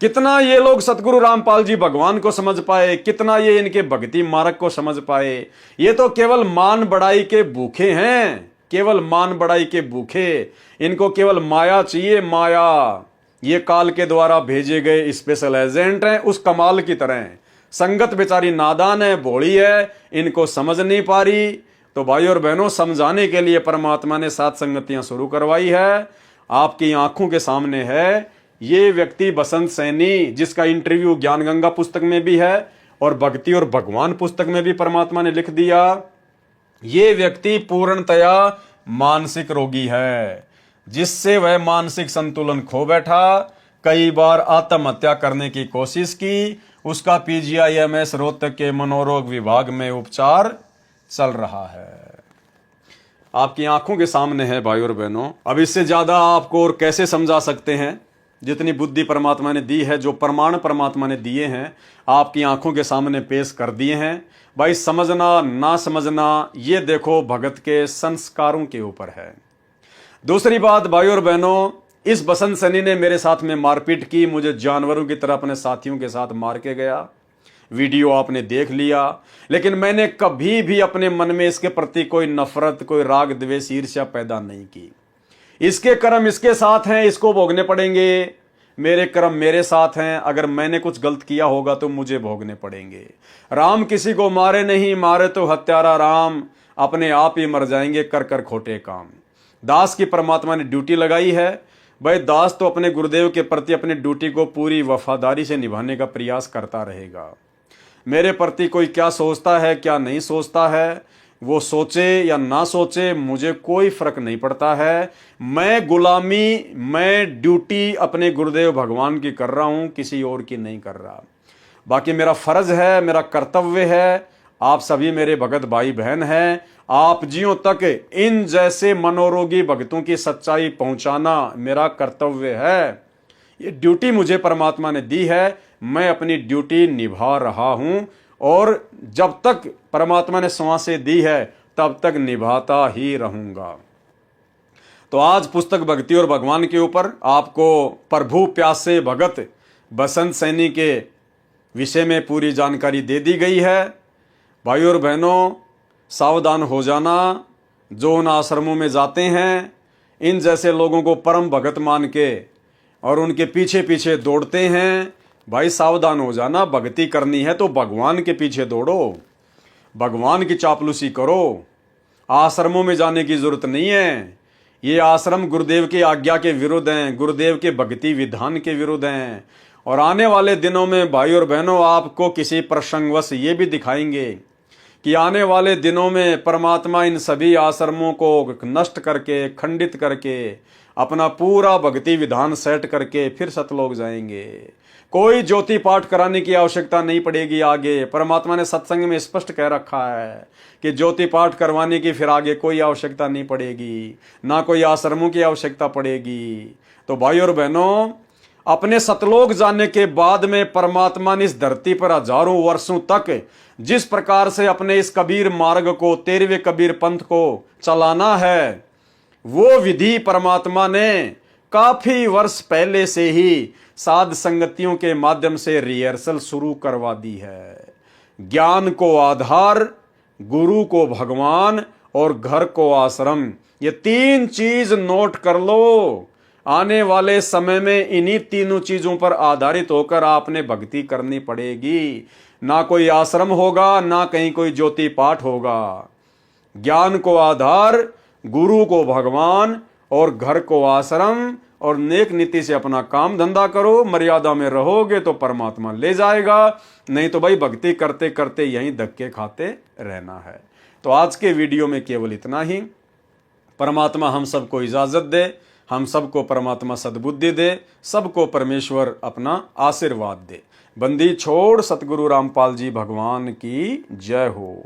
कितना ये लोग सतगुरु रामपाल जी भगवान को समझ पाए, कितना ये इनके भक्ति मार्ग को समझ पाए। ये तो केवल मान बढ़ाई के भूखे हैं, केवल मान बढ़ाई के भूखे। इनको केवल माया चाहिए, माया। ये काल के द्वारा भेजे गए स्पेशल एजेंट हैं, उस कमाल की तरह। संगत बेचारी नादान है, भोली है, इनको समझ नहीं पा रही। तो भाई और बहनों, समझाने के लिए परमात्मा ने 7 संगतियां शुरू करवाई है। आपकी आंखों के सामने है ये व्यक्ति बसंत सैनी, जिसका इंटरव्यू ज्ञान गंगा पुस्तक में भी है और भक्ति और भगवान पुस्तक में भी परमात्मा ने लिख दिया। ये व्यक्ति पूर्णतया मानसिक रोगी है, जिससे वह मानसिक संतुलन खो बैठा, कई बार आत्महत्या करने की कोशिश की। उसका PGIMS रोहतक के मनोरोग विभाग में उपचार चल रहा है। आपकी आंखों के सामने है भाई और बहनों। अब इससे ज्यादा आपको और कैसे समझा सकते हैं? जितनी बुद्धि परमात्मा ने दी है, जो प्रमाण परमात्मा ने दिए हैं, आपकी आंखों के सामने पेश कर दिए हैं। भाई समझना ना समझना ये देखो भगत के संस्कारों के ऊपर है। दूसरी बात भाई और बहनों, इस बसंत सैनी ने मेरे साथ में मारपीट की, मुझे जानवरों की तरह अपने साथियों के साथ मार के गया। वीडियो आपने देख लिया, लेकिन मैंने कभी भी अपने मन में इसके प्रति कोई नफरत, कोई राग द्वेष, ईर्ष्या पैदा नहीं की। इसके कर्म इसके साथ हैं, इसको भोगने पड़ेंगे। मेरे कर्म मेरे साथ हैं, अगर मैंने कुछ गलत किया होगा तो मुझे भोगने पड़ेंगे। राम किसी को मारे नहीं, मारे तो हत्यारा राम, अपने आप ही मर जाएंगे कर कर खोटे काम। दास की परमात्मा ने ड्यूटी लगाई है। भाई दास तो अपने गुरुदेव के प्रति अपनी ड्यूटी को पूरी वफादारी से निभाने का प्रयास करता रहेगा। मेरे प्रति कोई क्या सोचता है, क्या नहीं सोचता है, वो सोचे या ना सोचे, मुझे कोई फर्क नहीं पड़ता है। मैं गुलामी, मैं ड्यूटी अपने गुरुदेव भगवान की कर रहा हूं, किसी और की नहीं कर रहा। बाकी मेरा फर्ज है, मेरा कर्तव्य है, आप सभी मेरे भगत भाई बहन हैं, आप जियों तक इन जैसे मनोरोगी भक्तों की सच्चाई पहुंचाना मेरा कर्तव्य है। ये ड्यूटी मुझे परमात्मा ने दी है, मैं अपनी ड्यूटी निभा रहा हूं, और जब तक परमात्मा ने सांसें दी है तब तक निभाता ही रहूंगा। तो आज पुस्तक भक्ति और भगवान के ऊपर आपको प्रभु प्यासे भगत बसंत सैनी के विषय में पूरी जानकारी दे दी गई है। भाई और बहनों, सावधान हो जाना। जो उन आश्रमों में जाते हैं, इन जैसे लोगों को परम भगत मान के और उनके पीछे पीछे दौड़ते हैं, भाई सावधान हो जाना, भक्ति करनी है तो भगवान के पीछे दौड़ो, भगवान की चापलूसी करो। आश्रमों में जाने की जरूरत नहीं है। ये आश्रम गुरुदेव की आज्ञा के विरुद्ध हैं, गुरुदेव के भक्ति विधान के विरुद्ध हैं। और आने वाले दिनों में भाई और बहनों आपको किसी प्रसंगवश ये भी दिखाएंगे कि आने वाले दिनों में परमात्मा इन सभी आश्रमों को नष्ट करके, खंडित करके, अपना पूरा भक्ति विधान सेट करके फिर सतलोक जाएंगे। कोई ज्योति पाठ कराने की आवश्यकता नहीं पड़ेगी आगे। परमात्मा ने सत्संग में स्पष्ट कह रखा है कि ज्योति पाठ करवाने की फिर आगे कोई आवश्यकता नहीं पड़ेगी, ना कोई आश्रमों की आवश्यकता पड़ेगी। तो भाई और बहनों, अपने सतलोक जाने के बाद में परमात्मा ने इस धरती पर हजारों वर्षों तक जिस प्रकार से अपने इस कबीर मार्ग को, 13वें कबीर पंथ को चलाना है, वो विधि परमात्मा ने काफी वर्ष पहले से ही साध संगतियों के माध्यम से रिहर्सल शुरू करवा दी है। ज्ञान को आधार, गुरु को भगवान और घर को आश्रम, ये 3 चीज नोट कर लो। आने वाले समय में इन्हीं तीनों चीजों पर आधारित होकर आपने भक्ति करनी पड़ेगी। ना कोई आश्रम होगा, ना कहीं कोई ज्योति पाठ होगा। ज्ञान को आधार, गुरु को भगवान और घर को आश्रम, और नेक नीति से अपना काम धंधा करो। मर्यादा में रहोगे तो परमात्मा ले जाएगा, नहीं तो भाई भक्ति करते करते यहीं धक्के खाते रहना है। तो आज के वीडियो में केवल इतना ही। परमात्मा हम सबको इजाजत दे, हम सबको परमात्मा सद्बुद्धि दे, सबको परमेश्वर अपना आशीर्वाद दे। बंदी छोड़ सतगुरु रामपाल जी भगवान की जय हो।